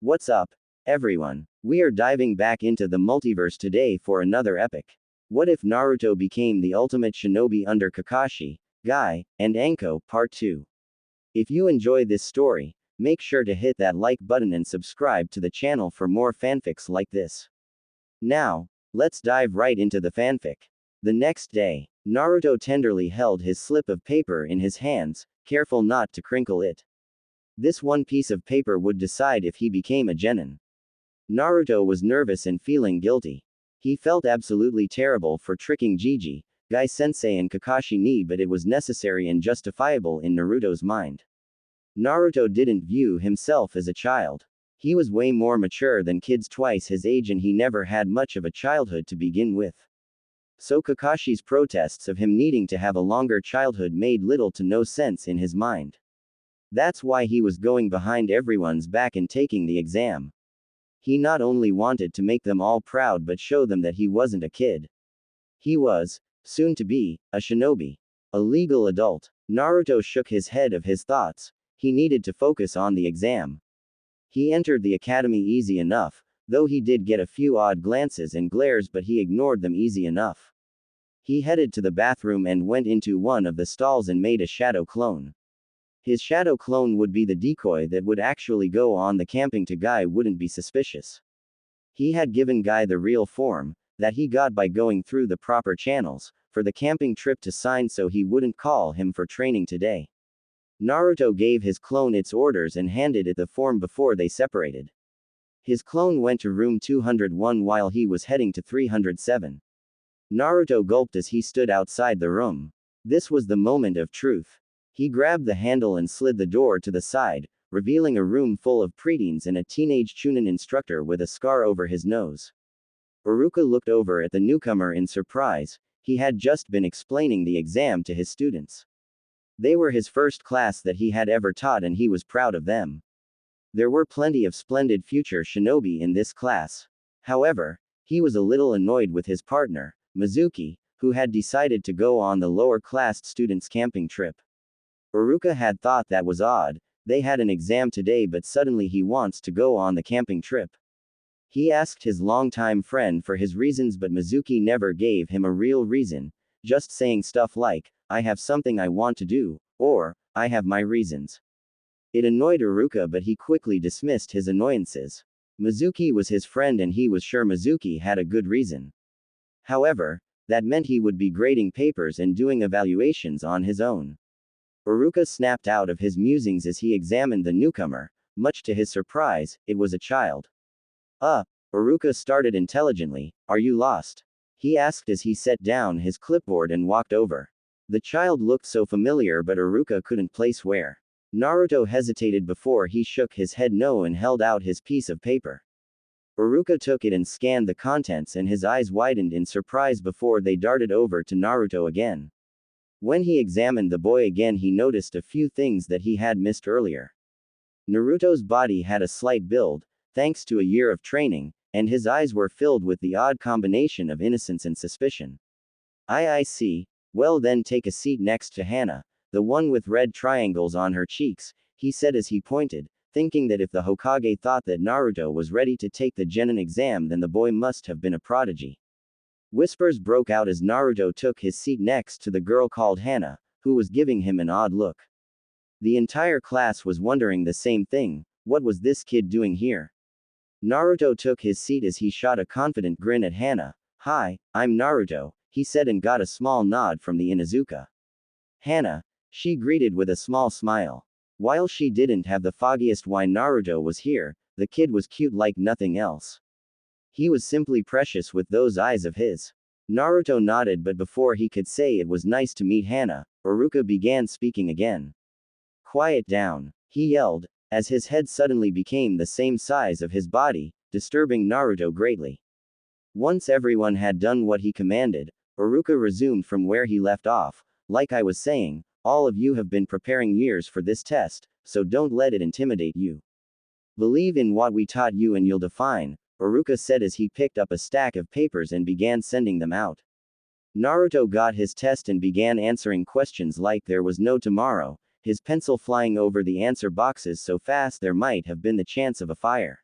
What's up, everyone? We are diving back into the multiverse today for another epic. What if Naruto became the ultimate shinobi under Kakashi, Guy, and Anko, Part 2? If you enjoy this story, make sure to hit that like button and subscribe to the channel for more fanfics like this. Now, let's dive right into the fanfic. The next day, Naruto tenderly held his slip of paper in his hands, careful not to crinkle it. This one piece of paper would decide if he became a genin. Naruto was nervous and feeling guilty. He felt absolutely terrible for tricking Gigi, Guy-sensei and Kakashi ni, but it was necessary and justifiable in Naruto's mind. Naruto didn't view himself as a child. He was way more mature than kids twice his age and he never had much of a childhood to begin with. So Kakashi's protests of him needing to have a longer childhood made little to no sense in his mind. That's why he was going behind everyone's back and taking the exam. He not only wanted to make them all proud but show them that he wasn't a kid. He was, soon to be, a shinobi. A legal adult. Naruto shook his head of his thoughts. He needed to focus on the exam. He entered the academy easy enough, though he did get a few odd glances and glares, but he ignored them easy enough. He headed to the bathroom and went into one of the stalls and made a shadow clone. His shadow clone would be the decoy that would actually go on the camping to Guy wouldn't be suspicious. He had given Guy the real form, that he got by going through the proper channels, for the camping trip to sign so he wouldn't call him for training today. Naruto gave his clone its orders and handed it the form before they separated. His clone went to room 201 while he was heading to 307. Naruto gulped as he stood outside the room. This was the moment of truth. He grabbed the handle and slid the door to the side, revealing a room full of preteens and a teenage Chunin instructor with a scar over his nose. Iruka looked over at the newcomer in surprise. He had just been explaining the exam to his students. They were his first class that he had ever taught and he was proud of them. There were plenty of splendid future shinobi in this class. However, he was a little annoyed with his partner, Mizuki, who had decided to go on the lower-class students' camping trip. Iruka had thought that was odd. They had an exam today but suddenly he wants to go on the camping trip. He asked his longtime friend for his reasons but Mizuki never gave him a real reason, just saying stuff like, I have something I want to do, or, I have my reasons. It annoyed Iruka but he quickly dismissed his annoyances. Mizuki was his friend and he was sure Mizuki had a good reason. However, that meant he would be grading papers and doing evaluations on his own. Iruka snapped out of his musings as he examined the newcomer. Much to his surprise, it was a child. Iruka started intelligently, are you lost? He asked as he set down his clipboard and walked over. The child looked so familiar but Iruka couldn't place where. Naruto hesitated before he shook his head no and held out his piece of paper. Iruka took it and scanned the contents and his eyes widened in surprise before they darted over to Naruto again. When he examined the boy again he noticed a few things that he had missed earlier. Naruto's body had a slight build, thanks to a year of training, and his eyes were filled with the odd combination of innocence and suspicion. I see. Well then take a seat next to Hana, the one with red triangles on her cheeks, he said as he pointed, thinking that if the Hokage thought that Naruto was ready to take the genin exam then the boy must have been a prodigy. Whispers broke out as Naruto took his seat next to the girl called Hana, who was giving him an odd look. The entire class was wondering the same thing, what was this kid doing here? Naruto took his seat as he shot a confident grin at Hana. Hi, I'm Naruto, he said and got a small nod from the Inuzuka. Hana, she greeted with a small smile. While she didn't have the foggiest why Naruto was here, the kid was cute like nothing else. He was simply precious with those eyes of his. Naruto nodded but before he could say it was nice to meet Hana, Iruka began speaking again. Quiet down, he yelled, as his head suddenly became the same size of his body, disturbing Naruto greatly. Once everyone had done what he commanded, Iruka resumed from where he left off. Like I was saying, all of you have been preparing years for this test, so don't let it intimidate you. Believe in what we taught you and you'll define, Iruka said as he picked up a stack of papers and began sending them out. Naruto got his test and began answering questions like there was no tomorrow, his pencil flying over the answer boxes so fast there might have been the chance of a fire.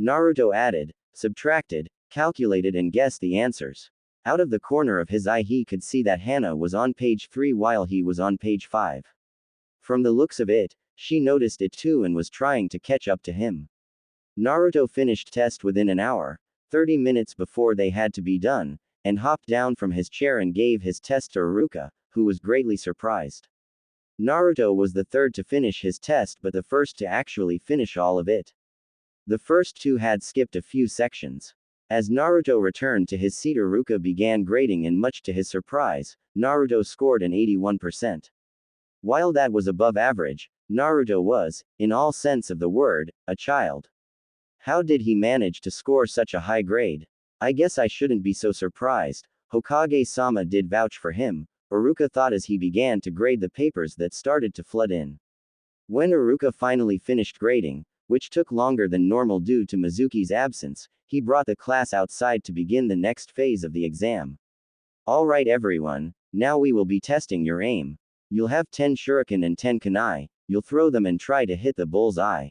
Naruto added, subtracted, calculated and guessed the answers. Out of the corner of his eye he could see that Hana was on page 3 while he was on page 5. From the looks of it, she noticed it too and was trying to catch up to him. Naruto finished test within an hour, 30 minutes before they had to be done, and hopped down from his chair and gave his test to Iruka, who was greatly surprised. Naruto was the third to finish his test but the first to actually finish all of it. The first two had skipped a few sections. As Naruto returned to his seat, Iruka began grading, and much to his surprise, Naruto scored an 81%. While that was above average, Naruto was, in all sense of the word, a child. How did he manage to score such a high grade? I guess I shouldn't be so surprised. Hokage-sama did vouch for him, Iruka thought as he began to grade the papers that started to flood in. When Iruka finally finished grading, which took longer than normal due to Mizuki's absence, he brought the class outside to begin the next phase of the exam. Alright everyone, now we will be testing your aim. You'll have 10 shuriken and 10 kunai, you'll throw them and try to hit the bull's eye.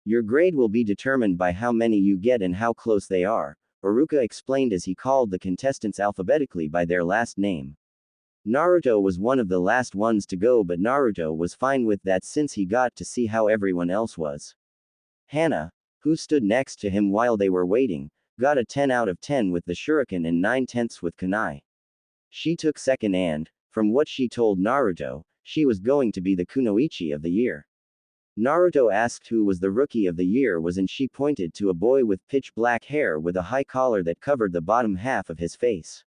Your grade will be determined by how many you get and how close they are, Iruka explained as he called the contestants alphabetically by their last name. Naruto was one of the last ones to go, but Naruto was fine with that since he got to see how everyone else was. Hana, who stood next to him while they were waiting, got a 10 out of 10 with the shuriken and 9/10 with kunai. She took second and, from what she told Naruto, she was going to be the kunoichi of the year. Naruto asked who was the rookie of the year was, and she pointed to a boy with pitch black hair with a high collar that covered the bottom half of his face.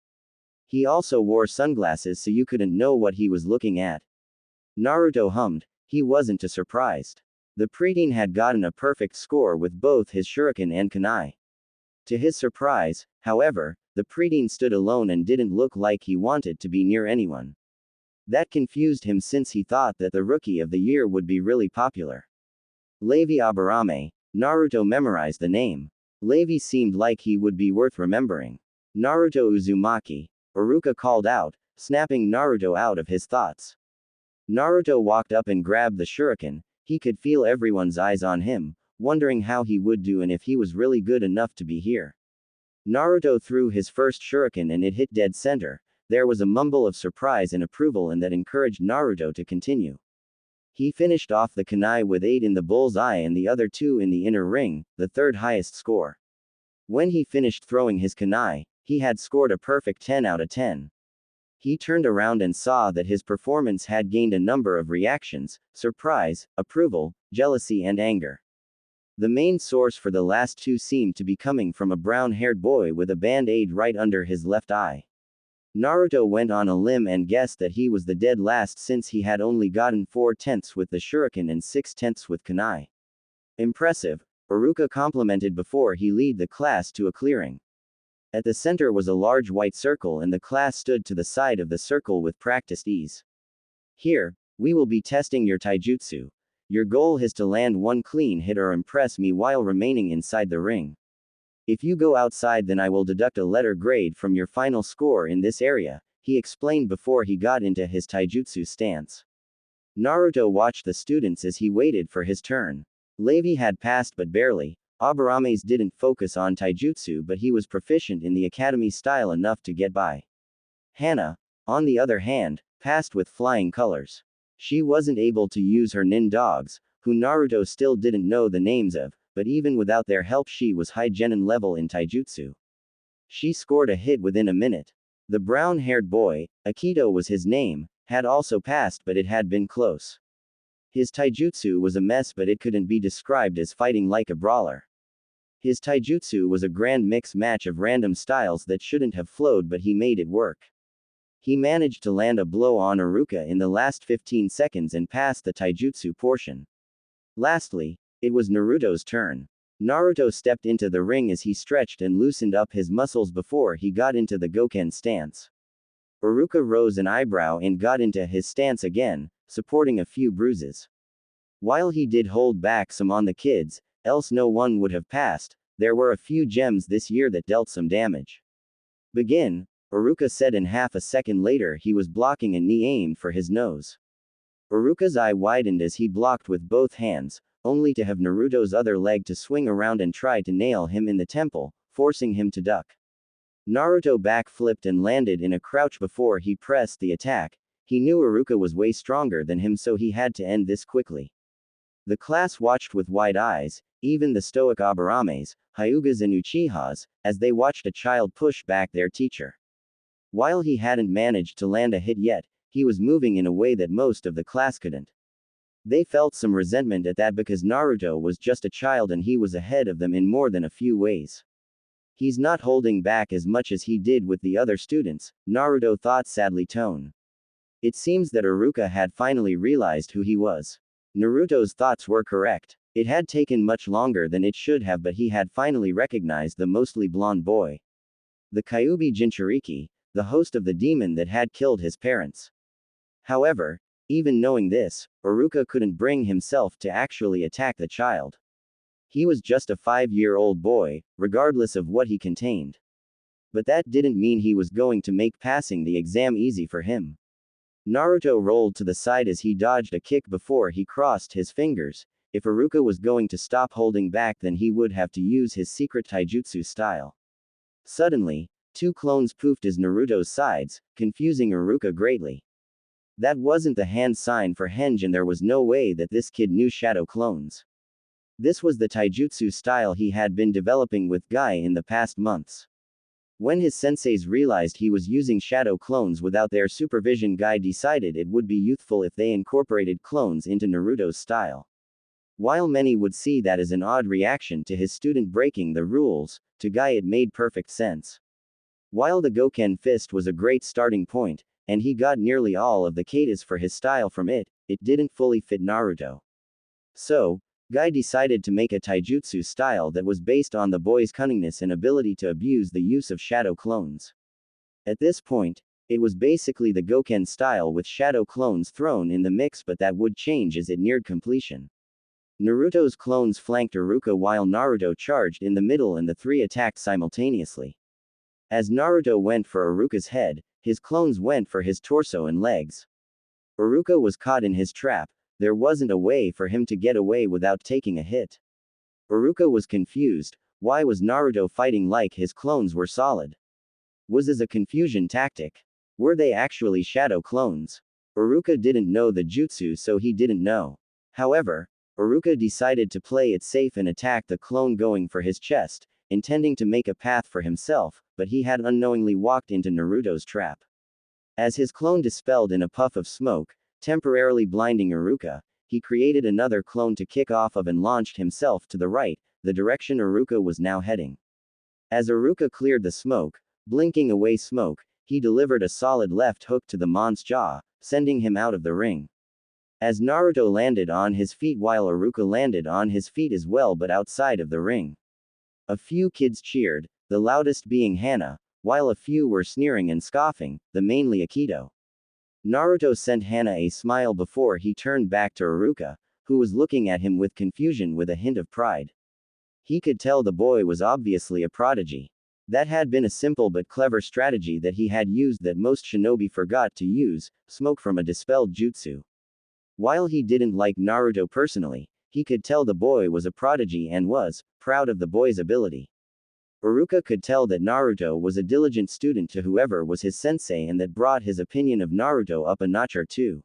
He also wore sunglasses so you couldn't know what he was looking at. Naruto hummed, he wasn't too surprised. The preteen had gotten a perfect score with both his shuriken and kunai. To his surprise, however, the preteen stood alone and didn't look like he wanted to be near anyone. That confused him since he thought that the rookie of the year would be really popular. Levi Aburame, Naruto memorized the name. Levi seemed like he would be worth remembering. Naruto Uzumaki, Iruka called out, snapping Naruto out of his thoughts. Naruto walked up and grabbed the shuriken. He could feel everyone's eyes on him, wondering how he would do and if he was really good enough to be here. Naruto threw his first shuriken and it hit dead center. There was a mumble of surprise and approval, and that encouraged Naruto to continue. He finished off the kunai with 8 in the bull's eye and the other 2 in the inner ring, the third highest score. When he finished throwing his kunai, he had scored a perfect 10 out of 10. He turned around and saw that his performance had gained a number of reactions: surprise, approval, jealousy and anger. The main source for the last two seemed to be coming from a brown-haired boy with a band-aid right under his left eye. Naruto went on a limb and guessed that he was the dead last since he had only gotten 4/10 with the shuriken and 6/10 with kunai. Impressive, Iruka complimented before he led the class to a clearing. At the center was a large white circle and the class stood to the side of the circle with practiced ease. Here, we will be testing your taijutsu. Your goal is to land one clean hit or impress me while remaining inside the ring. If you go outside, then I will deduct a letter grade from your final score in this area, he explained before he got into his taijutsu stance. Naruto watched the students as he waited for his turn. Levi had passed but barely. Aburame's didn't focus on taijutsu, but he was proficient in the academy style enough to get by. Hana, on the other hand, passed with flying colors. She wasn't able to use her nin dogs, who Naruto still didn't know the names of, but even without their help she was high genin level in taijutsu. She scored a hit within a minute. The brown-haired boy, Akito was his name, had also passed, but it had been close. His taijutsu was a mess, but it couldn't be described as fighting like a brawler. His taijutsu was a grand mix match of random styles that shouldn't have flowed, but he made it work. He managed to land a blow on Iruka in the last 15 seconds and passed the taijutsu portion. Lastly, it was Naruto's turn. Naruto stepped into the ring as he stretched and loosened up his muscles before he got into the Goken stance. Iruka rose an eyebrow and got into his stance again, supporting a few bruises. While he did hold back some on the kids, else no one would have passed, there were a few gems this year that dealt some damage. Begin, Iruka said, and half a second later he was blocking a knee aimed for his nose. Iruka's eye widened as he blocked with both hands, only to have Naruto's other leg to swing around and try to nail him in the temple, forcing him to duck. Naruto backflipped and landed in a crouch before he pressed the attack. He knew Iruka was way stronger than him, so he had to end this quickly. The class watched with wide eyes, even the stoic Abarames, Hyugas and Uchihas, as they watched a child push back their teacher. While he hadn't managed to land a hit yet, he was moving in a way that most of the class couldn't. They felt some resentment at that because Naruto was just a child and he was ahead of them in more than a few ways. He's not holding back as much as he did with the other students, Naruto thought sadly tone. It seems that Iruka had finally realized who he was. Naruto's thoughts were correct. It had taken much longer than it should have, but he had finally recognized the mostly blonde boy. The Kyuubi Jinchuriki, the host of the demon that had killed his parents. However, even knowing this, Iruka couldn't bring himself to actually attack the child. He was just a 5-year-old boy, regardless of what he contained. But that didn't mean he was going to make passing the exam easy for him. Naruto rolled to the side as he dodged a kick before he crossed his fingers. If Iruka was going to stop holding back, then he would have to use his secret taijutsu style. Suddenly, 2 clones poofed as Naruto's sides, confusing Iruka greatly. That wasn't the hand sign for henge, and there was no way that this kid knew shadow clones. This was the taijutsu style he had been developing with Guy in the past months. When his senseis realized he was using shadow clones without their supervision, Guy decided it would be youthful if they incorporated clones into Naruto's style. While many would see that as an odd reaction to his student breaking the rules, to Guy it made perfect sense. While the Goken fist was a great starting point, and he got nearly all of the katas for his style from it, it didn't fully fit Naruto. So, Guy decided to make a taijutsu style that was based on the boy's cunningness and ability to abuse the use of shadow clones. At this point, it was basically the Goken style with shadow clones thrown in the mix, but that would change as it neared completion. Naruto's clones flanked Iruka while Naruto charged in the middle and the 3 attacked simultaneously. As Naruto went for Iruka's head, his clones went for his torso and legs. Iruka was caught in his trap. There wasn't a way for him to get away without taking a hit. Iruka was confused. Why was Naruto fighting like his clones were solid? Was this a confusion tactic? Were they actually shadow clones? Iruka didn't know the jutsu, so he didn't know. However, Iruka decided to play it safe and attack the clone going for his chest, intending to make a path for himself, but he had unknowingly walked into Naruto's trap. As his clone dispelled in a puff of smoke, temporarily blinding Iruka, he created another clone to kick off of and launched himself to the right, the direction Iruka was now heading. As Iruka cleared the smoke, blinking away smoke, he delivered a solid left hook to the Mon's jaw, sending him out of the ring. As Naruto landed on his feet while Iruka landed on his feet as well, but outside of the ring. A few kids cheered, the loudest being Hana, while a few were sneering and scoffing, the mainly Akito. Naruto sent Hana a smile before he turned back to Iruka, who was looking at him with confusion with a hint of pride. He could tell the boy was obviously a prodigy. That had been a simple but clever strategy that he had used that most shinobi forgot to use, smoke from a dispelled jutsu. While he didn't like Naruto personally, he could tell the boy was a prodigy and was proud of the boy's ability. Iruka could tell that Naruto was a diligent student to whoever was his sensei, and that brought his opinion of Naruto up a notch or two.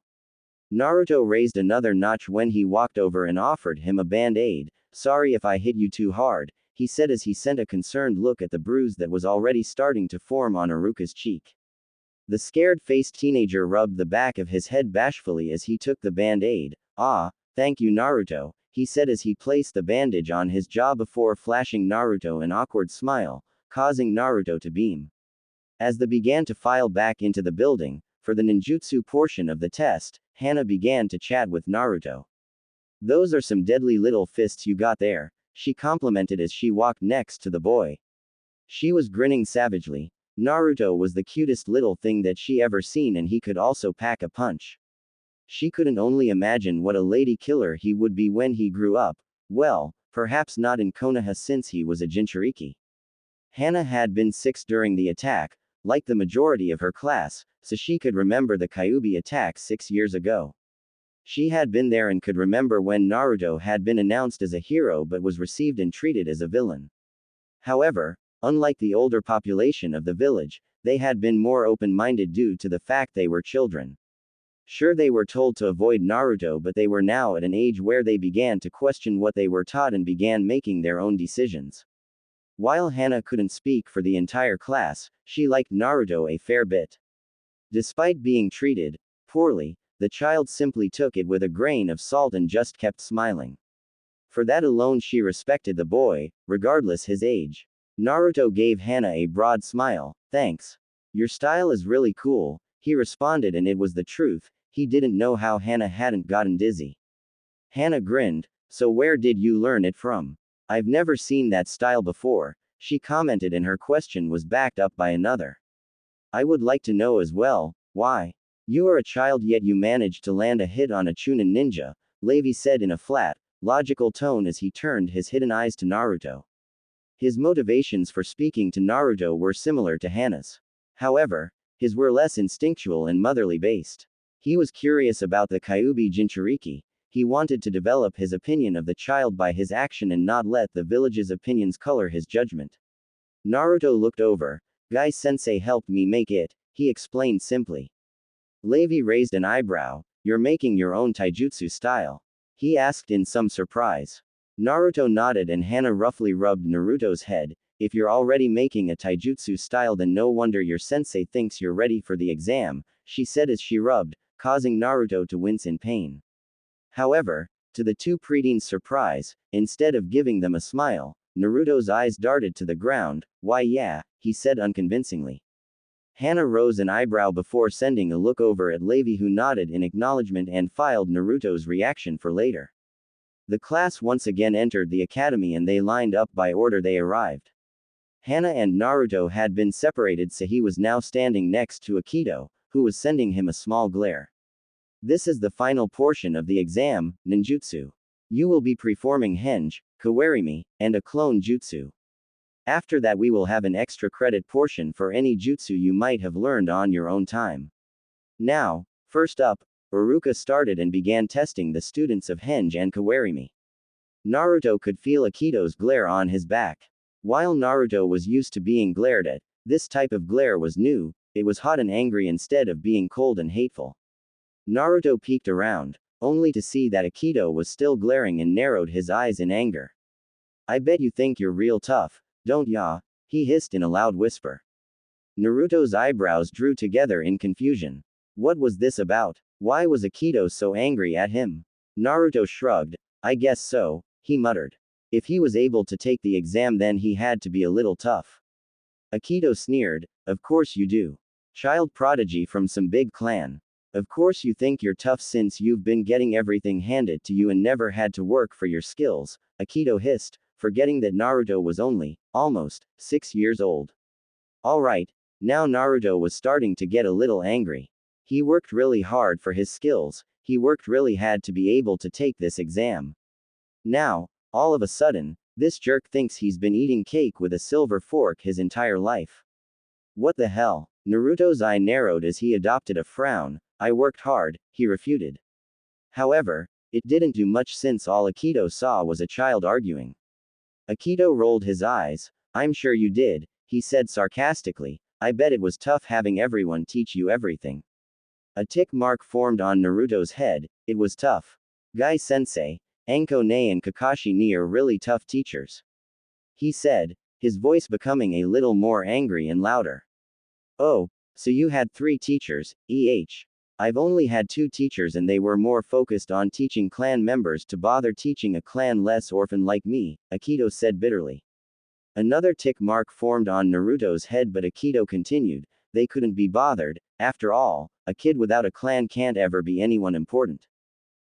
Naruto raised another notch when he walked over and offered him a band-aid. "Sorry if I hit you too hard," he said as he sent a concerned look at the bruise that was already starting to form on Iruka's cheek. The scared-faced teenager rubbed the back of his head bashfully as he took the band-aid. "Ah, thank you, Naruto," he said as he placed the bandage on his jaw before flashing Naruto an awkward smile, causing Naruto to beam. As they began to file back into the building, for the ninjutsu portion of the test, Hana began to chat with Naruto. "Those are some deadly little fists you got there," she complimented as she walked next to the boy. She was grinning savagely. Naruto was the cutest little thing that she ever seen, and he could also pack a punch. She couldn't only imagine what a lady killer he would be when he grew up. Well, perhaps not in Konoha since he was a Jinchuriki. Hana had been 6 during the attack, like the majority of her class, so she could remember the Kyuubi attack 6 years ago. She had been there and could remember when Naruto had been announced as a hero but was received and treated as a villain. However, unlike the older population of the village, they had been more open-minded due to the fact they were children. Sure, they were told to avoid Naruto, but they were now at an age where they began to question what they were taught and began making their own decisions. While Hana couldn't speak for the entire class, she liked Naruto a fair bit. Despite being treated poorly, the child simply took it with a grain of salt and just kept smiling. For that alone she respected the boy, regardless his age. Naruto gave Hana a broad smile. Thanks. Your style is really cool, he responded, and it was the truth. He didn't know how Hana hadn't gotten dizzy. Hana grinned. So where did you learn it from? I've never seen that style before, she commented, and her question was backed up by another. I would like to know as well, why? You are a child yet you managed to land a hit on a Chunin ninja, Levi said in a flat, logical tone as he turned his hidden eyes to Naruto. His motivations for speaking to Naruto were similar to Hana's. However, his were less instinctual and motherly based. He was curious about the Kyuubi Jinchuriki. He wanted to develop his opinion of the child by his action and not let the village's opinions color his judgment. Naruto looked over. Guy-sensei helped me make it, he explained simply. Levi raised an eyebrow. You're making your own taijutsu style? He asked in some surprise. Naruto nodded and Hana roughly rubbed Naruto's head. If you're already making a taijutsu style, then no wonder your sensei thinks you're ready for the exam, she said as she rubbed, causing Naruto to wince in pain. However, to the two preteens' surprise, instead of giving them a smile, Naruto's eyes darted to the ground. Why yeah, he said unconvincingly. Hana rose an eyebrow before sending a look over at Levi, who nodded in acknowledgement and filed Naruto's reaction for later. The class once again entered the academy and they lined up by order they arrived. Hana and Naruto had been separated, so he was now standing next to Akito, who was sending him a small glare. This is the final portion of the exam, ninjutsu. You will be performing henge, kawarimi, and a clone jutsu. After that we will have an extra credit portion for any jutsu you might have learned on your own time. Now, first up, Iruka started and began testing the students of henge and kawarimi. Naruto could feel Akito's glare on his back. While Naruto was used to being glared at, this type of glare was new. It was hot and angry instead of being cold and hateful. Naruto peeked around, only to see that Akito was still glaring and narrowed his eyes in anger. I bet you think you're real tough, don't ya? He hissed in a loud whisper. Naruto's eyebrows drew together in confusion. What was this about? Why was Akito so angry at him? Naruto shrugged. I guess so, he muttered. If he was able to take the exam, then he had to be a little tough. Akito sneered. Of course you do. Child prodigy from some big clan. Of course you think you're tough since you've been getting everything handed to you and never had to work for your skills, Akito hissed, forgetting that Naruto was only, almost, 6 years old. Alright, now Naruto was starting to get a little angry. He worked really hard for his skills, he worked really hard to be able to take this exam. Now, all of a sudden, this jerk thinks he's been eating cake with a silver fork his entire life. What the hell? Naruto's eye narrowed as he adopted a frown. I worked hard, he refuted. However, it didn't do much since all Akito saw was a child arguing. Akito rolled his eyes. I'm sure you did, he said sarcastically. I bet it was tough having everyone teach you everything. A tick mark formed on Naruto's head. It was tough. Guy-sensei, Anko ne and Kakashi ne are really tough teachers, he said, his voice becoming a little more angry and louder. Oh, so you had 3 teachers, I've only had 2 teachers and they were more focused on teaching clan members to bother teaching a clan-less orphan like me, Akito said bitterly. Another tick mark formed on Naruto's head, but Akito continued, they couldn't be bothered. After all, a kid without a clan can't ever be anyone important.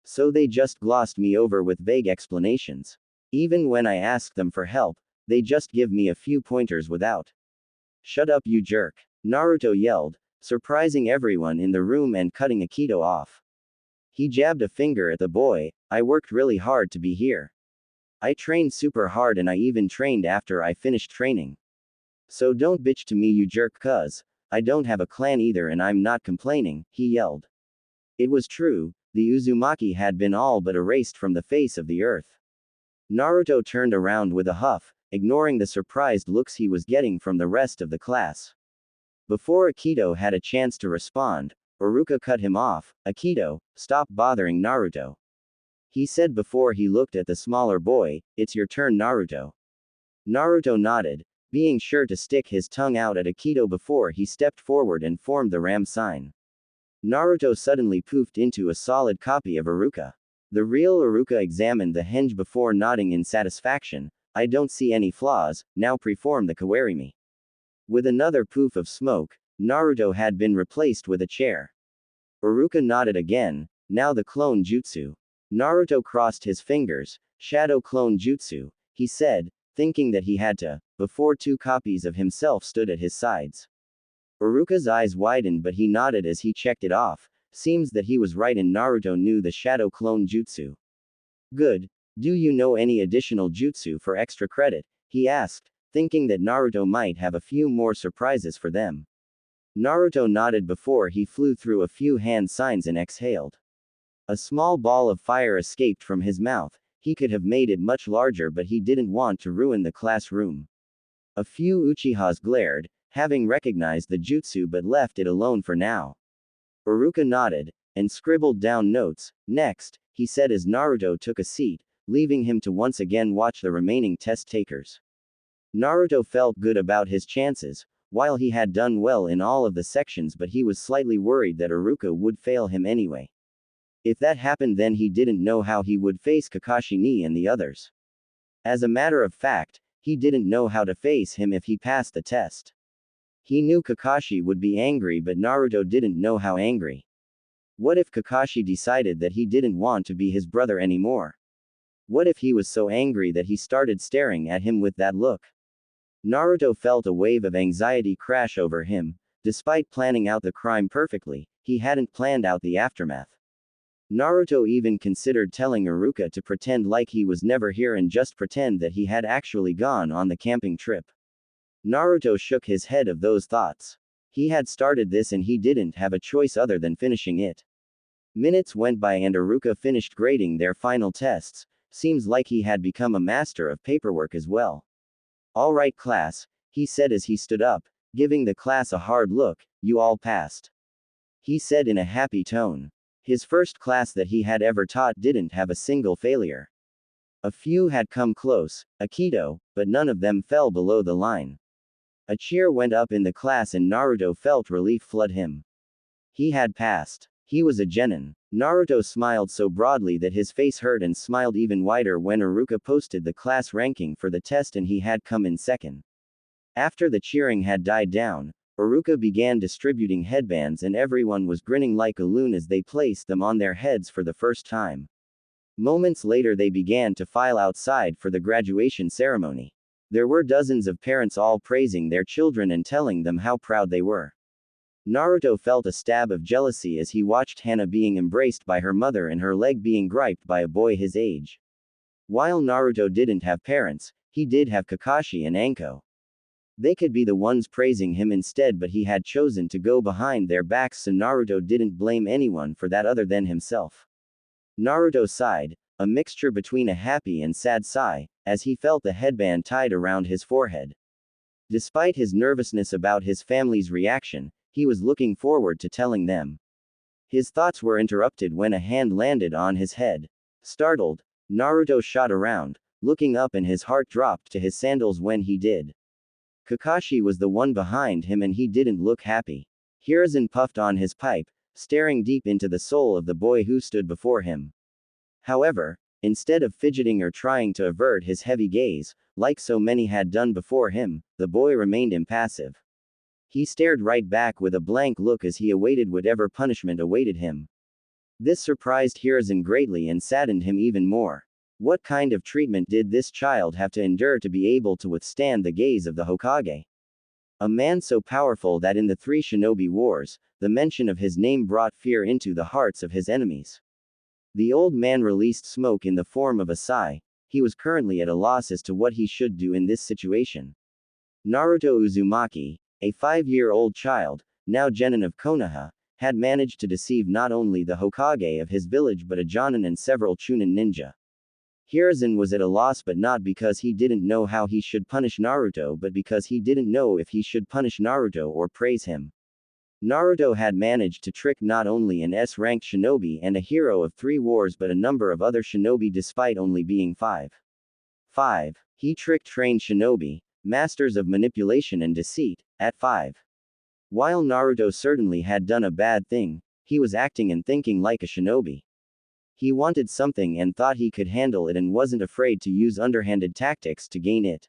So they just glossed me over with vague explanations. Even when I asked them for help, they just give me a few pointers without. Shut up, you jerk, Naruto yelled, surprising everyone in the room and cutting Akito off. He jabbed a finger at the boy. I worked really hard to be here. I trained super hard and I even trained after I finished training. So don't bitch to me, you jerk, cuz I don't have a clan either and I'm not complaining, he yelled. It was true, the Uzumaki had been all but erased from the face of the earth. Naruto turned around with a huff, ignoring the surprised looks he was getting from the rest of the class. Before Akito had a chance to respond, Iruka cut him off. "Akito, stop bothering Naruto," he said before he looked at the smaller boy. "It's your turn, Naruto." Naruto nodded, being sure to stick his tongue out at Akito before he stepped forward and formed the ram sign. Naruto suddenly poofed into a solid copy of Iruka. The real Iruka examined the henge before nodding in satisfaction. "I don't see any flaws, now perform the kawarimi." With another poof of smoke, Naruto had been replaced with a chair. Iruka nodded again. "Now the clone jutsu." Naruto crossed his fingers. "Shadow clone jutsu," he said, thinking that he had to, before two copies of himself stood at his sides. Iruka's eyes widened, but he nodded as he checked it off. Seems that he was right and Naruto knew the shadow clone jutsu. "Good. Do you know any additional jutsu for extra credit?" he asked, thinking that Naruto might have a few more surprises for them. Naruto nodded before he flew through a few hand signs and exhaled. A small ball of fire escaped from his mouth. He could have made it much larger, but he didn't want to ruin the classroom. A few Uchihas glared, having recognized the jutsu but left it alone for now. Iruka nodded, and scribbled down notes. "Next," he said as Naruto took a seat, leaving him to once again watch the remaining test takers. Naruto felt good about his chances, while he had done well in all of the sections, but he was slightly worried that Iruka would fail him anyway. If that happened, then he didn't know how he would face Kakashi and the others. As a matter of fact, he didn't know how to face him if he passed the test. He knew Kakashi would be angry, but Naruto didn't know how angry. What if Kakashi decided that he didn't want to be his brother anymore? What if he was so angry that he started staring at him with that look? Naruto felt a wave of anxiety crash over him. Despite planning out the crime perfectly, he hadn't planned out the aftermath. Naruto even considered telling Iruka to pretend like he was never here and just pretend that he had actually gone on the camping trip. Naruto shook his head of those thoughts. He had started this and he didn't have a choice other than finishing it. Minutes went by and Iruka finished grading their final tests. Seems like he had become a master of paperwork as well. "All right, class," he said as he stood up, giving the class a hard look. "You all passed," he said in a happy tone. His first class that he had ever taught didn't have a single failure. A few had come close, Akito, but none of them fell below the line. A cheer went up in the class and Naruto felt relief flood him. He had passed. He was a genin. Naruto smiled so broadly that his face hurt and smiled even wider when Iruka posted the class ranking for the test and he had come in second. After the cheering had died down, Iruka began distributing headbands and everyone was grinning like a loon as they placed them on their heads for the first time. Moments later they began to file outside for the graduation ceremony. There were dozens of parents all praising their children and telling them how proud they were. Naruto felt a stab of jealousy as he watched Hana being embraced by her mother and her leg being griped by a boy his age. While Naruto didn't have parents, he did have Kakashi and Anko. They could be the ones praising him instead, but he had chosen to go behind their backs, so Naruto didn't blame anyone for that other than himself. Naruto sighed, a mixture between a happy and sad sigh, as he felt the headband tied around his forehead. Despite his nervousness about his family's reaction, he was looking forward to telling them. His thoughts were interrupted when a hand landed on his head. Startled, Naruto shot around, looking up, and his heart dropped to his sandals when he did. Kakashi was the one behind him and he didn't look happy. Hiruzen puffed on his pipe, staring deep into the soul of the boy who stood before him. However, instead of fidgeting or trying to avert his heavy gaze, like so many had done before him, the boy remained impassive. He stared right back with a blank look as he awaited whatever punishment awaited him. This surprised Hiruzen greatly and saddened him even more. What kind of treatment did this child have to endure to be able to withstand the gaze of the Hokage? A man so powerful that in the 3 Shinobi Wars, the mention of his name brought fear into the hearts of his enemies. The old man released smoke in the form of a sigh. He was currently at a loss as to what he should do in this situation. Naruto Uzumaki, a 5-year-old child, now genin of Konoha, had managed to deceive not only the Hokage of his village but a Jonin and several Chunin ninja. Hiruzen was at a loss, but not because he didn't know how he should punish Naruto, but because he didn't know if he should punish Naruto or praise him. Naruto had managed to trick not only an S-ranked shinobi and a hero of 3 wars but a number of other shinobi despite only being 5. He tricked trained shinobi, masters of manipulation and deceit, at 5. While Naruto certainly had done a bad thing, he was acting and thinking like a shinobi. He wanted something and thought he could handle it and wasn't afraid to use underhanded tactics to gain it.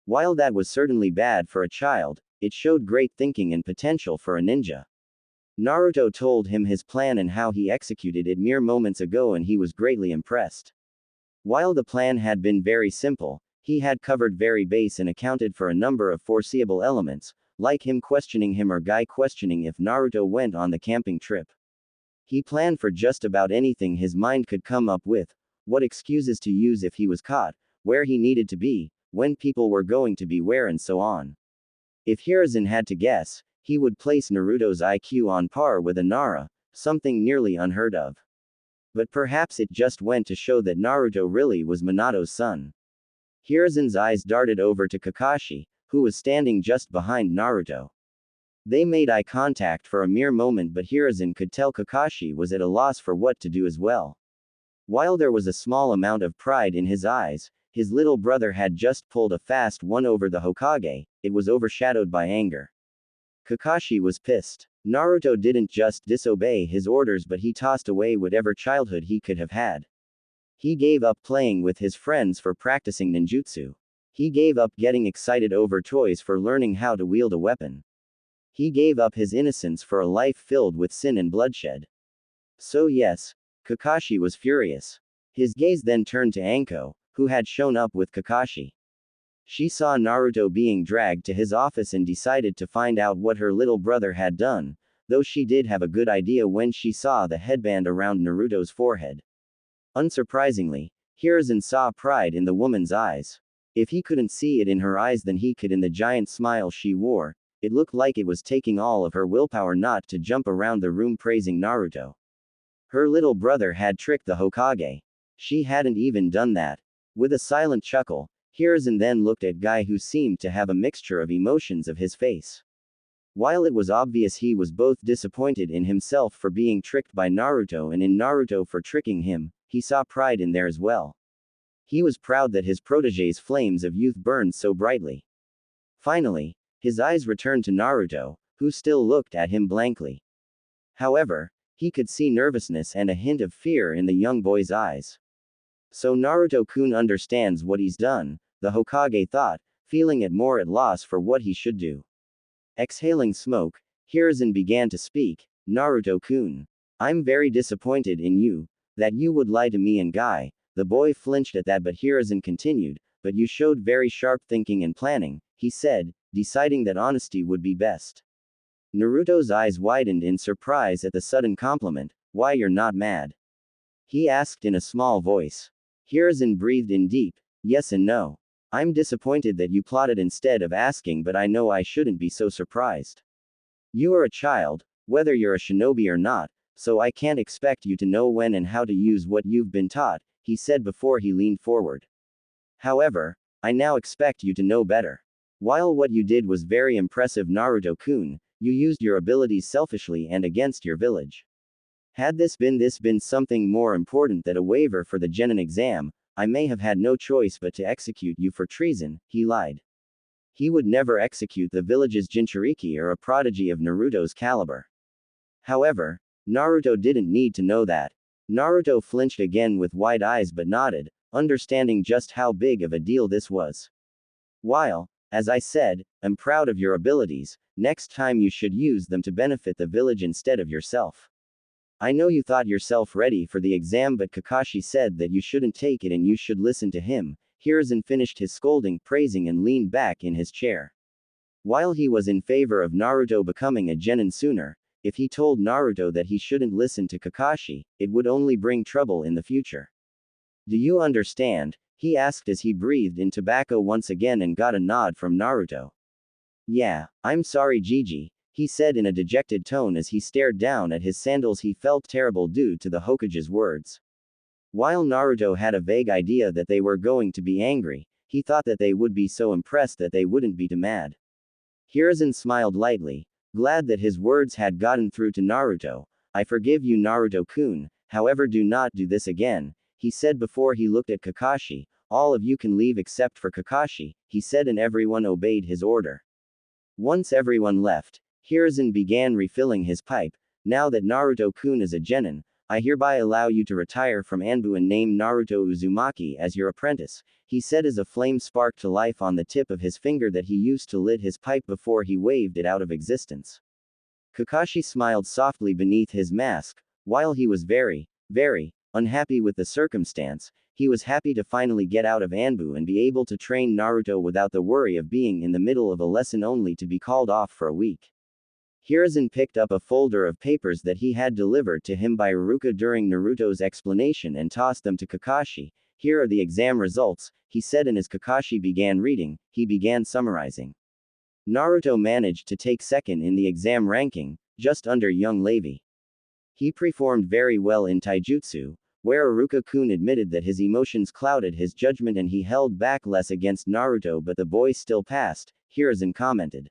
While that was certainly bad for a child, it showed great thinking and potential for a ninja. Naruto told him his plan and how he executed it mere moments ago, and he was greatly impressed. While the plan had been very simple, he had covered very base and accounted for a number of foreseeable elements, like him questioning him or Guy questioning if Naruto went on the camping trip. He planned for just about anything his mind could come up with, what excuses to use if he was caught, where he needed to be, when people were going to be where, and so on. If Hiruzen had to guess, he would place Naruto's IQ on par with a Nara, something nearly unheard of. But perhaps it just went to show that Naruto really was Minato's son. Hiruzen's eyes darted over to Kakashi, who was standing just behind Naruto. They made eye contact for a mere moment, but Hiruzen could tell Kakashi was at a loss for what to do as well. While there was a small amount of pride in his eyes, his little brother had just pulled a fast one over the Hokage. It was overshadowed by anger. Kakashi was pissed. Naruto didn't just disobey his orders, but he tossed away whatever childhood he could have had. He gave up playing with his friends for practicing ninjutsu. He gave up getting excited over toys for learning how to wield a weapon. He gave up his innocence for a life filled with sin and bloodshed. So yes, Kakashi was furious. His gaze then turned to Anko, who had shown up with Kakashi. She saw Naruto being dragged to his office and decided to find out what her little brother had done, though she did have a good idea when she saw the headband around Naruto's forehead. Unsurprisingly, Hiruzen saw pride in the woman's eyes. If he couldn't see it in her eyes, then he could in the giant smile she wore. It looked like it was taking all of her willpower not to jump around the room praising Naruto. Her little brother had tricked the Hokage. She hadn't even done that. With a silent chuckle, Hiruzen then looked at Guy, who seemed to have a mixture of emotions of his face. While it was obvious he was both disappointed in himself for being tricked by Naruto and in Naruto for tricking him, he saw pride in there as well. He was proud that his protégé's flames of youth burned so brightly. Finally, his eyes returned to Naruto, who still looked at him blankly. However, he could see nervousness and a hint of fear in the young boy's eyes. So Naruto-kun understands what he's done, the Hokage thought, feeling at more at loss for what he should do. Exhaling smoke, Hiruzen began to speak. Naruto-kun, I'm very disappointed in you, that you would lie to me and Guy. The boy flinched at that, but Hiruzen continued, but you showed very sharp thinking and planning, he said, deciding that honesty would be best. Naruto's eyes widened in surprise at the sudden compliment. Why, you're not mad? He asked in a small voice. Hiruzen breathed in deep. Yes and no. I'm disappointed that you plotted instead of asking, but I know I shouldn't be so surprised. You are a child, whether you're a shinobi or not, so I can't expect you to know when and how to use what you've been taught, he said before he leaned forward. However, I now expect you to know better. While what you did was very impressive, Naruto-kun, you used your abilities selfishly and against your village. Had this been something more important than a waiver for the genin exam, I may have had no choice but to execute you for treason, he lied. He would never execute the village's Jinchuriki or a prodigy of Naruto's caliber. However, Naruto didn't need to know that. Naruto flinched again with wide eyes but nodded, understanding just how big of a deal this was. While, as I said, I'm proud of your abilities, next time you should use them to benefit the village instead of yourself. I know you thought yourself ready for the exam, but Kakashi said that you shouldn't take it and you should listen to him. Hiruzen finished his scolding, praising, and leaned back in his chair. While he was in favor of Naruto becoming a genin sooner, if he told Naruto that he shouldn't listen to Kakashi, it would only bring trouble in the future. Do you understand? He asked as he breathed in tobacco once again and got a nod from Naruto. Yeah, I'm sorry Gigi, he said in a dejected tone as he stared down at his sandals. He felt terrible due to the Hokage's words. While Naruto had a vague idea that they were going to be angry, he thought that they would be so impressed that they wouldn't be too mad. Hiruzen smiled lightly, glad that his words had gotten through to Naruto. I forgive you, Naruto-kun, however do not do this again, he said before he looked at Kakashi. All of you can leave except for Kakashi, he said, and everyone obeyed his order. Once everyone left, Hiruzen began refilling his pipe. Now that Naruto-kun is a genin, I hereby allow you to retire from Anbu and name Naruto Uzumaki as your apprentice, he said as a flame sparked to life on the tip of his finger that he used to lit his pipe before he waved it out of existence. Kakashi smiled softly beneath his mask. While he was very unhappy with the circumstance, he was happy to finally get out of Anbu and be able to train Naruto without the worry of being in the middle of a lesson only to be called off for a week. Hiruzen picked up a folder of papers that he had delivered to him by Iruka during Naruto's explanation and tossed them to Kakashi. Here are the exam results, he said, and as Kakashi began reading, he began summarizing. Naruto managed to take second in the exam ranking, just under young Levi. He performed very well in taijutsu, where Iruka-kun admitted that his emotions clouded his judgment and he held back less against Naruto, but the boy still passed, Hiruzen commented.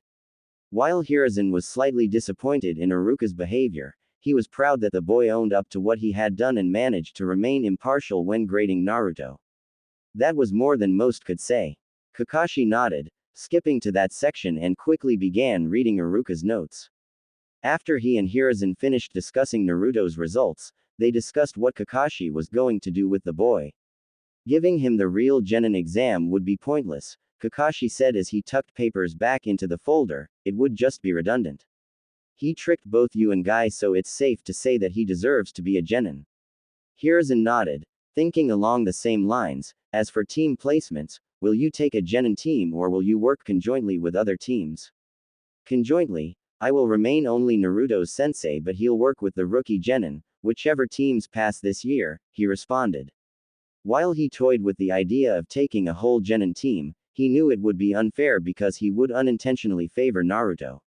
While Hiruzen was slightly disappointed in Iruka's behavior, he was proud that the boy owned up to what he had done and managed to remain impartial when grading Naruto. That was more than most could say. Kakashi nodded, skipping to that section and quickly began reading Iruka's notes. After he and Hiruzen finished discussing Naruto's results, they discussed what Kakashi was going to do with the boy. Giving him the real genin exam would be pointless, Kakashi said as he tucked papers back into the folder, it would just be redundant. He tricked both you and Guy, so it's safe to say that he deserves to be a genin. Hiruzen nodded, thinking along the same lines. As for team placements, will you take a genin team or will you work conjointly with other teams? Conjointly, I will remain only Naruto's sensei, but he'll work with the rookie genin, whichever teams pass this year, he responded. While he toyed with the idea of taking a whole genin team, he knew it would be unfair because he would unintentionally favor Naruto.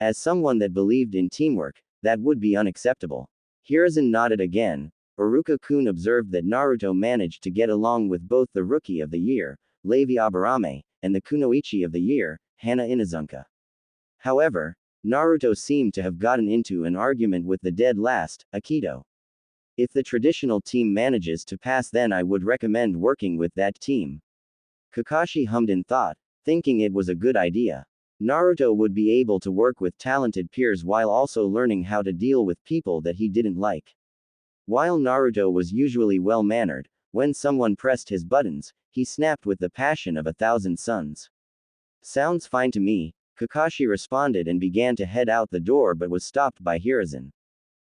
As someone that believed in teamwork, that would be unacceptable. Hiruzen nodded again. Iruka-kun observed that Naruto managed to get along with both the Rookie of the Year, Levi Aburame, and the Kunoichi of the Year, Hana Inazuka. However, Naruto seemed to have gotten into an argument with the dead last, Akito. If the traditional team manages to pass, then I would recommend working with that team. Kakashi hummed in thought, thinking it was a good idea. Naruto would be able to work with talented peers while also learning how to deal with people that he didn't like. While Naruto was usually well-mannered, when someone pressed his buttons, he snapped with the passion of 1,000 suns. Sounds fine to me, Kakashi responded and began to head out the door but was stopped by Hiruzen.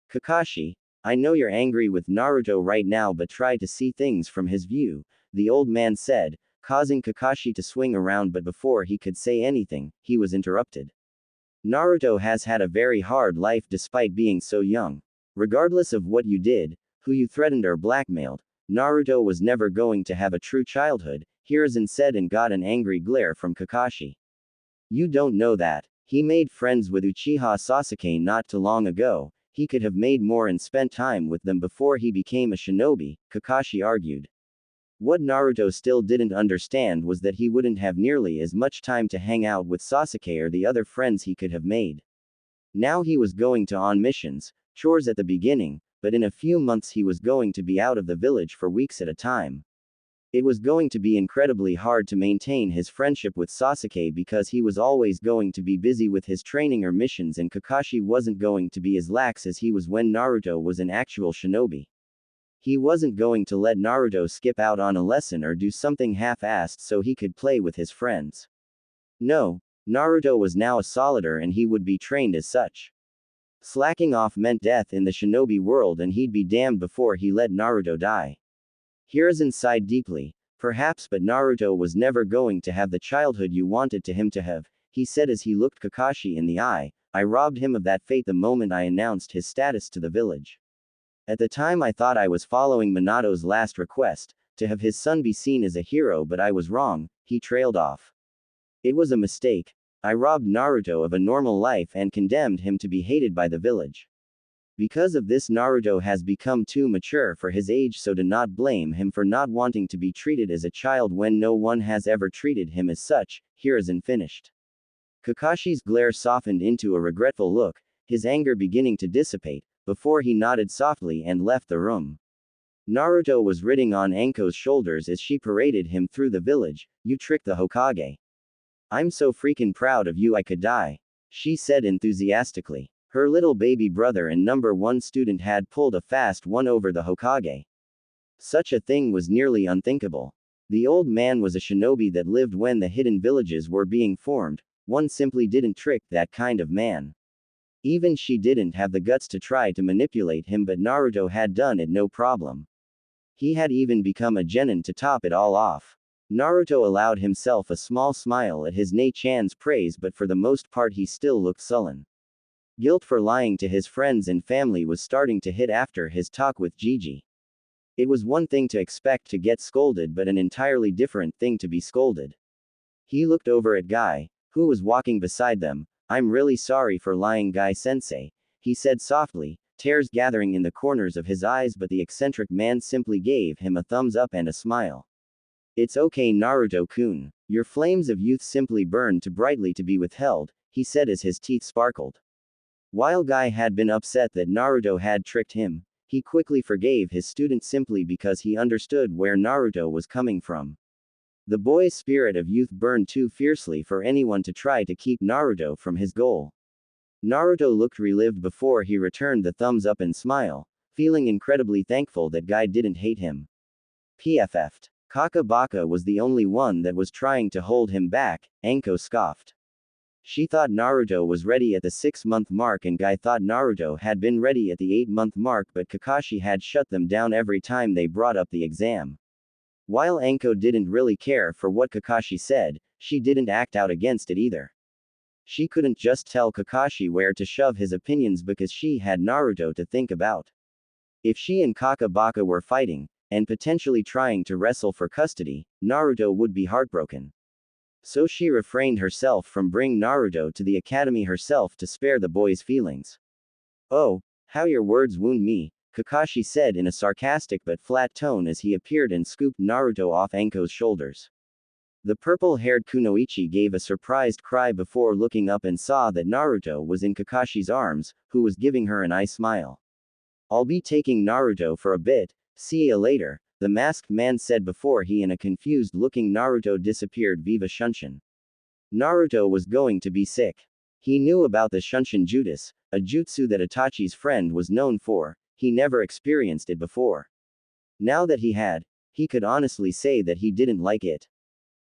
Kakashi, I know you're angry with Naruto right now, but try to see things from his view, the old man said, causing Kakashi to swing around, but before he could say anything, he was interrupted. Naruto has had a very hard life despite being so young. Regardless of what you did, who you threatened or blackmailed, Naruto was never going to have a true childhood, Hiruzen said and got an angry glare from Kakashi. You don't know that. He made friends with Uchiha Sasuke not too long ago. He could have made more and spent time with them before he became a shinobi, Kakashi argued. What Naruto still didn't understand was that he wouldn't have nearly as much time to hang out with Sasuke or the other friends he could have made. Now he was going on missions, chores at the beginning, but in a few months he was going to be out of the village for weeks at a time. It was going to be incredibly hard to maintain his friendship with Sasuke because he was always going to be busy with his training or missions, and Kakashi wasn't going to be as lax as he was when Naruto was an actual shinobi. He wasn't going to let Naruto skip out on a lesson or do something half-assed so he could play with his friends. No, Naruto was now a soldier and he would be trained as such. Slacking off meant death in the shinobi world, and he'd be damned before he let Naruto die. Hiruzen sighed deeply. Perhaps, but Naruto was never going to have the childhood you wanted him to have, he said as he looked Kakashi in the eye. I robbed him of that fate the moment I announced his status to the village. At the time I thought I was following Minato's last request, to have his son be seen as a hero, but I was wrong, he trailed off. It was a mistake. I robbed Naruto of a normal life and condemned him to be hated by the village. Because of this, Naruto has become too mature for his age, so do not blame him for not wanting to be treated as a child when no one has ever treated him as such. Hiruzen finished. Kakashi's glare softened into a regretful look, his anger beginning to dissipate, before he nodded softly and left the room. Naruto was riding on Anko's shoulders as she paraded him through the village. You tricked the Hokage. I'm so freaking proud of you I could die, she said enthusiastically. Her little baby brother and number 1 student had pulled a fast one over the Hokage. Such a thing was nearly unthinkable. The old man was a shinobi that lived when the hidden villages were being formed. One simply didn't trick that kind of man. Even she didn't have the guts to try to manipulate him, but Naruto had done it no problem. He had even become a genin to top it all off. Naruto allowed himself a small smile at his Ne-chan's praise, but for the most part he still looked sullen. Guilt for lying to his friends and family was starting to hit after his talk with Gigi. It was one thing to expect to get scolded, but an entirely different thing to be scolded. He looked over at Guy, who was walking beside them. I'm really sorry for lying, Guy-sensei, he said softly, tears gathering in the corners of his eyes, but the eccentric man simply gave him a thumbs up and a smile. It's okay, Naruto-kun. Your flames of youth simply burned too brightly to be withheld, he said as his teeth sparkled. While Guy had been upset that Naruto had tricked him, he quickly forgave his student simply because he understood where Naruto was coming from. The boy's spirit of youth burned too fiercely for anyone to try to keep Naruto from his goal. Naruto looked relieved before he returned the thumbs up and smile, feeling incredibly thankful that Guy didn't hate him. PFF'd. Kakabaka was the only one that was trying to hold him back, Anko scoffed. She thought Naruto was ready at the 6-month mark and Guy thought Naruto had been ready at the 8-month mark, but Kakashi had shut them down every time they brought up the exam. While Anko didn't really care for what Kakashi said, she didn't act out against it either. She couldn't just tell Kakashi where to shove his opinions because she had Naruto to think about. If she and Kakabaka were fighting, and potentially trying to wrestle for custody, Naruto would be heartbroken. So she refrained herself from bringing Naruto to the academy herself to spare the boy's feelings. Oh, how your words wound me, Kakashi said in a sarcastic but flat tone as he appeared and scooped Naruto off Anko's shoulders. The purple-haired Kunoichi gave a surprised cry before looking up and saw that Naruto was in Kakashi's arms, who was giving her an eye smile. I'll be taking Naruto for a bit, see ya later, the masked man said before he and a confused-looking Naruto disappeared via Shunshin. Naruto was going to be sick. He knew about the Shunshin Jutsu, a jutsu that Itachi's friend was known for. He never experienced it before. Now that he had, he could honestly say that he didn't like it.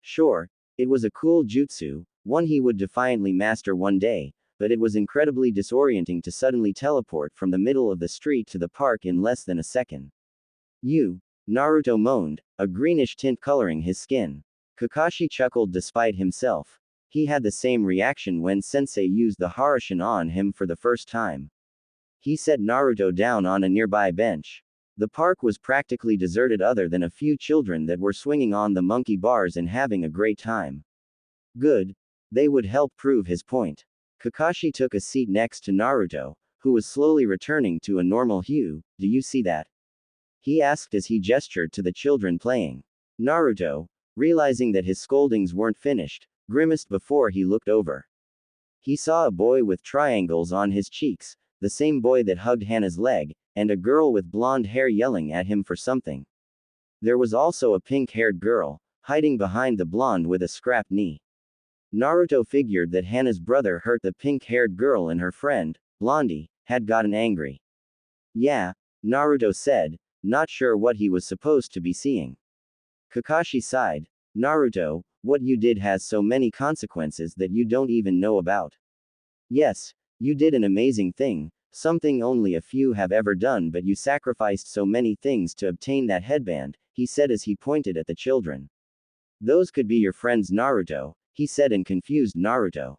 Sure, it was a cool jutsu, one he would defiantly master one day, but it was incredibly disorienting to suddenly teleport from the middle of the street to the park in less than a second. Naruto moaned, a greenish tint coloring his skin. Kakashi chuckled despite himself. He had the same reaction when Sensei used the Harashin on him for the first time. He set Naruto down on a nearby bench. The park was practically deserted other than a few children that were swinging on the monkey bars and having a great time. Good. They would help prove his point. Kakashi took a seat next to Naruto, who was slowly returning to a normal hue. Do you see that? He asked as he gestured to the children playing. Naruto, realizing that his scoldings weren't finished, grimaced before he looked over. He saw a boy with triangles on his cheeks, the same boy that hugged Hana's leg, and a girl with blonde hair yelling at him for something. There was also a pink-haired girl, hiding behind the blonde with a scrapped knee. Naruto figured that Hana's brother hurt the pink-haired girl and her friend, Blondie, had gotten angry. Yeah, Naruto said, not sure what he was supposed to be seeing. Kakashi sighed. Naruto, what you did has so many consequences that you don't even know about. Yes, you did an amazing thing, something only a few have ever done, but you sacrificed so many things to obtain that headband, he said as he pointed at the children. Those could be your friends, Naruto, he said and confused Naruto.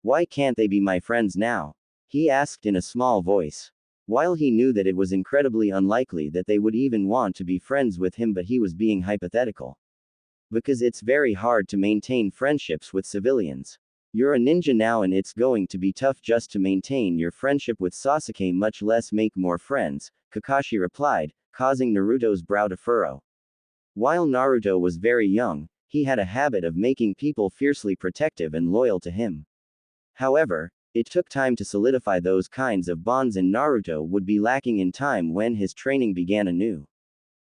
Why can't they be my friends now? He asked in a small voice. While he knew that it was incredibly unlikely that they would even want to be friends with him, but he was being hypothetical. Because it's very hard to maintain friendships with civilians. You're a ninja now and it's going to be tough just to maintain your friendship with Sasuke, much less make more friends, Kakashi replied, causing Naruto's brow to furrow. While Naruto was very young, he had a habit of making people fiercely protective and loyal to him. However, it took time to solidify those kinds of bonds, and Naruto would be lacking in time when his training began anew.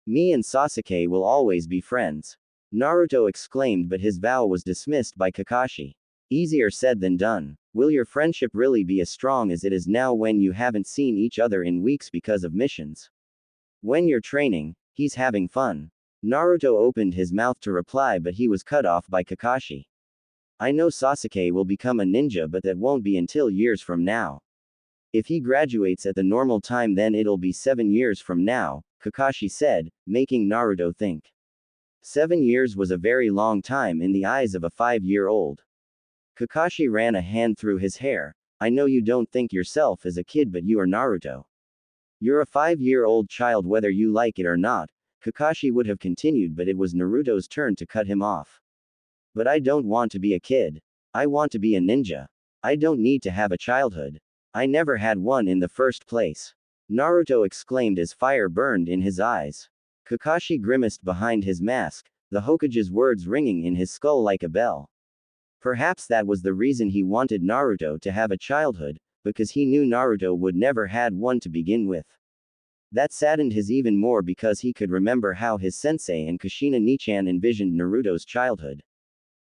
Me and Sasuke will always be friends, Naruto exclaimed, but his vow was dismissed by Kakashi. Easier said than done. Will your friendship really be as strong as it is now when you haven't seen each other in weeks because of missions? When you're training, he's having fun. Naruto opened his mouth to reply, but he was cut off by Kakashi. I know Sasuke will become a ninja, but that won't be until years from now. If he graduates at the normal time, then it'll be 7 years from now, Kakashi said, making Naruto think. 7 years was a very long time in the eyes of a 5-year-old. Kakashi ran a hand through his hair. I know you don't think yourself as a kid, but you are Naruto. You're a 5-year-old child whether you like it or not, Kakashi would have continued, but it was Naruto's turn to cut him off. But I don't want to be a kid. I want to be a ninja. I don't need to have a childhood. I never had one in the first place, Naruto exclaimed as fire burned in his eyes. Kakashi grimaced behind his mask, the Hokage's words ringing in his skull like a bell. Perhaps that was the reason he wanted Naruto to have a childhood, because he knew Naruto would never had one to begin with. That saddened his even more because he could remember how his sensei and Kushina Nichan envisioned Naruto's childhood.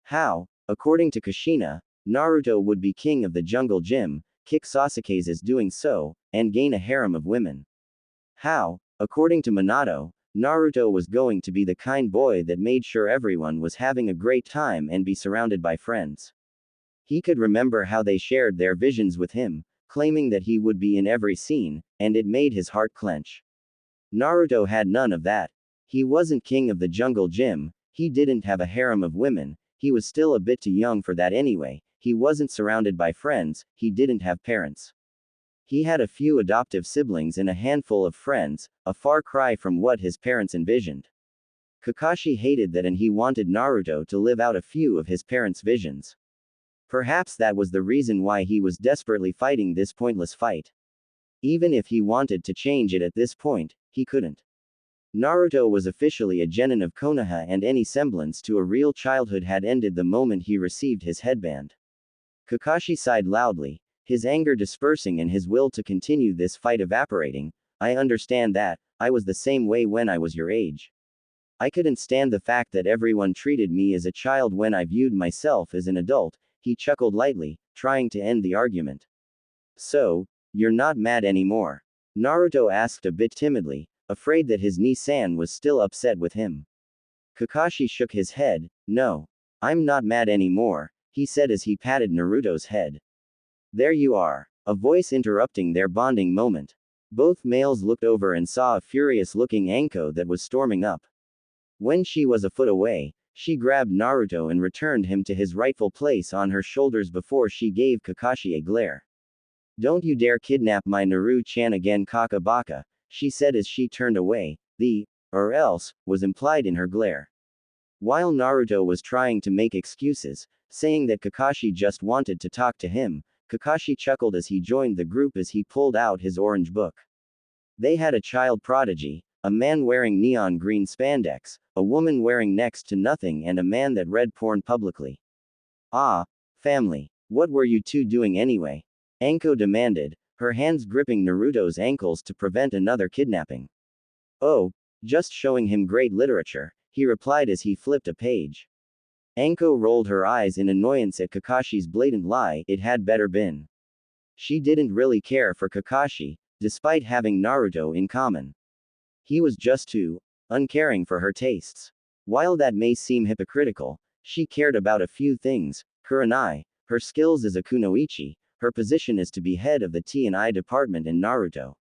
How, according to Kushina, Naruto would be king of the jungle gym, kick Sasuke's as doing so, and gain a harem of women. How, according to Minato, Naruto was going to be the kind boy that made sure everyone was having a great time and be surrounded by friends. He could remember how they shared their visions with him, claiming that he would be in every scene, and it made his heart clench. Naruto had none of that. He wasn't king of the jungle gym, he didn't have a harem of women, he was still a bit too young for that anyway, he wasn't surrounded by friends, he didn't have parents. He had a few adoptive siblings and a handful of friends, a far cry from what his parents envisioned. Kakashi hated that, and he wanted Naruto to live out a few of his parents' visions. Perhaps that was the reason why he was desperately fighting this pointless fight. Even if he wanted to change it at this point, he couldn't. Naruto was officially a genin of Konoha, and any semblance to a real childhood had ended the moment he received his headband. Kakashi sighed loudly, his anger dispersing and his will to continue this fight evaporating. I understand that, I was the same way when I was your age. I couldn't stand the fact that everyone treated me as a child when I viewed myself as an adult, he chuckled lightly, trying to end the argument. So, you're not mad anymore? Naruto asked a bit timidly, afraid that his Ni-san was still upset with him. Kakashi shook his head. No. I'm not mad anymore, he said as he patted Naruto's head. There you are. A voice interrupting their bonding moment. Both males looked over and saw a furious-looking Anko that was storming up. When she was a foot away, she grabbed Naruto and returned him to his rightful place on her shoulders before she gave Kakashi a glare. Don't you dare kidnap my Naru-chan again, Kakabaka, she said as she turned away. Or else, was implied in her glare. While Naruto was trying to make excuses, saying that Kakashi just wanted to talk to him, Kakashi chuckled as he joined the group as he pulled out his orange book. They had a child prodigy, a man wearing neon green spandex, a woman wearing next to nothing, and a man that read porn publicly. Ah, family. What were you two doing anyway? Anko demanded, her hands gripping Naruto's ankles to prevent another kidnapping. Oh, just showing him great literature, he replied as he flipped a page. Anko rolled her eyes in annoyance at Kakashi's blatant lie. It had better been. She didn't really care for Kakashi, despite having Naruto in common. He was just too uncaring for her tastes. While that may seem hypocritical, she cared about a few things: Kurenai, her skills as a kunoichi, her position as to be head of the T&I department, and Naruto.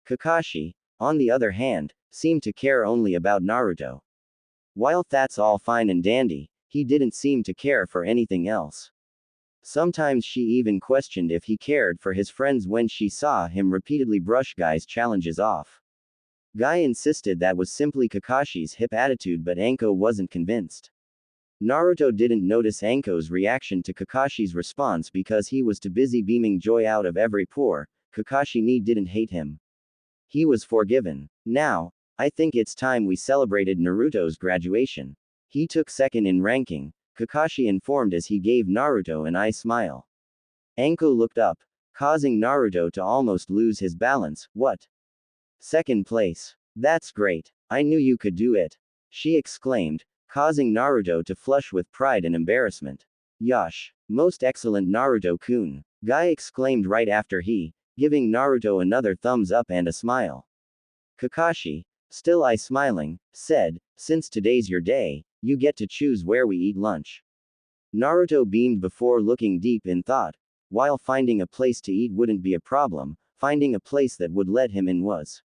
Kakashi, on the other hand, seemed to care only about Naruto. While that's all fine and dandy, he didn't seem to care for anything else. Sometimes she even questioned if he cared for his friends when she saw him repeatedly brush Guy's challenges off. Guy insisted that was simply Kakashi's hip attitude, but Anko wasn't convinced. Naruto didn't notice Anko's reaction to Kakashi's response because he was too busy beaming joy out of every pore. Kakashi didn't hate him. He was forgiven. Now, I think it's time we celebrated Naruto's graduation. He took second in ranking, Kakashi informed as he gave Naruto an eye smile. Anko looked up, causing Naruto to almost lose his balance. What? Second place. That's great. I knew you could do it. She exclaimed, causing Naruto to flush with pride and embarrassment. Yosh. Most excellent Naruto-kun. Guy exclaimed right after he, giving Naruto another thumbs up and a smile. Kakashi, still eye smiling, said, since today's your day, you get to choose where we eat lunch. Naruto beamed before looking deep in thought. While finding a place to eat wouldn't be a problem, finding a place that would let him in was.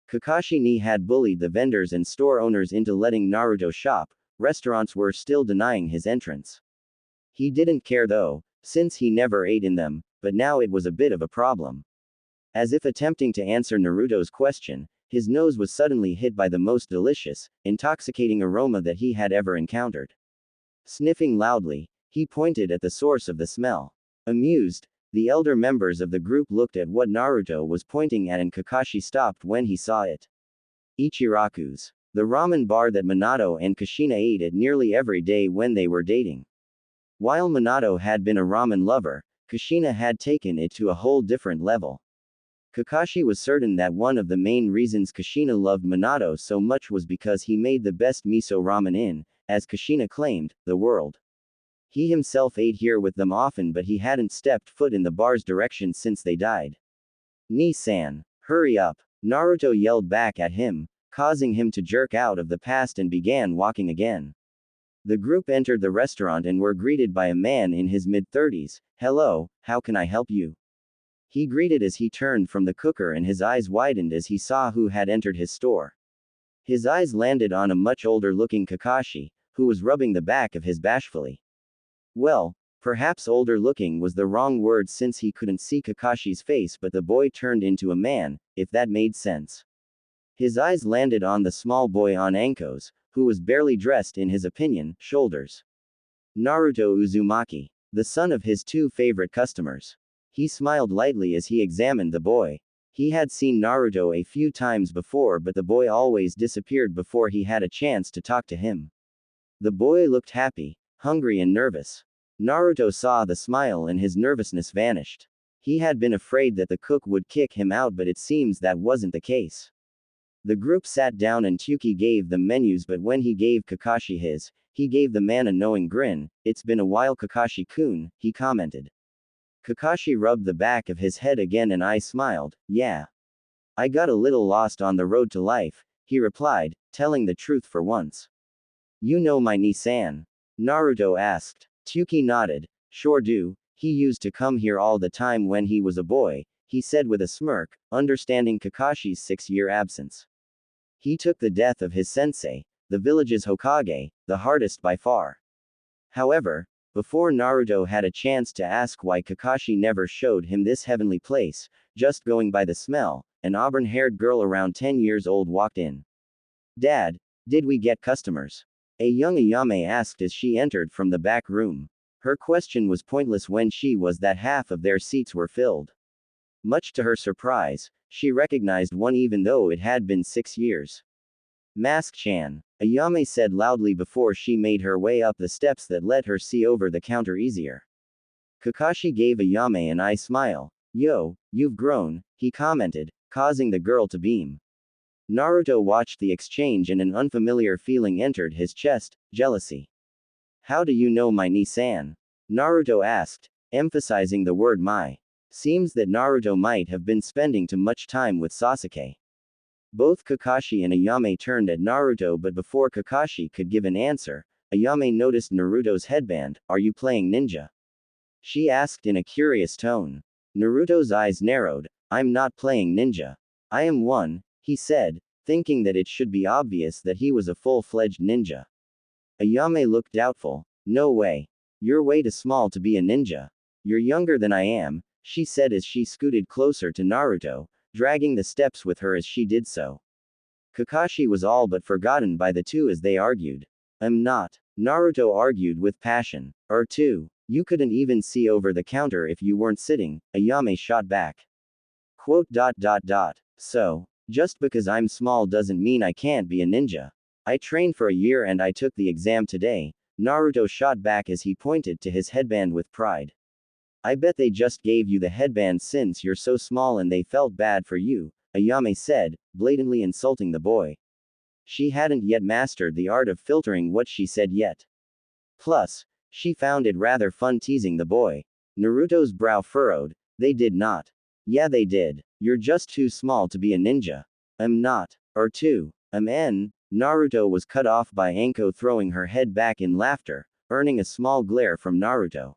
Kakashi had bullied the vendors and store owners into letting Naruto shop. Restaurants were still denying his entrance. He didn't care though, since he never ate in them, but now it was a bit of a problem. As if attempting to answer Naruto's question, his nose was suddenly hit by the most delicious, intoxicating aroma that he had ever encountered. Sniffing loudly, he pointed at the source of the smell. Amused, the elder members of the group looked at what Naruto was pointing at and Kakashi stopped when he saw it. Ichiraku's, the ramen bar that Minato and Kushina ate at nearly every day when they were dating. While Minato had been a ramen lover, Kushina had taken it to a whole different level. Kakashi was certain that one of the main reasons Kushina loved Minato so much was because he made the best miso ramen in, as Kushina claimed, the world. He himself ate here with them often but he hadn't stepped foot in the bar's direction since they died. Ni-san, hurry up, Naruto yelled back at him, causing him to jerk out of the past and began walking again. The group entered the restaurant and were greeted by a man in his mid-30s. Hello, how can I help you? He greeted as he turned from the cooker and his eyes widened as he saw who had entered his store. His eyes landed on a much older-looking Kakashi, who was rubbing the back of his bashfully. Well, perhaps older-looking was the wrong word since he couldn't see Kakashi's face but the boy turned into a man, if that made sense. His eyes landed on the small boy on Anko's, who was barely dressed in his opinion, shoulders. Naruto Uzumaki, the son of his two favorite customers. He smiled lightly as he examined the boy. He had seen Naruto a few times before but the boy always disappeared before he had a chance to talk to him. The boy looked happy, hungry and nervous. Naruto saw the smile and his nervousness vanished. He had been afraid that the cook would kick him out but it seems that wasn't the case. The group sat down and Tuki gave them menus but when he gave Kakashi his, he gave the man a knowing grin. It's been a while Kakashi-kun, he commented. Kakashi rubbed the back of his head again and I smiled. Yeah. I got a little lost on the road to life, he replied, telling the truth for once. You know my Ni-san? Naruto asked. Tuki nodded. Sure do, he used to come here all the time when he was a boy, he said with a smirk, understanding Kakashi's 6-year absence. He took the death of his sensei, the village's Hokage, the hardest by far. However, before Naruto had a chance to ask why Kakashi never showed him this heavenly place, just going by the smell, an auburn-haired girl around 10 years old walked in. Dad, did we get customers? A young Ayame asked as she entered from the back room. Her question was pointless when she was that half of their seats were filled. Much to her surprise, she recognized one even though it had been 6 years. Mask-chan, Ayame said loudly before she made her way up the steps that let her see over the counter easier. Kakashi gave Ayame an eye smile. Yo, you've grown, he commented, causing the girl to beam. Naruto watched the exchange and an unfamiliar feeling entered his chest, jealousy. How do you know my Ni-san? Naruto asked, emphasizing the word my. Seems that Naruto might have been spending too much time with Sasuke. Both Kakashi and Ayame turned at Naruto but before Kakashi could give an answer, Ayame noticed Naruto's headband. Are you playing ninja? She asked in a curious tone. Naruto's eyes narrowed. I'm not playing ninja. I am one, he said, thinking that it should be obvious that he was a full-fledged ninja. Ayame looked doubtful. No way. You're way too small to be a ninja. You're younger than I am, she said as she scooted closer to Naruto, dragging the steps with her as she did so. Kakashi was all but forgotten by the two as they argued. I'm not. Naruto argued with passion. Too. You couldn't even see over the counter if you weren't sitting, Ayame shot back. Quote. So, just because I'm small doesn't mean I can't be a ninja. I trained for a year and I took the exam today, Naruto shot back as he pointed to his headband with pride. I bet they just gave you the headband since you're so small and they felt bad for you, Ayame said, blatantly insulting the boy. She hadn't yet mastered the art of filtering what she said yet. Plus, she found it rather fun teasing the boy. Naruto's brow furrowed. They did not. Yeah, they did. You're just too small to be a ninja. I'm not. Too. Naruto was cut off by Anko throwing her head back in laughter, earning a small glare from Naruto.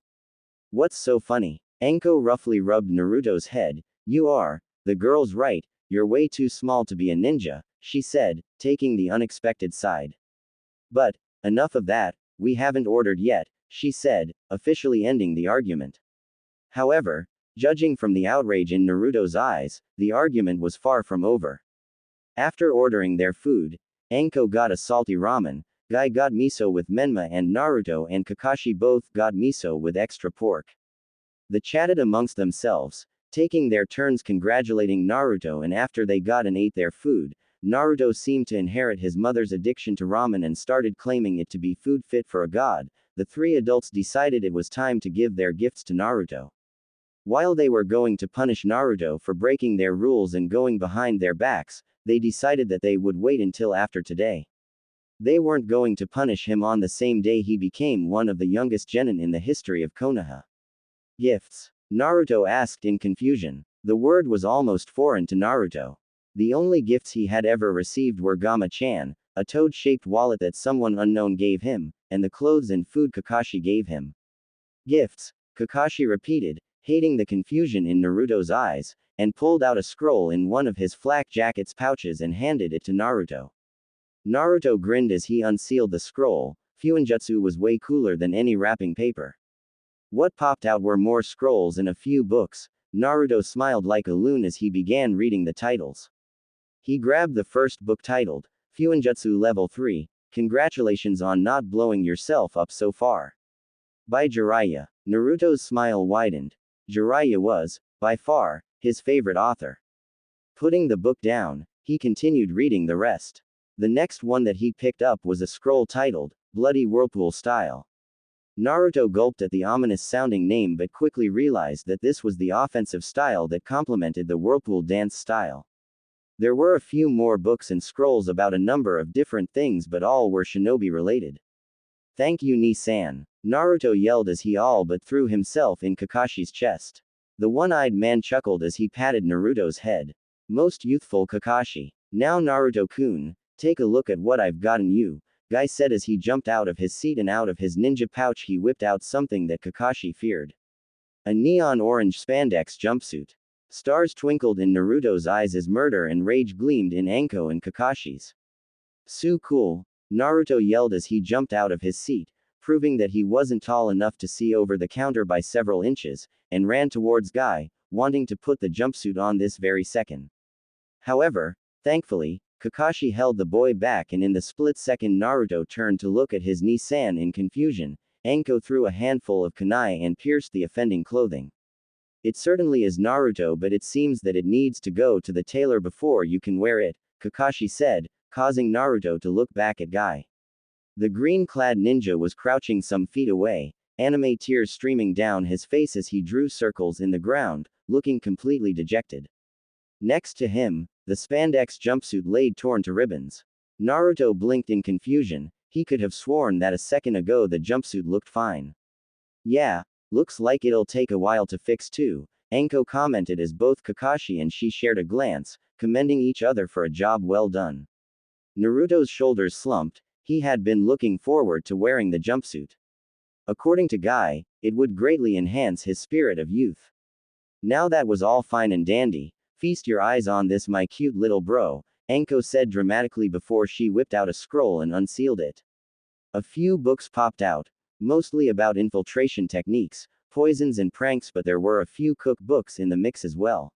What's so funny? Anko roughly rubbed Naruto's head. The girl's right, you're way too small to be a ninja, she said, taking the unexpected side. But, enough of that, we haven't ordered yet, she said, officially ending the argument. However, judging from the outrage in Naruto's eyes, the argument was far from over. After ordering their food, Anko got a salty ramen, Guy got miso with menma and Naruto and Kakashi both got miso with extra pork. They chatted amongst themselves, taking their turns congratulating Naruto, and after they got and ate their food, Naruto seemed to inherit his mother's addiction to ramen and started claiming it to be food fit for a god. The three adults decided it was time to give their gifts to Naruto. While they were going to punish Naruto for breaking their rules and going behind their backs, they decided that they would wait until after today. They weren't going to punish him on the same day he became one of the youngest genin in the history of Konoha. Gifts? Naruto asked in confusion. The word was almost foreign to Naruto. The only gifts he had ever received were Gama-chan, a toad-shaped wallet that someone unknown gave him, and the clothes and food Kakashi gave him. Gifts? Kakashi repeated, hating the confusion in Naruto's eyes, and pulled out a scroll in one of his flak jacket's pouches and handed it to Naruto. Naruto grinned as he unsealed the scroll. Fuinjutsu was way cooler than any wrapping paper. What popped out were more scrolls and a few books. Naruto smiled like a loon as he began reading the titles. He grabbed the first book titled, Fuinjutsu Level 3, Congratulations on not blowing yourself up so far. By Jiraiya. Naruto's smile widened. Jiraiya was, by far, his favorite author. Putting the book down, he continued reading the rest. The next one that he picked up was a scroll titled, Bloody Whirlpool Style. Naruto gulped at the ominous-sounding name but quickly realized that this was the offensive style that complemented the whirlpool dance style. There were a few more books and scrolls about a number of different things, but all were shinobi related. Thank you, Ni-san. Naruto yelled as he all but threw himself in Kakashi's chest. The one-eyed man chuckled as he patted Naruto's head. Most youthful Kakashi. Now Naruto-kun, take a look at what I've gotten you, Guy said as he jumped out of his seat and out of his ninja pouch he whipped out something that Kakashi feared. A neon orange spandex jumpsuit. Stars twinkled in Naruto's eyes as murder and rage gleamed in Anko and Kakashi's. So cool, Naruto yelled as he jumped out of his seat, proving that he wasn't tall enough to see over the counter by several inches, and ran towards Guy, wanting to put the jumpsuit on this very second. However, thankfully, Kakashi held the boy back, and in the split second Naruto turned to look at his Ni-san in confusion, Anko threw a handful of kunai and pierced the offending clothing. It certainly is Naruto, but it seems that it needs to go to the tailor before you can wear it, Kakashi said, causing Naruto to look back at Guy. The green-clad ninja was crouching some feet away, anime tears streaming down his face as he drew circles in the ground, looking completely dejected. Next to him, the spandex jumpsuit lay torn to ribbons. Naruto blinked in confusion. He could have sworn that a second ago the jumpsuit looked fine. Yeah, looks like it'll take a while to fix too, Anko commented as both Kakashi and she shared a glance, commending each other for a job well done. Naruto's shoulders slumped. He had been looking forward to wearing the jumpsuit. According to Guy, it would greatly enhance his spirit of youth. Now that was all fine and dandy. Feast your eyes on this, my cute little bro, Anko said dramatically before she whipped out a scroll and unsealed it. A few books popped out, mostly about infiltration techniques, poisons and pranks, but there were a few cookbooks in the mix as well.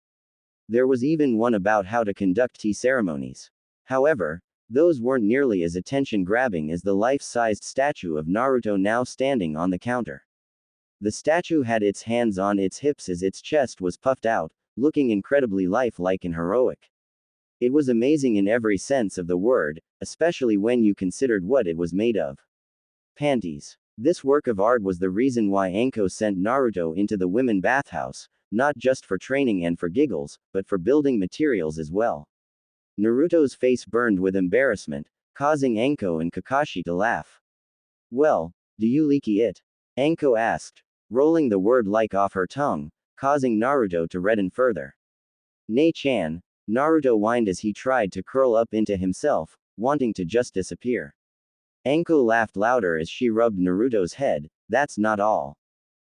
There was even one about how to conduct tea ceremonies. However, Those weren't nearly as attention-grabbing as the life-sized statue of Naruto now standing on the counter. The statue had its hands on its hips as its chest was puffed out, looking incredibly lifelike and heroic. It was amazing in every sense of the word, especially when you considered what it was made of. Panties. This work of art was the reason why Anko sent Naruto into the women bathhouse, not just for training and for giggles, but for building materials as well. Naruto's face burned with embarrassment, causing Anko and Kakashi to laugh. Well, do you leaky it? Anko asked, rolling the word like off her tongue, causing Naruto to redden further. Nei-chan, Naruto whined as he tried to curl up into himself, wanting to just disappear. Anko laughed louder as she rubbed Naruto's head. That's not all.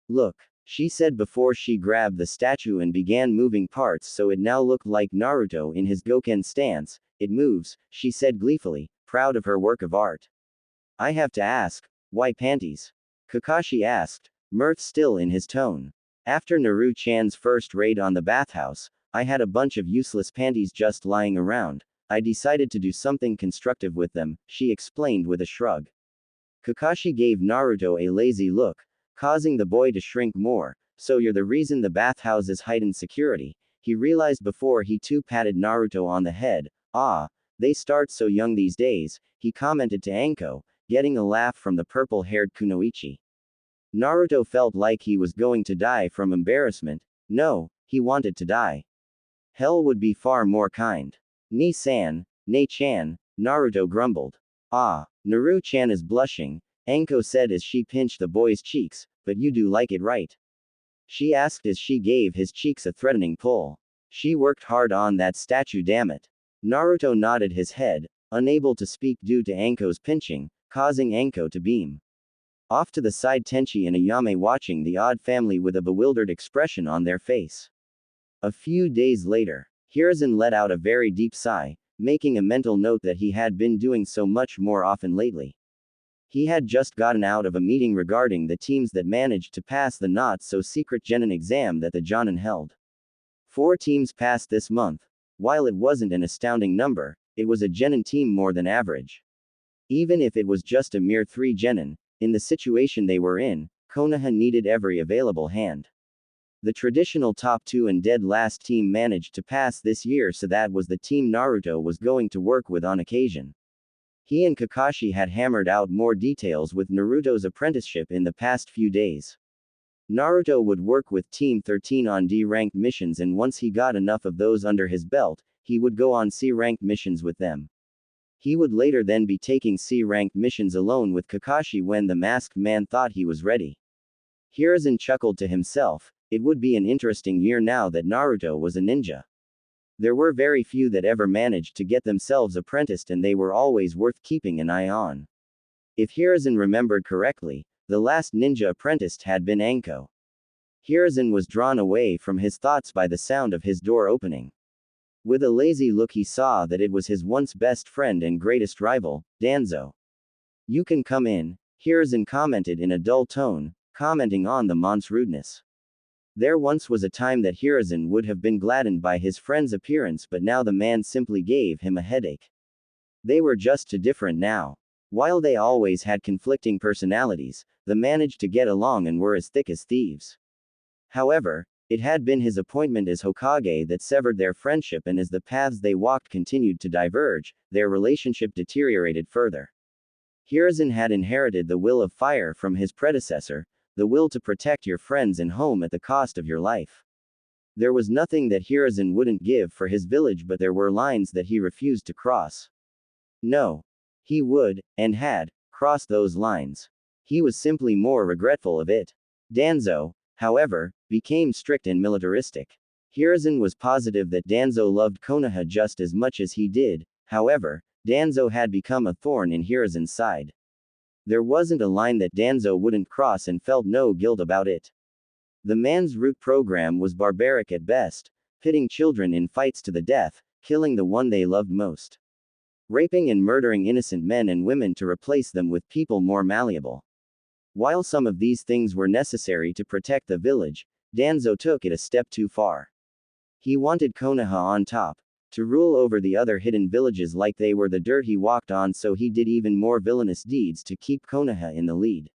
Look, she said before she grabbed the statue and began moving parts so it now looked like Naruto in his Goken stance. It moves, she said gleefully, proud of her work of art. I have to ask, why panties? Kakashi asked, mirth still in his tone. After Naru-chan's first raid on the bathhouse, I had a bunch of useless panties just lying around. I decided to do something constructive with them, she explained with a shrug. Kakashi gave Naruto a lazy look, causing the boy to shrink more. So you're the reason the bathhouse's heightened security, he realized before he too patted Naruto on the head. Ah, they start so young these days, he commented to Anko, getting a laugh from the purple-haired kunoichi. Naruto felt like he was going to die from embarrassment. No, he wanted to die. Hell would be far more kind. Nei-chan, Naruto grumbled. Ah, Naru-chan is blushing, Anko said as she pinched the boy's cheeks, but you do like it right? She asked as she gave his cheeks a threatening pull. She worked hard on that statue, damn it. Naruto nodded his head, unable to speak due to Anko's pinching, causing Anko to beam. Off to the side, Tenchi and Ayame watching the odd family with a bewildered expression on their face. A few days later, Hiruzen let out a very deep sigh, making a mental note that he had been doing so much more often lately. He had just gotten out of a meeting regarding the teams that managed to pass the not-so-secret Genin exam that the Jonin held. 4 teams passed this month. While it wasn't an astounding number, it was a Genin team more than average. Even if it was just a mere 3 Genin, in the situation they were in, Konoha needed every available hand. The traditional top 2 and dead last team managed to pass this year, so that was the team Naruto was going to work with on occasion. He and Kakashi had hammered out more details with Naruto's apprenticeship in the past few days. Naruto would work with Team 13 on D-ranked missions, and once he got enough of those under his belt, he would go on C-ranked missions with them. He would later then be taking C-ranked missions alone with Kakashi when the masked man thought he was ready. Hiruzen chuckled to himself. It would be an interesting year now that Naruto was a ninja. There were very few that ever managed to get themselves apprenticed, and they were always worth keeping an eye on. If Hiruzen remembered correctly, the last ninja apprenticed had been Anko. Hiruzen was drawn away from his thoughts by the sound of his door opening. With a lazy look he saw that it was his once best friend and greatest rival, Danzo. You can come in, Hiruzen commented in a dull tone, commenting on the man's rudeness. There once was a time that Hiruzen would have been gladdened by his friend's appearance, but now the man simply gave him a headache. They were just too different now. While they always had conflicting personalities, they managed to get along and were as thick as thieves. However, it had been his appointment as Hokage that severed their friendship, and as the paths they walked continued to diverge, their relationship deteriorated further. Hiruzen had inherited the will of fire from his predecessor, the will to protect your friends and home at the cost of your life. There was nothing that Hiruzen wouldn't give for his village, but there were lines that he refused to cross. No. He would, and had, crossed those lines. He was simply more regretful of it. Danzo, however, became strict and militaristic. Hiruzen was positive that Danzo loved Konoha just as much as he did. However, Danzo had become a thorn in Hiruzen's side. There wasn't a line that Danzo wouldn't cross and felt no guilt about it. The man's route program was barbaric at best, pitting children in fights to the death, killing the one they loved most. Raping and murdering innocent men and women to replace them with people more malleable. While some of these things were necessary to protect the village, Danzo took it a step too far. He wanted Konoha on top. To rule over the other hidden villages like they were the dirt he walked on, so he did even more villainous deeds to keep Konoha in the lead.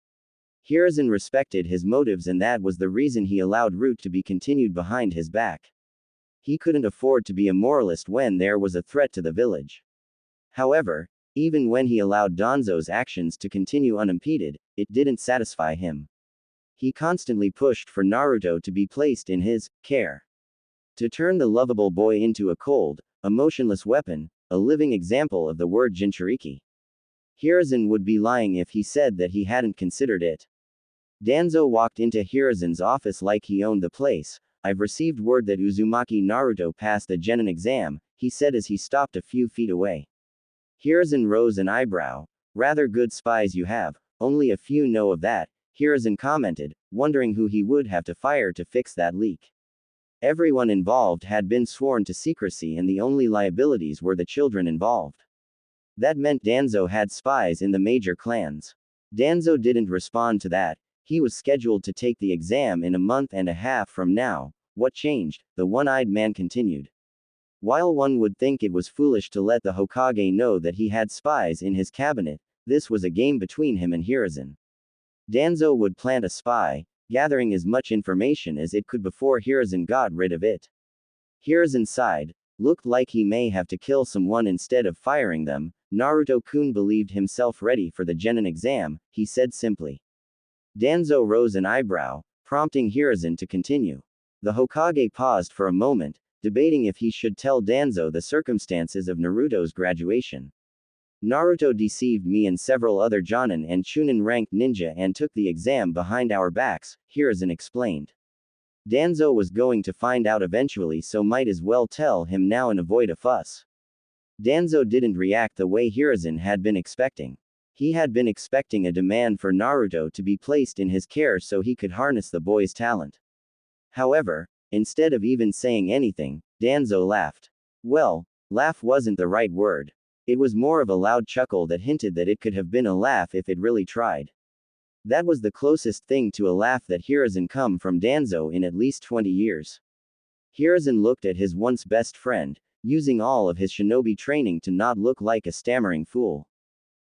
Hiruzen respected his motives, and that was the reason he allowed Root to be continued behind his back. He couldn't afford to be a moralist when there was a threat to the village. However, even when he allowed Danzo's actions to continue unimpeded, it didn't satisfy him. He constantly pushed for Naruto to be placed in his care. To turn the lovable boy into a cold, emotionless weapon, a living example of the word Jinchuriki. Hiruzen would be lying if he said that he hadn't considered it. Danzo walked into Hiruzen's office like he owned the place. I've received word that Uzumaki Naruto passed the Genin exam, he said as he stopped a few feet away. Hiruzen rose an eyebrow. Rather good spies you have, only a few know of that, Hiruzen commented, wondering who he would have to fire to fix that leak. Everyone involved had been sworn to secrecy, and the only liabilities were the children involved. That meant Danzo had spies in the major clans. Danzo didn't respond to that. He was scheduled to take the exam in a month and a half from now. What changed? The one-eyed man continued. While one would think it was foolish to let the Hokage know that he had spies in his cabinet, this was a game between him and Hiruzen. Danzo would plant a spy, gathering as much information as it could before Hiruzen got rid of it. Hiruzen sighed. Looked like he may have to kill someone instead of firing them. Naruto-kun believed himself ready for the Genin exam, he said simply. Danzo rose an eyebrow, prompting Hiruzen to continue. The Hokage paused for a moment, debating if he should tell Danzo the circumstances of Naruto's graduation. Naruto deceived me and several other Jonin and Chunin-ranked ninja and took the exam behind our backs, Hiruzen explained. Danzo was going to find out eventually, so might as well tell him now and avoid a fuss. Danzo didn't react the way Hiruzen had been expecting. He had been expecting a demand for Naruto to be placed in his care so he could harness the boy's talent. However, instead of even saying anything, Danzo laughed. Well, laugh wasn't the right word. It was more of a loud chuckle that hinted that it could have been a laugh if it really tried. That was the closest thing to a laugh that Hiruzen come from Danzo in at least 20 years. Hiruzen looked at his once best friend, using all of his shinobi training to not look like a stammering fool.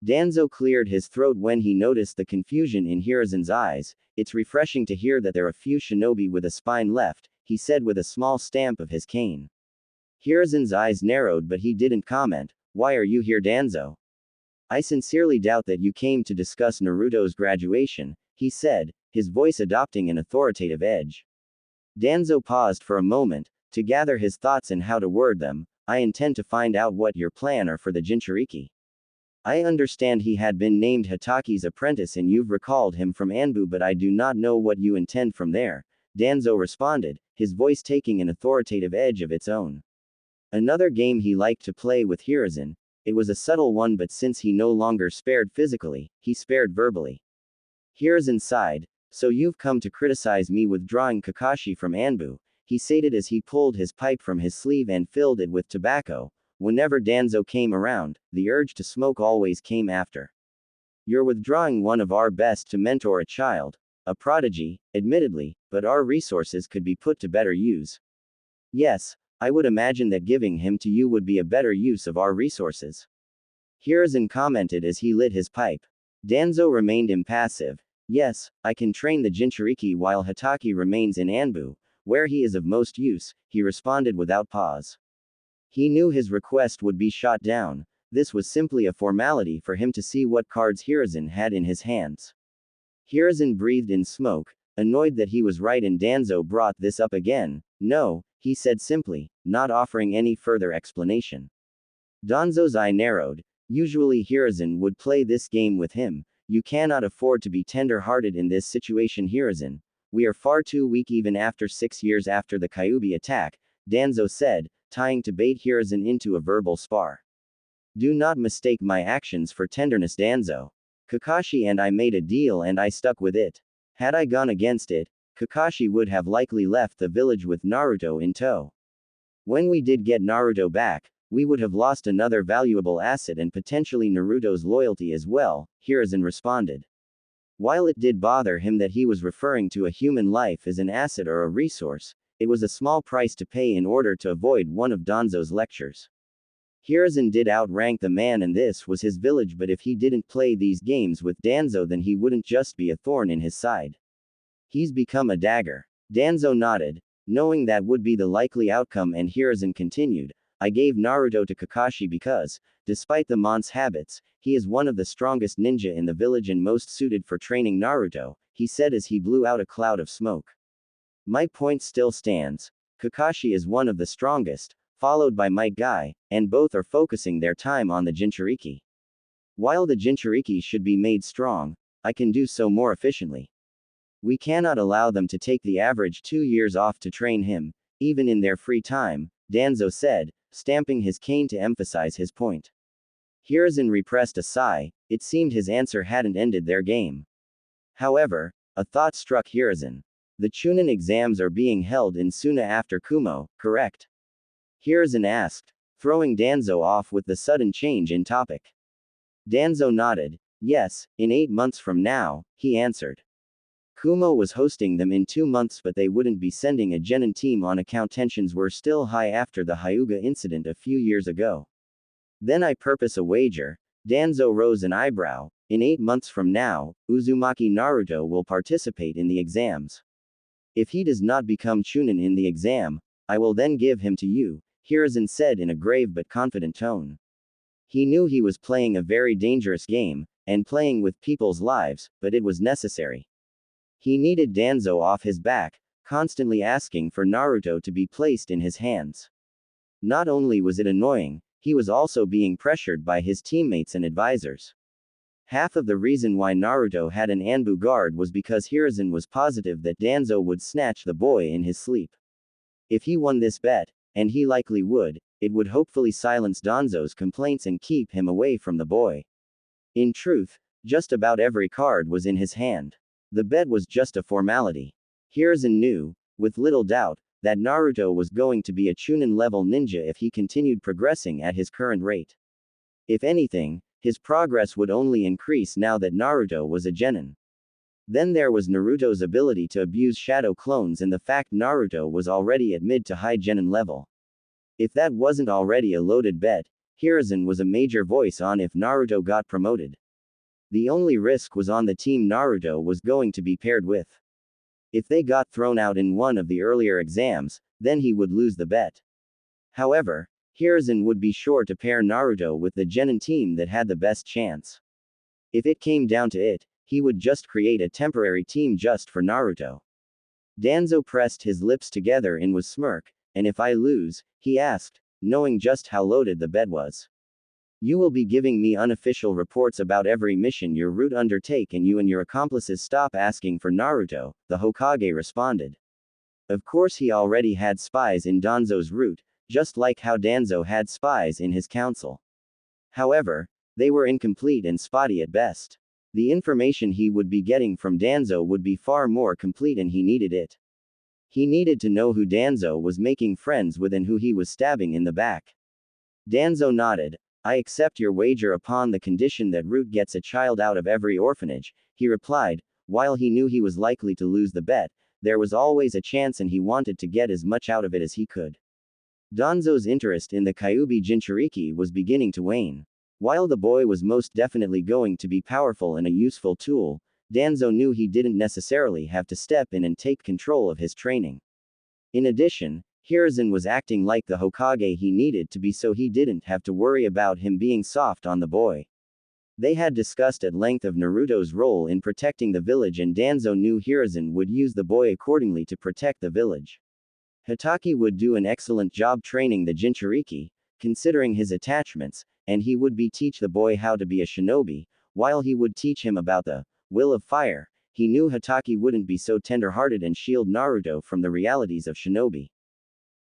Danzo cleared his throat when he noticed the confusion in Hiruzen's eyes. It's refreshing to hear that there are few shinobi with a spine left, he said with a small stamp of his cane. Hiruzen's eyes narrowed, but he didn't comment. Why are you here, Danzo? I sincerely doubt that you came to discuss Naruto's graduation, he said, his voice adopting an authoritative edge. Danzo paused for a moment, to gather his thoughts and how to word them. I intend to find out what your plan are for the Jinchuriki. I understand he had been named Hitaki's apprentice and you've recalled him from Anbu, but I do not know what you intend from there, Danzo responded, his voice taking an authoritative edge of its own. Another game he liked to play with Hiruzen. It was a subtle one, but since he no longer spared physically, he spared verbally. Hiruzen sighed. So you've come to criticize me withdrawing Kakashi from Anbu, he stated as he pulled his pipe from his sleeve and filled it with tobacco. Whenever Danzo came around, the urge to smoke always came after. You're withdrawing one of our best to mentor a child, a prodigy, admittedly, but our resources could be put to better use. Yes, I would imagine that giving him to you would be a better use of our resources. Hiruzen commented as he lit his pipe. Danzo remained impassive. Yes, I can train the Jinchuriki while Hitaki remains in Anbu, where he is of most use, he responded without pause. He knew his request would be shot down. This was simply a formality for him to see what cards Hiruzen had in his hands. Hiruzen breathed in smoke, annoyed that he was right and Danzo brought this up again. No, he said simply, not offering any further explanation. Danzo's eye narrowed. Usually Hiruzen would play this game with him. You cannot afford to be tender-hearted in this situation, Hiruzen. We are far too weak even after 6 years after the Kyuubi attack, Danzo said, trying to bait Hiruzen into a verbal spar. Do not mistake my actions for tenderness, Danzo. Kakashi and I made a deal and I stuck with it. Had I gone against it, Kakashi would have likely left the village with Naruto in tow. When we did get Naruto back, we would have lost another valuable asset and potentially Naruto's loyalty as well, Hiruzen responded. While it did bother him that he was referring to a human life as an asset or a resource, it was a small price to pay in order to avoid one of Danzo's lectures. Hiruzen did outrank the man and this was his village, but if he didn't play these games with Danzo then he wouldn't just be a thorn in his side. He's become a dagger. Danzo nodded, knowing that would be the likely outcome, and Hiruzen continued, I gave Naruto to Kakashi because, despite the mon's habits, he is one of the strongest ninja in the village and most suited for training Naruto, he said as he blew out a cloud of smoke. My point still stands. Kakashi is one of the strongest, followed by Might Guy, and both are focusing their time on the Jinchuriki. While the Jinchuriki should be made strong, I can do so more efficiently. We cannot allow them to take the average 2 years off to train him, even in their free time, Danzo said, stamping his cane to emphasize his point. Hiruzen repressed a sigh, it seemed his answer hadn't ended their game. However, a thought struck Hiruzen. The Chunin exams are being held in Suna after Kumo, correct? Hiruzen asked, throwing Danzo off with the sudden change in topic. Danzo nodded, yes, in 8 months from now, he answered. Kumo was hosting them in 2 months, but they wouldn't be sending a genin team on account tensions were still high after the Hyuga incident a few years ago. Then I purpose a wager. Danzo rose an eyebrow. In 8 months from now, Uzumaki Naruto will participate in the exams. If he does not become Chunin in the exam, I will then give him to you, Hiruzen said in a grave but confident tone. He knew he was playing a very dangerous game, and playing with people's lives, but it was necessary. He needed Danzo off his back, constantly asking for Naruto to be placed in his hands. Not only was it annoying, he was also being pressured by his teammates and advisors. Half of the reason why Naruto had an Anbu guard was because Hiruzen was positive that Danzo would snatch the boy in his sleep. If he won this bet, and he likely would, it would hopefully silence Danzo's complaints and keep him away from the boy. In truth, just about every card was in his hand. The bet was just a formality. Hiruzen knew, with little doubt, that Naruto was going to be a Chunin-level ninja if he continued progressing at his current rate. If anything, his progress would only increase now that Naruto was a genin. Then there was Naruto's ability to abuse shadow clones and the fact Naruto was already at mid to high genin level. If that wasn't already a loaded bet, Hiruzen was a major voice on if Naruto got promoted. The only risk was on the team Naruto was going to be paired with. If they got thrown out in one of the earlier exams, then he would lose the bet. However, Hiruzen would be sure to pair Naruto with the genin team that had the best chance. If it came down to it, he would just create a temporary team just for Naruto. Danzo pressed his lips together in a smirk, and if I lose, he asked, knowing just how loaded the bet was. You will be giving me unofficial reports about every mission your route undertake and you and your accomplices stop asking for Naruto, the Hokage responded. Of course he already had spies in Danzo's route, just like how Danzo had spies in his council. However, they were incomplete and spotty at best. The information he would be getting from Danzo would be far more complete and he needed it. He needed to know who Danzo was making friends with and who he was stabbing in the back. Danzo nodded. I accept your wager upon the condition that Root gets a child out of every orphanage, he replied. While he knew he was likely to lose the bet, there was always a chance and he wanted to get as much out of it as he could. Danzo's interest in the Kyuubi Jinchuriki was beginning to wane. While the boy was most definitely going to be powerful and a useful tool, Danzo knew he didn't necessarily have to step in and take control of his training. In addition, Hiruzen was acting like the Hokage he needed to be, so he didn't have to worry about him being soft on the boy. They had discussed at length of Naruto's role in protecting the village and Danzo knew Hiruzen would use the boy accordingly to protect the village. Hatake would do an excellent job training the Jinchuriki, considering his attachments, and he would teach the boy how to be a shinobi, while he would teach him about the will of fire. He knew Hatake wouldn't be so tender-hearted and shield Naruto from the realities of shinobi.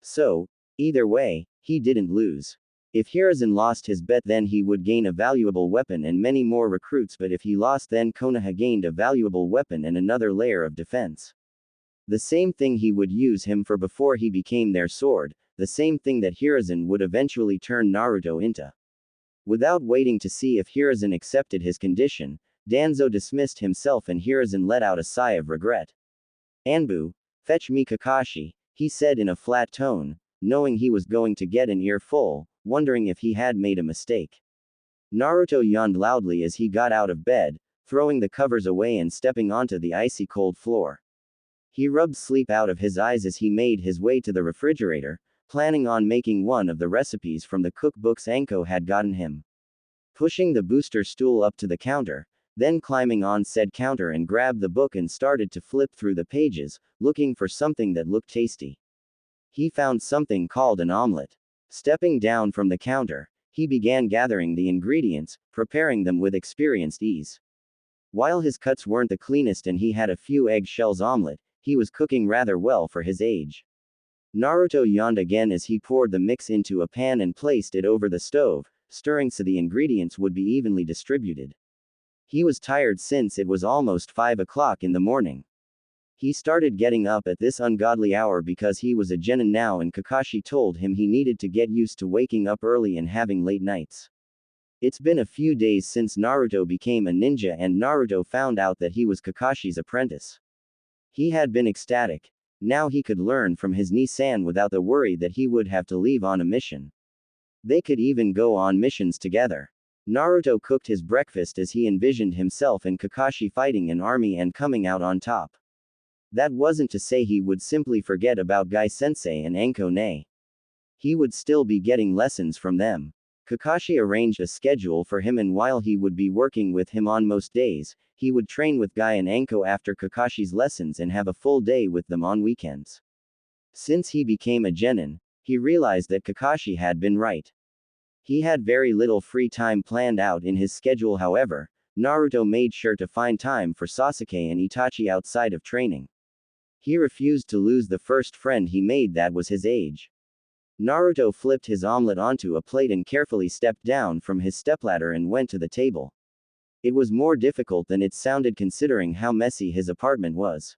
So, either way, he didn't lose. If Hiruzen lost his bet then he would gain a valuable weapon and many more recruits, but if he lost then Konoha gained a valuable weapon and another layer of defense. The same thing he would use him for before he became their sword, the same thing that Hiruzen would eventually turn Naruto into. Without waiting to see if Hiruzen accepted his condition, Danzo dismissed himself and Hiruzen let out a sigh of regret. Anbu, fetch me Kakashi, he said in a flat tone, knowing he was going to get an earful, wondering if he had made a mistake. Naruto yawned loudly as he got out of bed, throwing the covers away and stepping onto the icy cold floor. He rubbed sleep out of his eyes as he made his way to the refrigerator, planning on making one of the recipes from the cookbooks Anko had gotten him. Pushing the booster stool up to the counter, then climbing on said counter and grabbed the book and started to flip through the pages, looking for something that looked tasty. He found something called an omelet. Stepping down from the counter, he began gathering the ingredients, preparing them with experienced ease. While his cuts weren't the cleanest and he had a few eggshells omelet, he was cooking rather well for his age. Naruto yawned again as he poured the mix into a pan and placed it over the stove, stirring so the ingredients would be evenly distributed. He was tired since it was almost 5 o'clock in the morning. He started getting up at this ungodly hour because he was a genin now and Kakashi told him he needed to get used to waking up early and having late nights. It's been a few days since Naruto became a ninja and Naruto found out that he was Kakashi's apprentice. He had been ecstatic. Now he could learn from his Ni-san without the worry that he would have to leave on a mission. They could even go on missions together. Naruto cooked his breakfast as he envisioned himself and Kakashi fighting an army and coming out on top. That wasn't to say he would simply forget about Guy-sensei and Anko nay. He would still be getting lessons from them. Kakashi arranged a schedule for him and while he would be working with him on most days, he would train with Guy and Anko after Kakashi's lessons and have a full day with them on weekends. Since he became a genin, he realized that Kakashi had been right. He had very little free time planned out in his schedule. However, Naruto made sure to find time for Sasuke and Itachi outside of training. He refused to lose the first friend he made that was his age. Naruto flipped his omelet onto a plate and carefully stepped down from his stepladder and went to the table. It was more difficult than it sounded considering how messy his apartment was.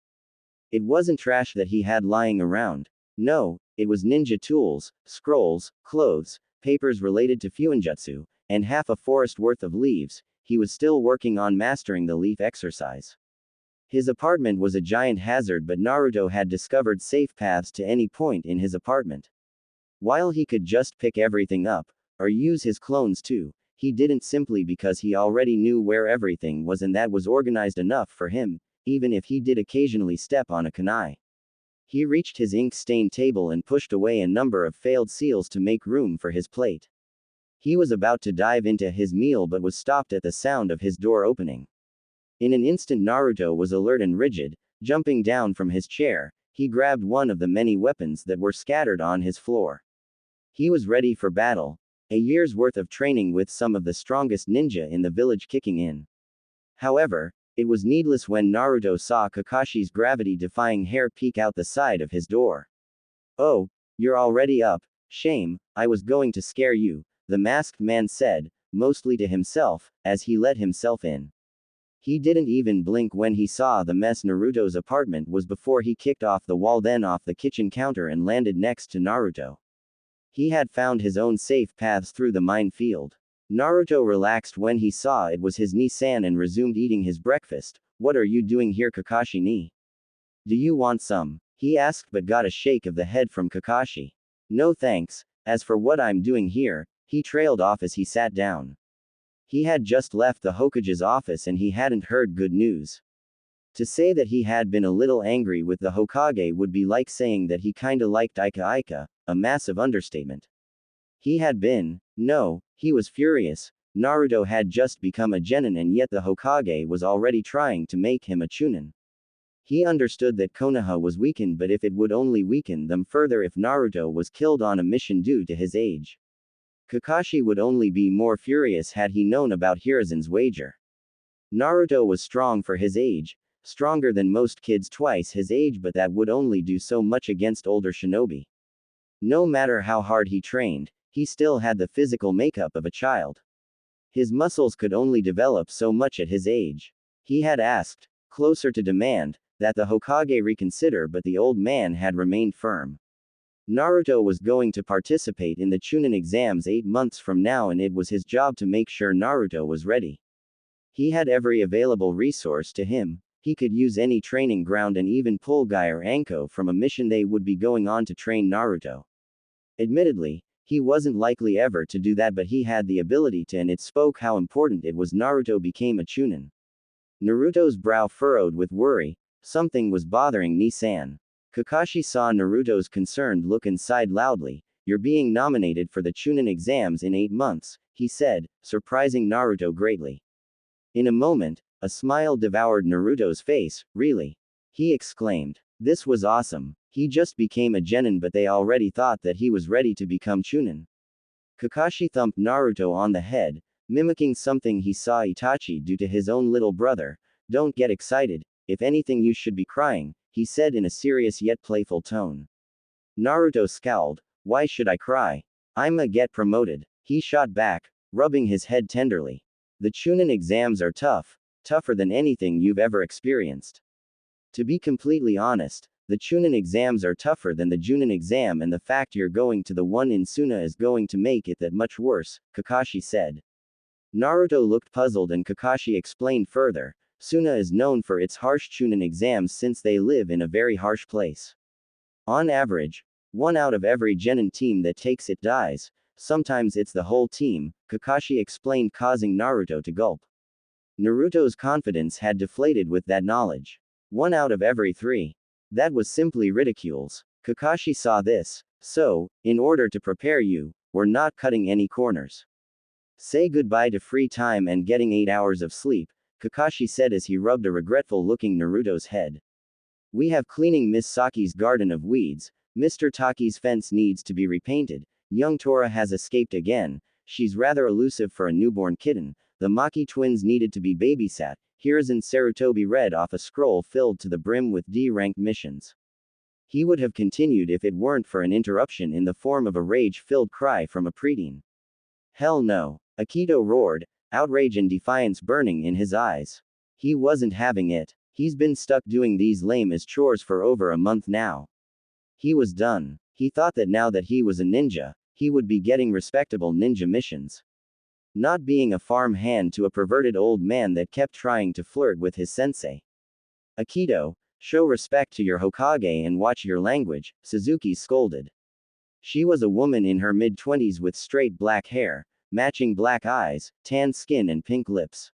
It wasn't trash that he had lying around. No, it was ninja tools, scrolls, clothes, papers related to Fuinjutsu, and half a forest worth of leaves. He was still working on mastering the leaf exercise. His apartment was a giant hazard, but Naruto had discovered safe paths to any point in his apartment. While he could just pick everything up, or use his clones too, he didn't simply because he already knew where everything was and that was organized enough for him, even if he did occasionally step on a kunai. He reached his ink-stained table and pushed away a number of failed seals to make room for his plate. He was about to dive into his meal but was stopped at the sound of his door opening. In an instant Naruto was alert and rigid. Jumping down from his chair, he grabbed one of the many weapons that were scattered on his floor. He was ready for battle, a year's worth of training with some of the strongest ninja in the village kicking in. However, it was needless when Naruto saw Kakashi's gravity-defying hair peek out the side of his door. "Oh, you're already up, shame, I was going to scare you," the masked man said, mostly to himself, as he let himself in. He didn't even blink when he saw the mess Naruto's apartment was before he kicked off the wall, then off the kitchen counter and landed next to Naruto. He had found his own safe paths through the minefield. Naruto relaxed when he saw it was his Ni-san and resumed eating his breakfast. "What are you doing here, Kakashi ni? Do you want some?" he asked but got a shake of the head from Kakashi. "No thanks, as for what I'm doing here," he trailed off as he sat down. He had just left the Hokage's office and he hadn't heard good news. To say that he had been a little angry with the Hokage would be like saying that he kinda liked Ika, a massive understatement. He had been. No, he was furious. Naruto had just become a genin and yet the Hokage was already trying to make him a chunin. He understood that Konoha was weakened, but if it would only weaken them further if Naruto was killed on a mission due to his age. Kakashi would only be more furious had he known about Hiruzen's wager. Naruto was strong for his age, stronger than most kids twice his age, but that would only do so much against older shinobi. No matter how hard he trained, he still had the physical makeup of a child. His muscles could only develop so much at his age. He had asked, closer to demand, that the Hokage reconsider, but the old man had remained firm. Naruto was going to participate in the Chunin exams 8 months from now and it was his job to make sure Naruto was ready. He had every available resource to him. He could use any training ground and even pull Guy or Anko from a mission they would be going on to train Naruto. Admittedly, he wasn't likely ever to do that, but he had the ability to, and it spoke how important it was Naruto became a Chunin. Naruto's brow furrowed with worry. Something was bothering Ni-san. Kakashi saw Naruto's concerned look and sighed loudly. You're being nominated for the Chunin exams in 8 months, he said, surprising Naruto greatly. In a moment, a smile devoured Naruto's face. Really? He exclaimed. This was awesome. He just became a genin, but they already thought that he was ready to become Chunin. Kakashi thumped Naruto on the head, mimicking something he saw Itachi do to his own little brother. Don't get excited, if anything you should be crying, he said in a serious yet playful tone. Naruto scowled. Why should I cry? I'ma get promoted, he shot back, rubbing his head tenderly. The Chunin exams are tough, tougher than anything you've ever experienced. To be completely honest, the Chunin exams are tougher than the Junin exam, and the fact you're going to the one in Suna is going to make it that much worse, Kakashi said. Naruto looked puzzled and Kakashi explained further. Suna is known for its harsh Chunin exams since they live in a very harsh place. On average, 1 out of every genin team that takes it dies. Sometimes it's the whole team, Kakashi explained, causing Naruto to gulp. Naruto's confidence had deflated with that knowledge. 1 out of every 3. That was simply ridiculous. Kakashi saw this. So, in order to prepare you, we're not cutting any corners. Say goodbye to free time and getting 8 hours of sleep, Kakashi said as he rubbed a regretful-looking Naruto's head. We have cleaning Miss Saki's garden of weeds, Mr. Taki's fence needs to be repainted, young Tora has escaped again, she's rather elusive for a newborn kitten, the Maki twins needed to be babysat, Hiruzen Sarutobi read off a scroll filled to the brim with D-ranked missions. He would have continued if it weren't for an interruption in the form of a rage-filled cry from a preteen. Hell no, Akito roared, outrage and defiance burning in his eyes. He wasn't having it. He's been stuck doing these lame-as chores for over a month now. He was done. He thought that now that he was a ninja, he would be getting respectable ninja missions. Not being a farm hand to a perverted old man that kept trying to flirt with his sensei. Akito, show respect to your Hokage and watch your language, Suzuki scolded. She was a woman in her mid-20s with straight black hair, matching black eyes, tan skin and pink lips.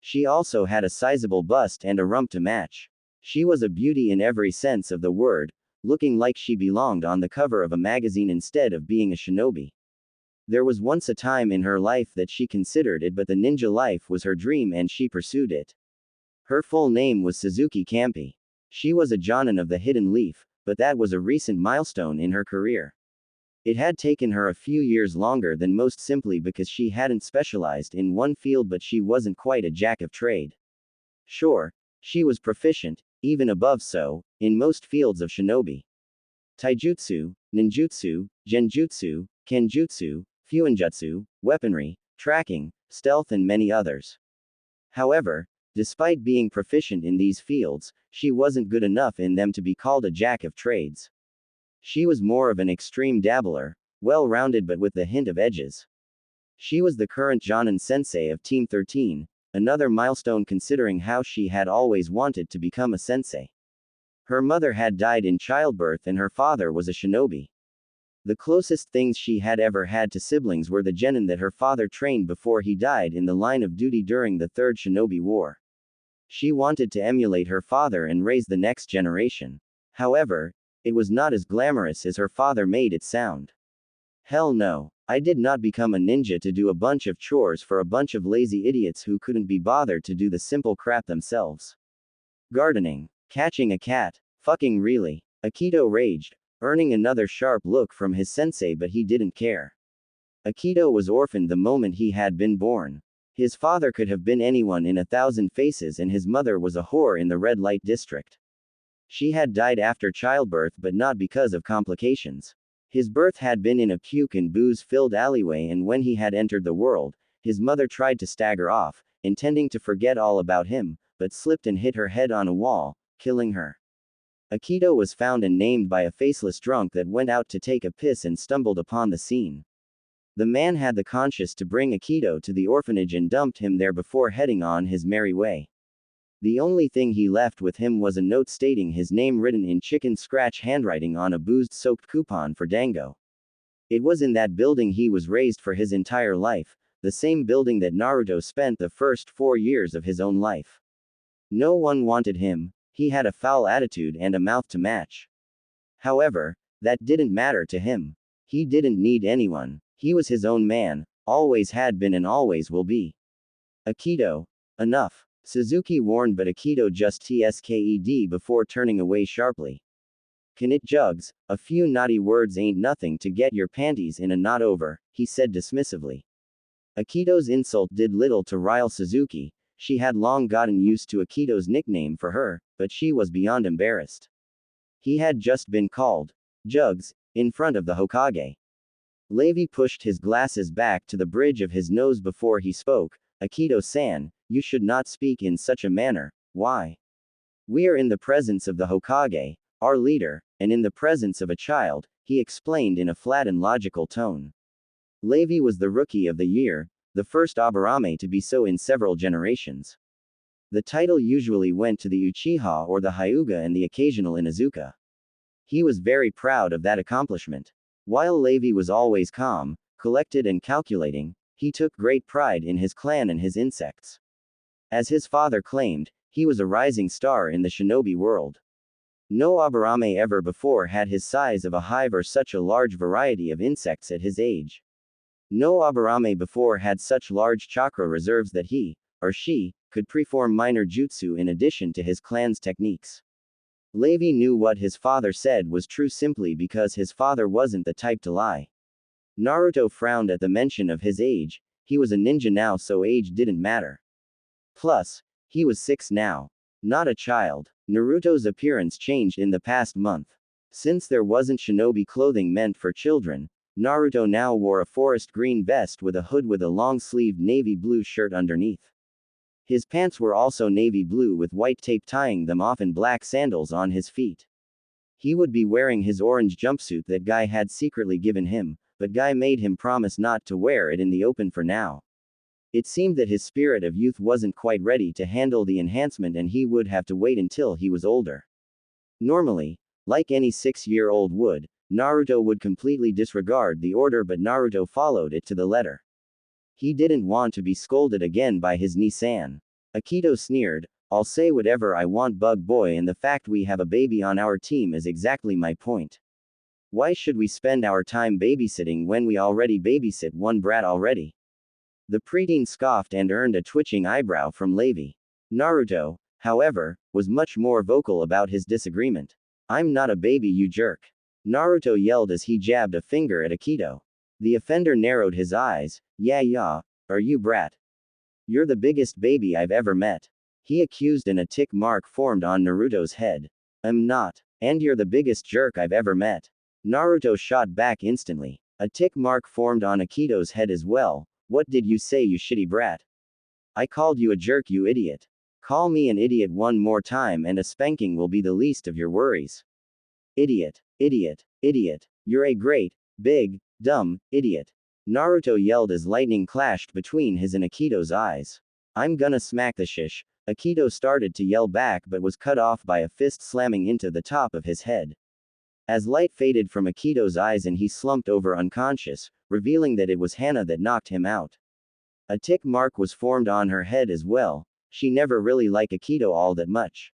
She also had a sizable bust and a rump to match. She was a beauty in every sense of the word, looking like she belonged on the cover of a magazine instead of being a shinobi. There was once a time in her life that she considered it, but the ninja life was her dream and she pursued it. Her full name was Suzuki Kampi. She was a Jonin of the Hidden Leaf, but that was a recent milestone in her career. It had taken her a few years longer than most simply because she hadn't specialized in one field, but she wasn't quite a jack of trade. Sure, she was proficient, even above so, in most fields of shinobi. Taijutsu, ninjutsu, genjutsu, kenjutsu, fuinjutsu, weaponry, tracking, stealth and many others. However, despite being proficient in these fields, she wasn't good enough in them to be called a jack of trades. She was more of an extreme dabbler, well-rounded but with the hint of edges. She was the current Jonin sensei of Team 13, another milestone considering how she had always wanted to become a sensei. Her mother had died in childbirth and her father was a shinobi. The closest things she had ever had to siblings were the genin that her father trained before he died in the line of duty during the Third Shinobi War. She wanted to emulate her father and raise the next generation. However, it was not as glamorous as her father made it sound. Hell no, I did not become a ninja to do a bunch of chores for a bunch of lazy idiots who couldn't be bothered to do the simple crap themselves. Gardening, catching a cat, fucking really, Akito raged, earning another sharp look from his sensei, but he didn't care. Akito was orphaned the moment he had been born. His father could have been anyone in 1,000 faces and his mother was a whore in the red light district. She had died after childbirth but not because of complications. His birth had been in a puke and booze-filled alleyway, and when he had entered the world, his mother tried to stagger off, intending to forget all about him, but slipped and hit her head on a wall, killing her. Akito was found and named by a faceless drunk that went out to take a piss and stumbled upon the scene. The man had the conscience to bring Akito to the orphanage and dumped him there before heading on his merry way. The only thing he left with him was a note stating his name written in chicken scratch handwriting on a boozed-soaked coupon for Dango. It was in that building he was raised for his entire life, the same building that Naruto spent the first 4 years of his own life. No one wanted him, he had a foul attitude and a mouth to match. However, that didn't matter to him. He didn't need anyone. He was his own man, always had been and always will be. Akito. Enough. Suzuki warned, but Akito just tsked before turning away sharply. Can it jugs, a few naughty words ain't nothing to get your panties in a knot over, he said dismissively. Akito's insult did little to rile Suzuki. She had long gotten used to Akito's nickname for her, but she was beyond embarrassed. He had just been called Jugs, in front of the Hokage. Levi pushed his glasses back to the bridge of his nose before he spoke. Akito-san, you should not speak in such a manner. Why? We are in the presence of the Hokage, our leader, and in the presence of a child, he explained in a flat and logical tone. Levi was the Rookie of the Year, the first Aburame to be so in several generations. The title usually went to the Uchiha or the Hyuga and the occasional Inuzuka. He was very proud of that accomplishment. While Levi was always calm, collected and calculating, he took great pride in his clan and his insects. As his father claimed, he was a rising star in the shinobi world. No Aburame ever before had his size of a hive or such a large variety of insects at his age. No Aburame before had such large chakra reserves that he, or she, could perform minor jutsu in addition to his clan's techniques. Levi knew what his father said was true simply because his father wasn't the type to lie. Naruto frowned at the mention of his age. He was a ninja now, so age didn't matter. Plus, he was 6 now. Not a child. Naruto's appearance changed in the past month. Since there wasn't shinobi clothing meant for children, Naruto now wore a forest green vest with a hood with a long-sleeved navy blue shirt underneath. His pants were also navy blue with white tape tying them off and black sandals on his feet. He would be wearing his orange jumpsuit that Guy had secretly given him, but Guy made him promise not to wear it in the open for now. It seemed that his spirit of youth wasn't quite ready to handle the enhancement and he would have to wait until he was older. Normally, like any 6-year-old would, Naruto would completely disregard the order, but Naruto followed it to the letter. He didn't want to be scolded again by his Nissan. Akito sneered, I'll say whatever I want, Bug Boy, and the fact we have a baby on our team is exactly my point. Why should we spend our time babysitting when we already babysit one brat already? The preteen scoffed and earned a twitching eyebrow from Levi. Naruto, however, was much more vocal about his disagreement. I'm not a baby, you jerk. Naruto yelled as he jabbed a finger at Akito. The offender narrowed his eyes. Yeah, are you brat? You're the biggest baby I've ever met. He accused, and a tick mark formed on Naruto's head. I'm not. And you're the biggest jerk I've ever met. Naruto shot back instantly. A tick mark formed on Akito's head as well. What did you say, you shitty brat? I called you a jerk, you idiot. Call me an idiot one more time and a spanking will be the least of your worries. Idiot, idiot, idiot. You're a great, big, dumb, idiot. Naruto yelled as lightning clashed between his and Akito's eyes. I'm gonna smack the shish. Akito started to yell back but was cut off by a fist slamming into the top of his head. As light faded from Akito's eyes and he slumped over unconscious, revealing that it was Hana that knocked him out. A tick mark was formed on her head as well. She never really liked Akito all that much.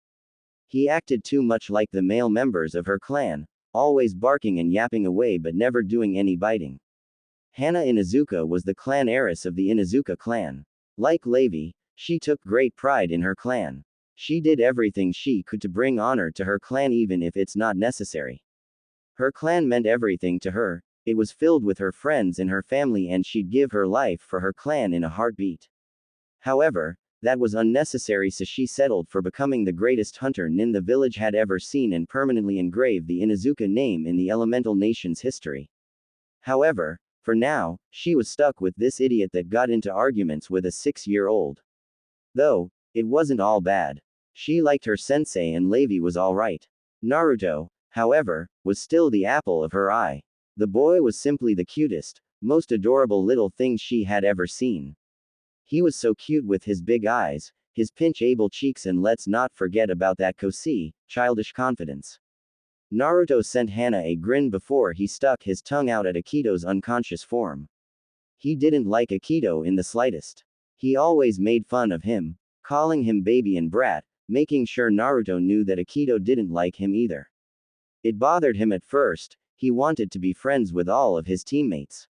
He acted too much like the male members of her clan, always barking and yapping away but never doing any biting. Hana Inuzuka was the clan heiress of the Inuzuka clan. Like Levi, she took great pride in her clan. She did everything she could to bring honor to her clan even if it's not necessary. Her clan meant everything to her, it was filled with her friends and her family and she'd give her life for her clan in a heartbeat. However, that was unnecessary, so she settled for becoming the greatest hunter Nin the village had ever seen and permanently engraved the Inuzuka name in the elemental nation's history. However, for now, she was stuck with this idiot that got into arguments with a 6-year-old. Though, it wasn't all bad. She liked her sensei and Levi was alright. Naruto, however, was still the apple of her eye. The boy was simply the cutest, most adorable little thing she had ever seen. He was so cute with his big eyes, his pinch-able cheeks, and let's not forget about that Kosi, childish confidence. Naruto sent Hana a grin before he stuck his tongue out at Akito's unconscious form. He didn't like Akito in the slightest. He always made fun of him, calling him baby and brat, making sure Naruto knew that Akito didn't like him either. It bothered him at first. He wanted to be friends with all of his teammates.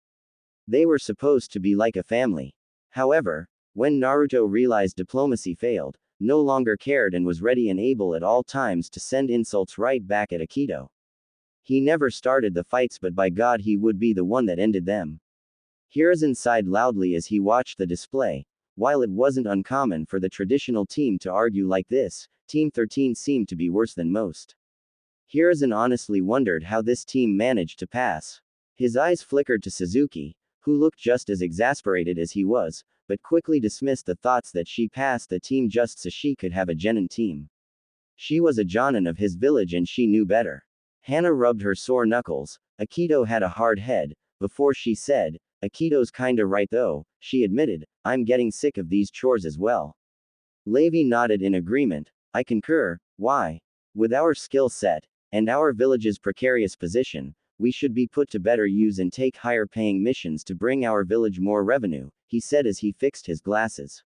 They were supposed to be like a family. However, when Naruto realized diplomacy failed, no longer cared and was ready and able at all times to send insults right back at Akito. He never started the fights, but by God he would be the one that ended them. Hiruzen sighed loudly as he watched the display. While it wasn't uncommon for the traditional team to argue like this, Team 13 seemed to be worse than most. Hiruzen honestly wondered how this team managed to pass. His eyes flickered to Suzuki, who looked just as exasperated as he was, but quickly dismissed the thoughts that she passed the team just so she could have a genin team. She was a jonin of his village and she knew better. Hana rubbed her sore knuckles. Akito had a hard head. Before she said, "Akito's kinda right though," she admitted, "I'm getting sick of these chores as well." Levi nodded in agreement. "I concur. Why? With our skill set, and our village's precarious position, we should be put to better use and take higher paying missions to bring our village more revenue," he said as he fixed his glasses.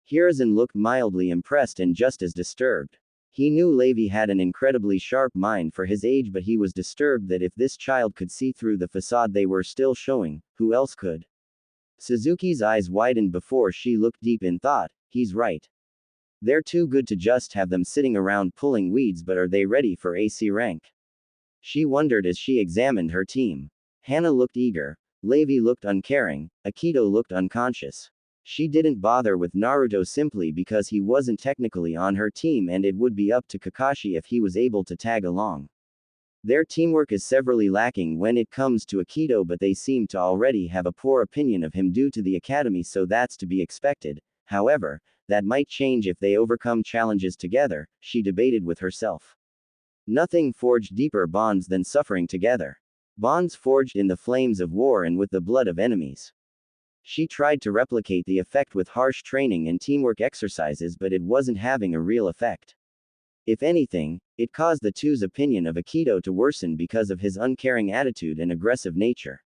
Hiruzen looked mildly impressed and just as disturbed. He knew Levi had an incredibly sharp mind for his age, but he was disturbed that if this child could see through the facade they were still showing, who else could? Suzuki's eyes widened before she looked deep in thought. He's right. They're too good to just have them sitting around pulling weeds, but are they ready for AC rank? She wondered as she examined her team. Hana looked eager. Levi looked uncaring. Akito looked unconscious. She didn't bother with Naruto simply because he wasn't technically on her team, and it would be up to Kakashi if he was able to tag along. Their teamwork is severely lacking when it comes to Akito, but they seem to already have a poor opinion of him due to the academy, so that's to be expected. However, that might change if they overcome challenges together, she debated with herself. Nothing forged deeper bonds than suffering together. Bonds forged in the flames of war and with the blood of enemies. She tried to replicate the effect with harsh training and teamwork exercises, but it wasn't having a real effect. If anything, it caused the two's opinion of Akito to worsen because of his uncaring attitude and aggressive nature.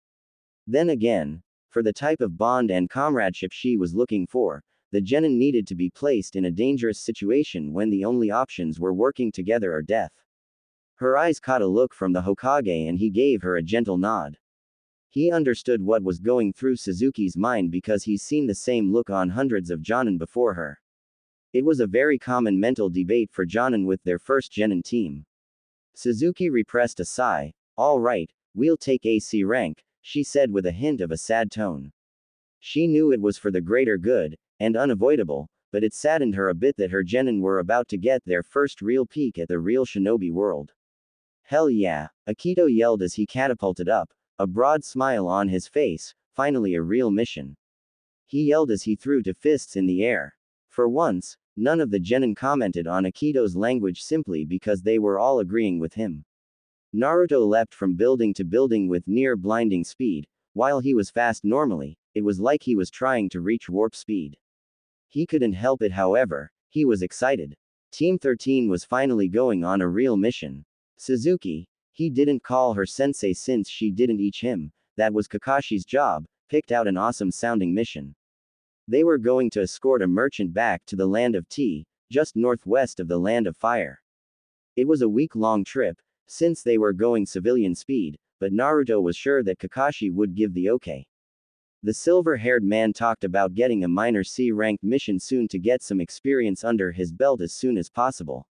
Then again, for the type of bond and comradeship she was looking for, the genin needed to be placed in a dangerous situation when the only options were working together or death. Her eyes caught a look from the Hokage and he gave her a gentle nod. He understood what was going through Suzuki's mind because he's seen the same look on hundreds of jonin before her. It was a very common mental debate for jonin with their first genin team. Suzuki repressed a sigh. "All right, we'll take AC rank," she said with a hint of a sad tone. She knew it was for the greater good, and unavoidable, but it saddened her a bit that her genin were about to get their first real peek at the real shinobi world. "Hell yeah," Akito yelled as he catapulted up, a broad smile on his face. "Finally a real mission." He yelled as he threw two fists in the air. For once, none of the genin commented on Akito's language simply because they were all agreeing with him. Naruto leapt from building to building with near blinding speed. While he was fast normally, it was like he was trying to reach warp speed. He couldn't help it, however. He was excited. Team 13 was finally going on a real mission. Suzuki, he didn't call her sensei since she didn't teach him, that was Kakashi's job, picked out an awesome sounding mission. They were going to escort a merchant back to the land of tea, just northwest of the land of fire. It was a week-long trip, since they were going civilian speed, but Naruto was sure that Kakashi would give the okay. The silver-haired man talked about getting a minor C-ranked mission soon to get some experience under his belt as soon as possible.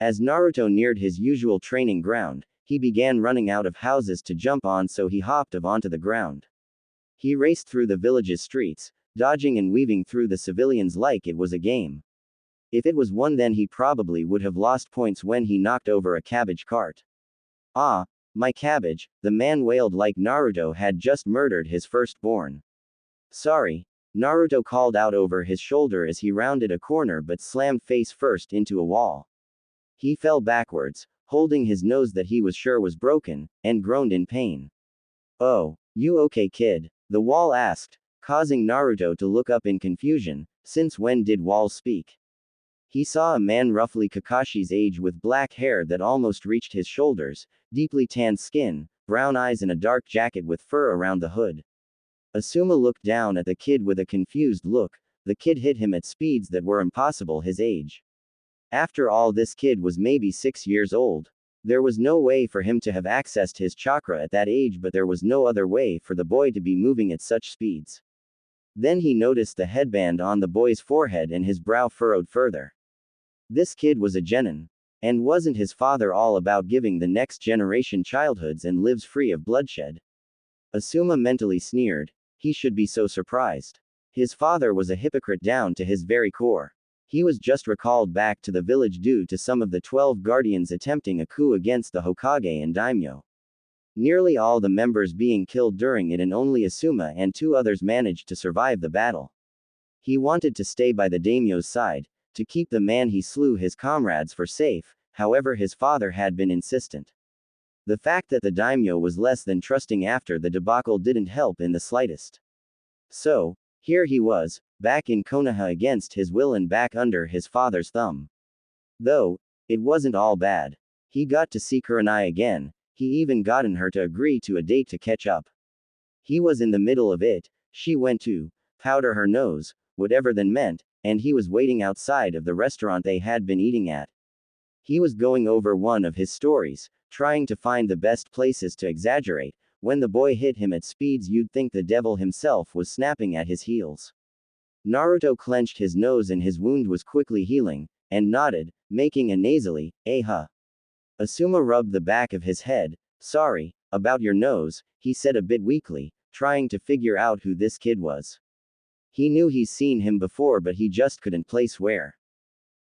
As Naruto neared his usual training ground, he began running out of houses to jump on, so he hopped onto the ground. He raced through the village's streets, dodging and weaving through the civilians like it was a game. If it was one, then he probably would have lost points when he knocked over a cabbage cart. "Ah, my cabbage," the man wailed like Naruto had just murdered his firstborn. "Sorry," Naruto called out over his shoulder as he rounded a corner but slammed face first into a wall. He fell backwards, holding his nose that he was sure was broken, and groaned in pain. "Oh, you okay, kid?" the wall asked, causing Naruto to look up in confusion. Since when did walls speak? He saw a man roughly Kakashi's age with black hair that almost reached his shoulders, deeply tanned skin, brown eyes and a dark jacket with fur around the hood. Asuma looked down at the kid with a confused look. The kid hit him at speeds that were impossible his age. After all, this kid was maybe 6 years old. There was no way for him to have accessed his chakra at that age, but there was no other way for the boy to be moving at such speeds. Then he noticed the headband on the boy's forehead and his brow furrowed further. This kid was a genin. And wasn't his father all about giving the next generation childhoods and lives free of bloodshed? Asuma mentally sneered. He should be so surprised. His father was a hypocrite down to his very core. He was just recalled back to the village due to some of the 12 guardians attempting a coup against the Hokage and daimyo. Nearly all the members being killed during it, and only Asuma and 2 others managed to survive the battle. He wanted to stay by the daimyo's side, to keep the man he slew his comrades for safe, however his father had been insistent. The fact that the daimyo was less than trusting after the debacle didn't help in the slightest. So, here he was, back in Konoha against his will and back under his father's thumb. Though, it wasn't all bad. He got to see Kurenai again, he even gotten her to agree to a date to catch up. He was in the middle of it, she went to powder her nose, whatever that meant, and he was waiting outside of the restaurant they had been eating at. He was going over one of his stories, trying to find the best places to exaggerate, when the boy hit him at speeds you'd think the devil himself was snapping at his heels. Naruto clenched his nose and his wound was quickly healing, and nodded, making a nasally, "Eh-huh." Asuma rubbed the back of his head. "Sorry, about your nose," he said a bit weakly, trying to figure out who this kid was. He knew he's seen him before, but he just couldn't place where.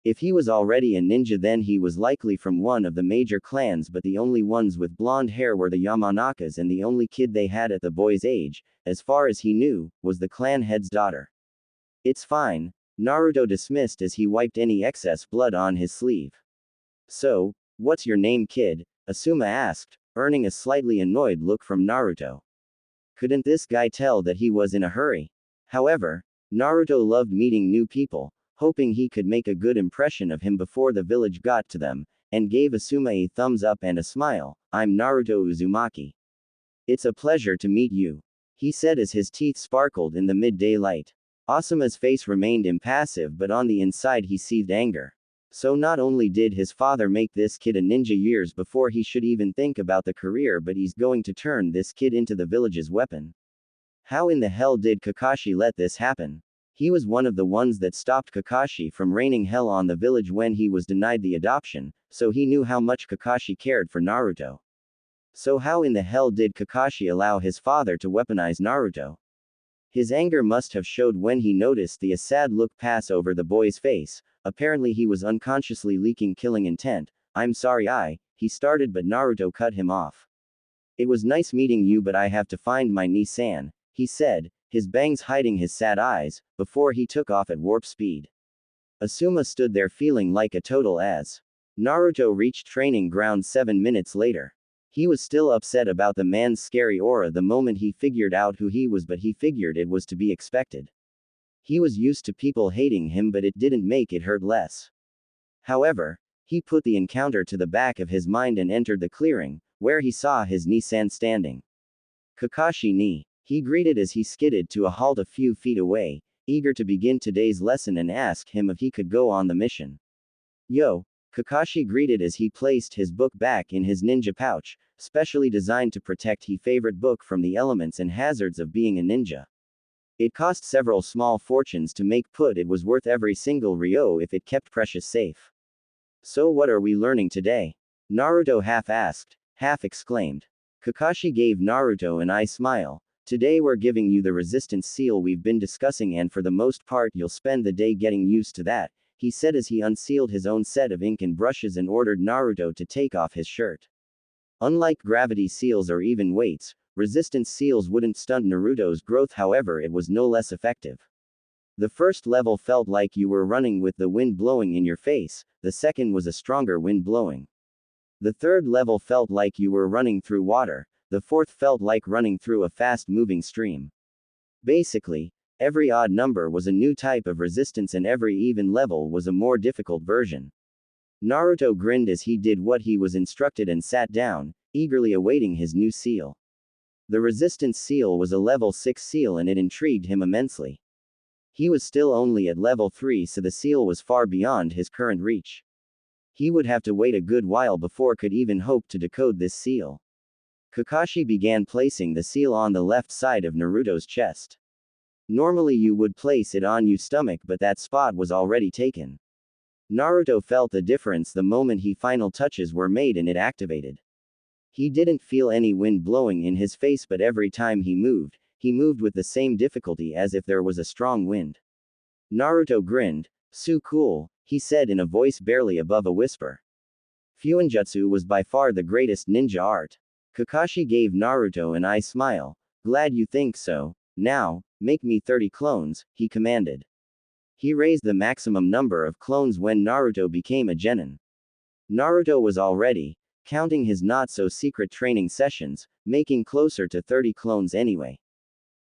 If he was already a ninja, then he was likely from one of the major clans, but the only ones with blonde hair were the Yamanakas, and the only kid they had at the boy's age, as far as he knew, was the clan head's daughter. "It's fine," Naruto dismissed as he wiped any excess blood on his sleeve. "So, what's your name, kid?" Asuma asked, earning a slightly annoyed look from Naruto. Couldn't this guy tell that he was in a hurry? However, Naruto loved meeting new people, hoping he could make a good impression of him before the village got to them, and gave Asuma a thumbs up and a smile. "I'm Naruto Uzumaki. It's a pleasure to meet you," he said as his teeth sparkled in the midday light. Asuma's face remained impassive, but on the inside he seethed anger. So not only did his father make this kid a ninja years before he should even think about the career, but he's going to turn this kid into the village's weapon. How in the hell did Kakashi let this happen? He was one of the ones that stopped Kakashi from raining hell on the village when he was denied the adoption, so he knew how much Kakashi cared for Naruto. So how in the hell did Kakashi allow his father to weaponize Naruto? His anger must have showed when he noticed the sad look pass over the boy's face. Apparently he was unconsciously leaking killing intent. "I'm sorry, he started, but Naruto cut him off. "It was nice meeting you, but I have to find my Ni-san," he said, his bangs hiding his sad eyes, before he took off at warp speed. Asuma stood there feeling like a total ass. Naruto reached training ground 7 minutes later. He was still upset about the man's scary aura the moment he figured out who he was, but he figured it was to be expected. He was used to people hating him, but it didn't make it hurt less. However, he put the encounter to the back of his mind and entered the clearing, where he saw his Ni-san standing. "Kakashi ni," he greeted as he skidded to a halt a few feet away, eager to begin today's lesson and ask him if he could go on the mission. "Yo," Kakashi greeted as he placed his book back in his ninja pouch, specially designed to protect his favorite book from the elements and hazards of being a ninja. It cost several small fortunes to make, but it was worth every single ryo if it kept precious safe. "So what are we learning today?" Naruto half asked, half exclaimed. Kakashi gave Naruto an eye smile. "Today we're giving you the resistance seal we've been discussing, and for the most part you'll spend the day getting used to that," he said as he unsealed his own set of ink and brushes and ordered Naruto to take off his shirt. Unlike gravity seals or even weights, resistance seals wouldn't stunt Naruto's growth, however it was no less effective. The first level felt like you were running with the wind blowing in your face, the second was a stronger wind blowing. The third level felt like you were running through water, the fourth felt like running through a fast-moving stream. Basically, every odd number was a new type of resistance and every even level was a more difficult version. Naruto grinned as he did what he was instructed and sat down, eagerly awaiting his new seal. The resistance seal was a level 6 seal and it intrigued him immensely. He was still only at level 3, so the seal was far beyond his current reach. He would have to wait a good while before could even hope to decode this seal. Kakashi began placing the seal on the left side of Naruto's chest. Normally you would place it on your stomach, but that spot was already taken. Naruto felt the difference the moment he final touches were made and it activated. He didn't feel any wind blowing in his face, but every time he moved with the same difficulty as if there was a strong wind. Naruto grinned. "So cool," he said in a voice barely above a whisper. Fuinjutsu was by far the greatest ninja art. Kakashi gave Naruto an eye smile. "Glad you think so. Now, make me 30 clones," he commanded. He raised the maximum number of clones when Naruto became a genin. Naruto was already, counting his not-so-secret training sessions, making closer to 30 clones anyway.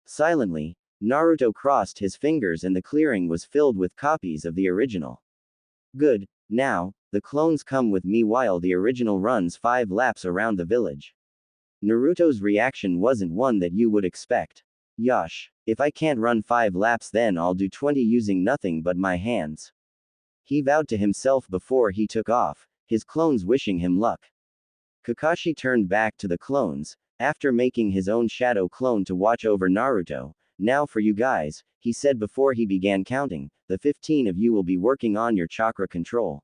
Silently, Naruto crossed his fingers and the clearing was filled with copies of the original. "Good, now, the clones come with me while the original runs 5 laps around the village." Naruto's reaction wasn't one that you would expect. "Yosh, if I can't run 5 laps then I'll do 20 using nothing but my hands," he vowed to himself before he took off, his clones wishing him luck. Kakashi turned back to the clones, after making his own shadow clone to watch over Naruto. "Now for you guys," he said before he began counting, "the 15 of you will be working on your chakra control.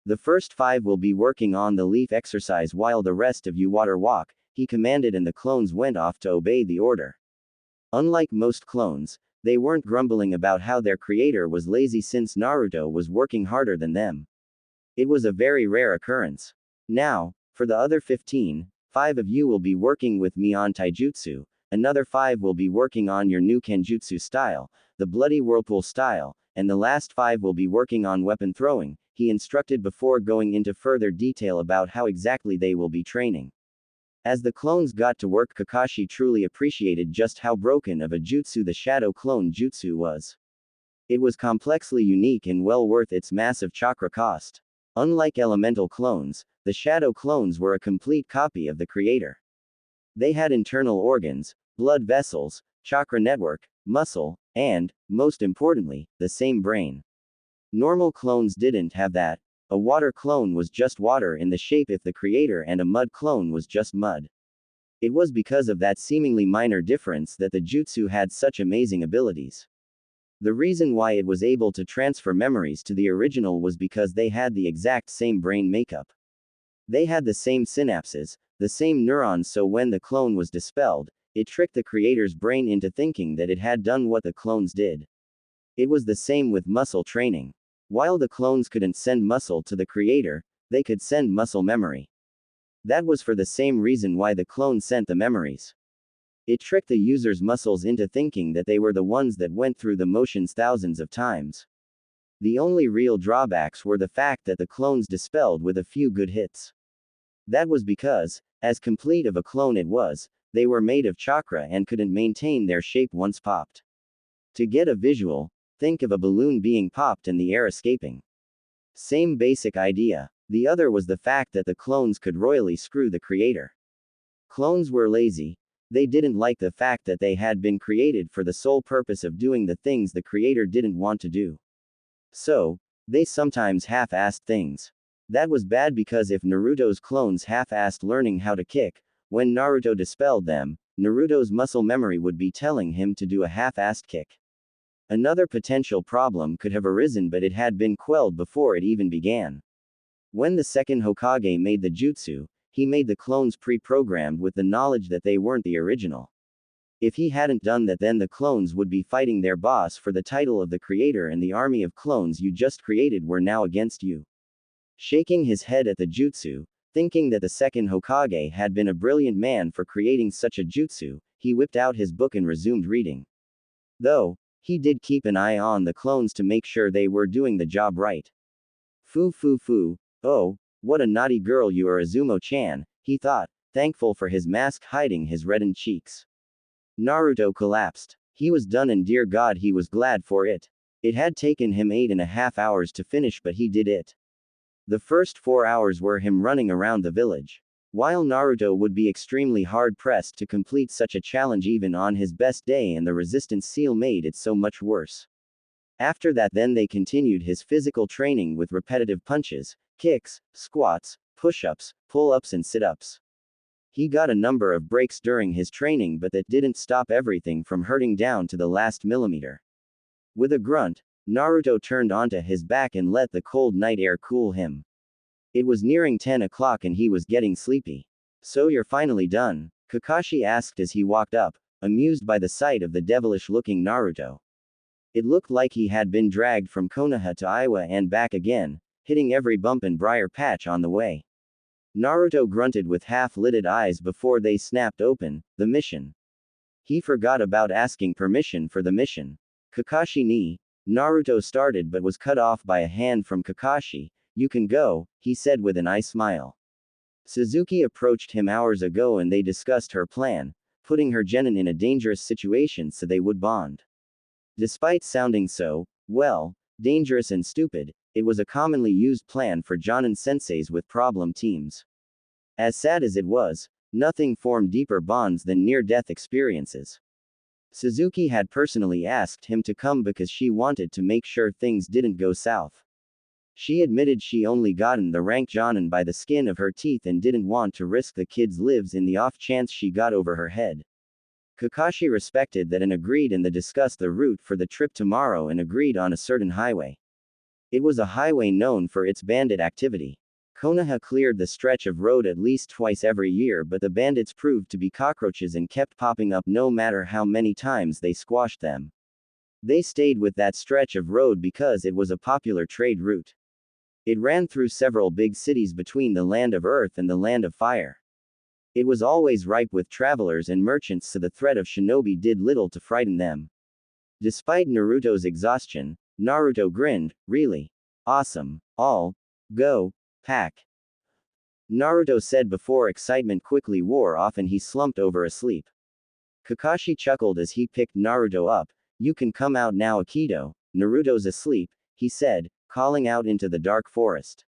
The first 5 will be working on the leaf exercise while the rest of you water walk," he commanded, and the clones went off to obey the order. Unlike most clones, they weren't grumbling about how their creator was lazy since Naruto was working harder than them. It was a very rare occurrence. "Now, for the other 15, 5 of you will be working with me on taijutsu, another 5 will be working on your new kenjutsu style, the bloody whirlpool style, and the last 5 will be working on weapon throwing," he instructed before going into further detail about how exactly they will be training. As the clones got to work, Kakashi truly appreciated just how broken of a jutsu the shadow clone jutsu was. It was complexly unique and well worth its massive chakra cost. Unlike elemental clones, the shadow clones were a complete copy of the creator. They had internal organs, blood vessels, chakra network, muscle, and, most importantly, the same brain. Normal clones didn't have that. A water clone was just water in the shape if the creator, and a mud clone was just mud. It was because of that seemingly minor difference that the jutsu had such amazing abilities. The reason why it was able to transfer memories to the original was because they had the exact same brain makeup. They had the same synapses, the same neurons, so when the clone was dispelled, it tricked the creator's brain into thinking that it had done what the clones did. It was the same with muscle training. While the clones couldn't send muscle to the creator, they could send muscle memory. That was for the same reason why the clone sent the memories. It tricked the user's muscles into thinking that they were the ones that went through the motions thousands of times. The only real drawbacks were the fact that the clones dispelled with a few good hits. That was because, as complete of a clone it was, they were made of chakra and couldn't maintain their shape once popped. To get a visual, think of a balloon being popped and the air escaping. Same basic idea. The other was the fact that the clones could royally screw the creator. Clones were lazy. They didn't like the fact that they had been created for the sole purpose of doing the things the creator didn't want to do. So, they sometimes half-assed things. That was bad because if Naruto's clones half-assed learning how to kick, when Naruto dispelled them, Naruto's muscle memory would be telling him to do a half-assed kick. Another potential problem could have arisen, but it had been quelled before it even began. When the second Hokage made the jutsu, he made the clones pre-programmed with the knowledge that they weren't the original. If he hadn't done that, then the clones would be fighting their boss for the title of the creator, and the army of clones you just created were now against you. Shaking his head at the jutsu, thinking that the second Hokage had been a brilliant man for creating such a jutsu, he whipped out his book and resumed reading. Though, he did keep an eye on the clones to make sure they were doing the job right. Foo, oh, what a naughty girl you are, Azumo-chan, he thought, thankful for his mask hiding his reddened cheeks. Naruto collapsed. He was done and dear God he was glad for it. It had taken him 8.5 hours to finish but he did it. The first 4 hours were him running around the village. While Naruto would be extremely hard-pressed to complete such a challenge even on his best day, and the resistance seal made it so much worse. After that then they continued his physical training with repetitive punches, kicks, squats, push-ups, pull-ups and sit-ups. He got a number of breaks during his training but that didn't stop everything from hurting down to the last millimeter. With a grunt, Naruto turned onto his back and let the cold night air cool him. It was nearing 10 o'clock and he was getting sleepy. "So you're finally done?" Kakashi asked as he walked up, amused by the sight of the devilish-looking Naruto. It looked like he had been dragged from Konoha to Iwa and back again, hitting every bump and briar patch on the way. Naruto grunted with half-lidded eyes before they snapped open. The mission. He forgot about asking permission for the mission. "Kakashi ni," Naruto started but was cut off by a hand from Kakashi. "You can go," he said with an eye smile. Suzuki approached him hours ago and they discussed her plan, putting her genin in a dangerous situation so they would bond. Despite sounding so, well, dangerous and stupid, it was a commonly used plan for Jonin senseis with problem teams. As sad as it was, nothing formed deeper bonds than near-death experiences. Suzuki had personally asked him to come because she wanted to make sure things didn't go south. She admitted she only gotten the rank Jonin by the skin of her teeth and didn't want to risk the kids' lives in the off chance she got over her head. Kakashi respected that and agreed, and they discussed the route for the trip tomorrow and agreed on a certain highway. It was a highway known for its bandit activity. Konoha cleared the stretch of road at least twice every year, but the bandits proved to be cockroaches and kept popping up no matter how many times they squashed them. They stayed with that stretch of road because it was a popular trade route. It ran through several big cities between the land of earth and the land of fire. It was always ripe with travelers and merchants, so the threat of shinobi did little to frighten them. Despite Naruto's exhaustion, Naruto grinned. "Really? Awesome. I'll go pack," Naruto said before excitement quickly wore off and he slumped over asleep. Kakashi chuckled as he picked Naruto up. "You can come out now, Akido. Naruto's asleep," he said, calling out into the dark forest.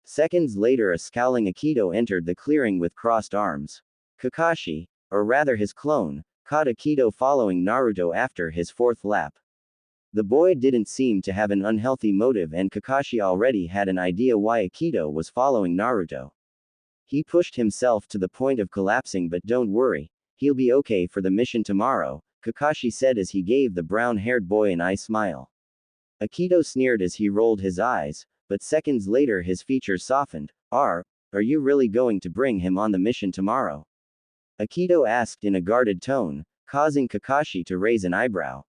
Seconds later a scowling Akido entered the clearing with crossed arms. Kakashi, or rather his clone, caught Akido following Naruto after his fourth lap. The boy didn't seem to have an unhealthy motive and Kakashi already had an idea why Akido was following Naruto. He pushed himself to the point of collapsing, but don't worry, he'll be okay for the mission tomorrow, Kakashi said as he gave the brown-haired boy an eye smile. Akido sneered as he rolled his eyes, but seconds later his features softened. Are you really going to bring him on the mission tomorrow?" Akido asked in a guarded tone, causing Kakashi to raise an eyebrow.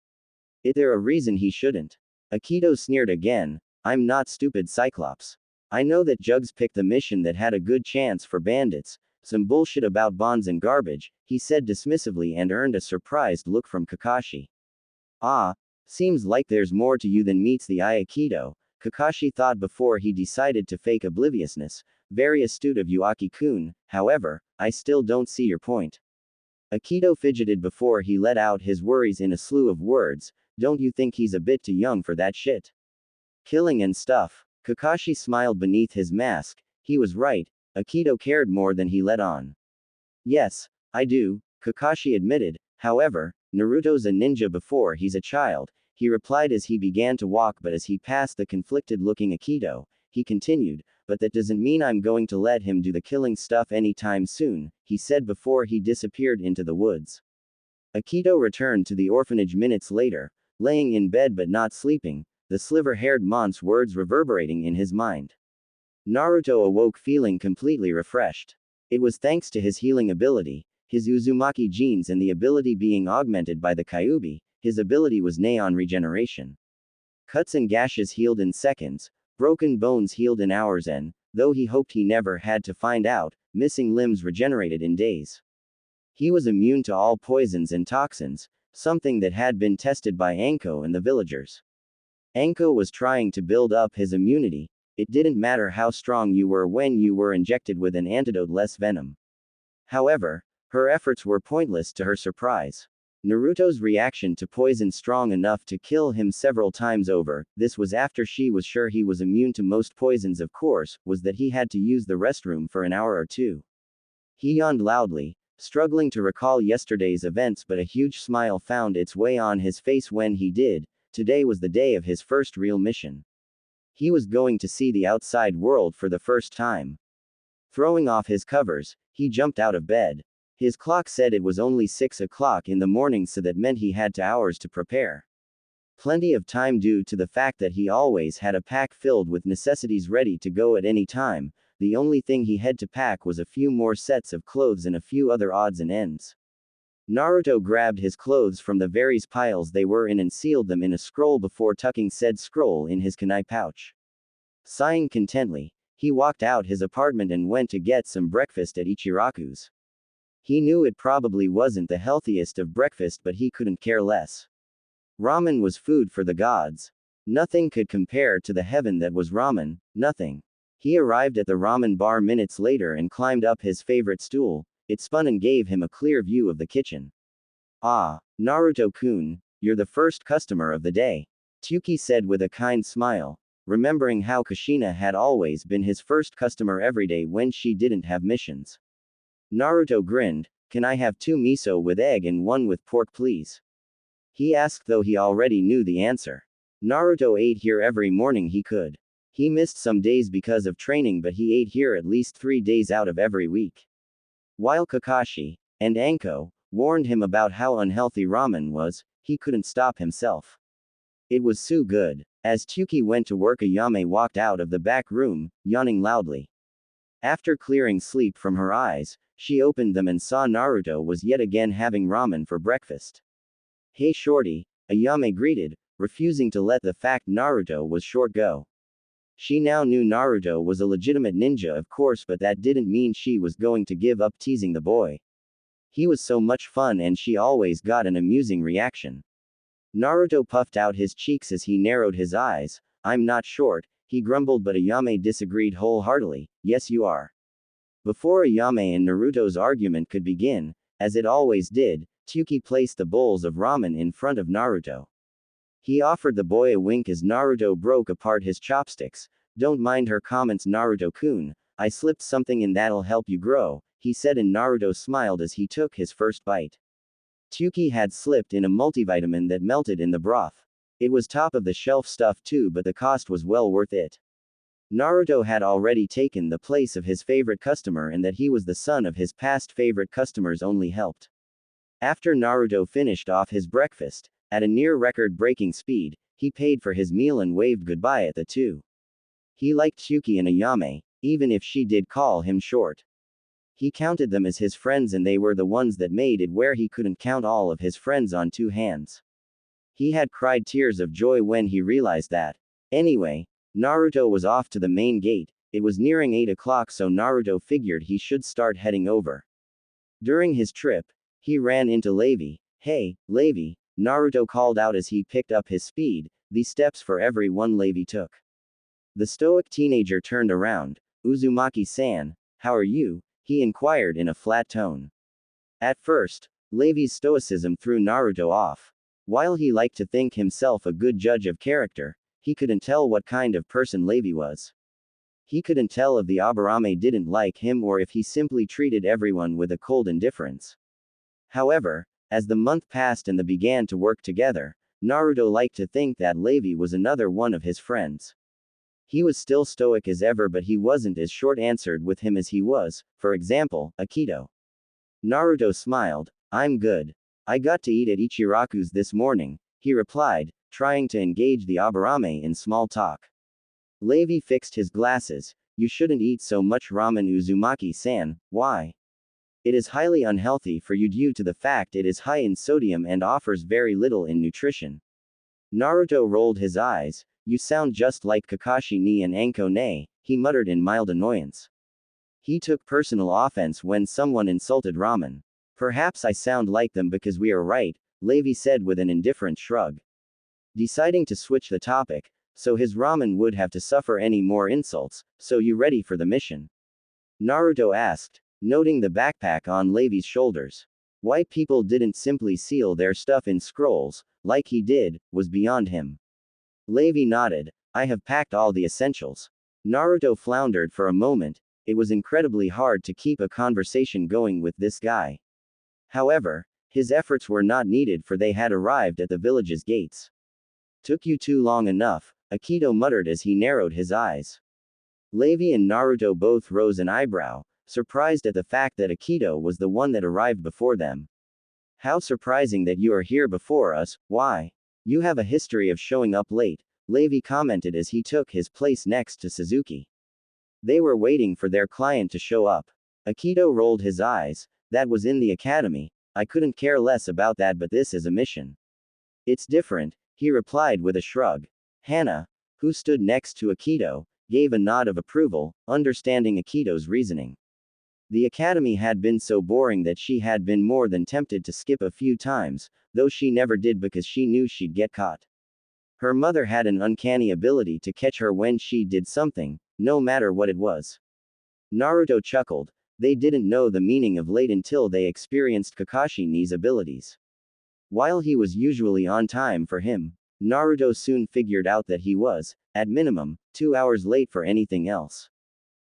"Is there a reason he shouldn't?" Akido sneered again. "I'm not stupid, Cyclops. I know that Jugs picked the mission that had a good chance for bandits, some bullshit about bonds and garbage," he said dismissively and earned a surprised look from Kakashi. "Ah, seems like there's more to you than meets the eye, Akido," Kakashi thought before he decided to fake obliviousness. "Very astute of you, Aki-kun, however, I still don't see your point." Akido fidgeted before he let out his worries in a slew of words. "Don't you think he's a bit too young for that shit? Killing and stuff?" Kakashi smiled beneath his mask. He was right. Akido cared more than he let on. "Yes, I do," Kakashi admitted. "However, Naruto's a ninja before he's a child," he replied as he began to walk, but as he passed the conflicted-looking Akido, he continued, "But that doesn't mean I'm going to let him do the killing stuff anytime soon," he said before he disappeared into the woods. Akido returned to the orphanage minutes later, laying in bed but not sleeping, the sliver-haired mont's words reverberating in his mind. Naruto awoke feeling completely refreshed. It was thanks to his healing ability, his Uzumaki genes, and the ability being augmented by the Kyuubi. His ability was Neon Regeneration. Cuts and gashes healed in seconds, broken bones healed in hours, and, though he hoped he never had to find out, missing limbs regenerated in days. He was immune to all poisons and toxins, something that had been tested by Anko and the villagers. Anko was trying to build up his immunity. It didn't matter how strong you were when you were injected with an antidote-less venom. However, her efforts were pointless to her surprise. Naruto's reaction to poison strong enough to kill him several times over, this was after she was sure he was immune to most poisons of course, was that he had to use the restroom for an hour or two. He yawned loudly, struggling to recall yesterday's events, but a huge smile found its way on his face when he did. Today was the day of his first real mission. He was going to see the outside world for the first time. Throwing off his covers, he jumped out of bed. His clock said it was only 6 o'clock in the morning, so that meant he had 2 hours to prepare. Plenty of time due to the fact that he always had a pack filled with necessities ready to go at any time. The only thing he had to pack was a few more sets of clothes and a few other odds and ends. Naruto grabbed his clothes from the various piles they were in and sealed them in a scroll before tucking said scroll in his kunai pouch. Sighing contently, he walked out his apartment and went to get some breakfast at Ichiraku's. He knew it probably wasn't the healthiest of breakfast, but he couldn't care less. Ramen was food for the gods. Nothing could compare to the heaven that was ramen, nothing. He arrived at the ramen bar minutes later and climbed up his favorite stool. It spun and gave him a clear view of the kitchen. Ah, Naruto-kun, you're the first customer of the day, Tsuki said with a kind smile, remembering how Kushina had always been his first customer every day when she didn't have missions. Naruto grinned. Can I have 2 miso with egg and 1 with pork please? He asked, though he already knew the answer. Naruto ate here every morning he could. He missed some days because of training, but he ate here at least 3 days out of every week. While Kakashi and Anko warned him about how unhealthy ramen was, he couldn't stop himself. It was so good. As Tsuki went to work, Ayame walked out of the back room, yawning loudly. After clearing sleep from her eyes, she opened them and saw Naruto was yet again having ramen for breakfast. Hey shorty, Ayame greeted, refusing to let the fact Naruto was short go. She now knew Naruto was a legitimate ninja, of course, but that didn't mean she was going to give up teasing the boy. He was so much fun and she always got an amusing reaction. Naruto puffed out his cheeks as he narrowed his eyes. I'm not short, he grumbled, but Ayame disagreed wholeheartedly. Yes you are. Before Ayame and Naruto's argument could begin, as it always did, Tsuki placed the bowls of ramen in front of Naruto. He offered the boy a wink as Naruto broke apart his chopsticks. Don't mind her comments, Naruto-kun, I slipped something in that'll help you grow, he said, and Naruto smiled as he took his first bite. Tsuki had slipped in a multivitamin that melted in the broth. It was top of the shelf stuff too, but the cost was well worth it. Naruto had already taken the place of his favorite customer, and that he was the son of his past favorite customers only helped. After Naruto finished off his breakfast, at a near record-breaking speed, he paid for his meal and waved goodbye at the two. He liked Tsuki and Ayame, even if she did call him short. He counted them as his friends, and they were the ones that made it where he couldn't count all of his friends on 2 hands. He had cried tears of joy when he realized that. Anyway, Naruto was off to the main gate. It was nearing 8 o'clock, so Naruto figured he should start heading over. During his trip, he ran into Levi. Hey, Levi, Naruto called out as he picked up his speed, the steps for every one Levi took. The stoic teenager turned around. Uzumaki-san, how are you? He inquired in a flat tone. At first, Levi's stoicism threw Naruto off. While he liked to think himself a good judge of character, he couldn't tell what kind of person Levi was. He couldn't tell if the Aburame didn't like him or if he simply treated everyone with a cold indifference. However, as the month passed and they began to work together, Naruto liked to think that Levi was another one of his friends. He was still stoic as ever, but he wasn't as short-answered with him as he was, for example, Akito. Naruto smiled. I'm good. I got to eat at Ichiraku's this morning, he replied, trying to engage the Aburame in small talk. Levi fixed his glasses. You shouldn't eat so much ramen, Uzumaki-san. Why? It is highly unhealthy for you due to the fact it is high in sodium and offers very little in nutrition. Naruto rolled his eyes. You sound just like Kakashi ni and Anko ne, he muttered in mild annoyance. He took personal offense when someone insulted ramen. Perhaps I sound like them because we are right, Levi said with an indifferent shrug. Deciding to switch the topic, so his ramen would have to suffer any more insults, so you ready for the mission? Naruto asked, noting the backpack on Levi's shoulders. Why people didn't simply seal their stuff in scrolls, like he did, was beyond him. Levi nodded. I have packed all the essentials. Naruto floundered for a moment. It was incredibly hard to keep a conversation going with this guy. However, his efforts were not needed, for they had arrived at the village's gates. Took you too long enough, Akito muttered as he narrowed his eyes. Levi and Naruto both rose an eyebrow, surprised at the fact that Akito was the one that arrived before them. How surprising that you are here before us. Why? You have a history of showing up late, Levi commented as he took his place next to Suzuki. They were waiting for their client to show up. Akito rolled his eyes. That was in the academy. I couldn't care less about that, but this is a mission. It's different, he replied with a shrug. Hana, who stood next to Akito, gave a nod of approval, understanding Akito's reasoning. The academy had been so boring that she had been more than tempted to skip a few times, though she never did because she knew she'd get caught. Her mother had an uncanny ability to catch her when she did something, no matter what it was. Naruto chuckled. They didn't know the meaning of late until they experienced Kakashi's abilities. While he was usually on time for him, Naruto soon figured out that he was, at minimum, 2 hours late for anything else.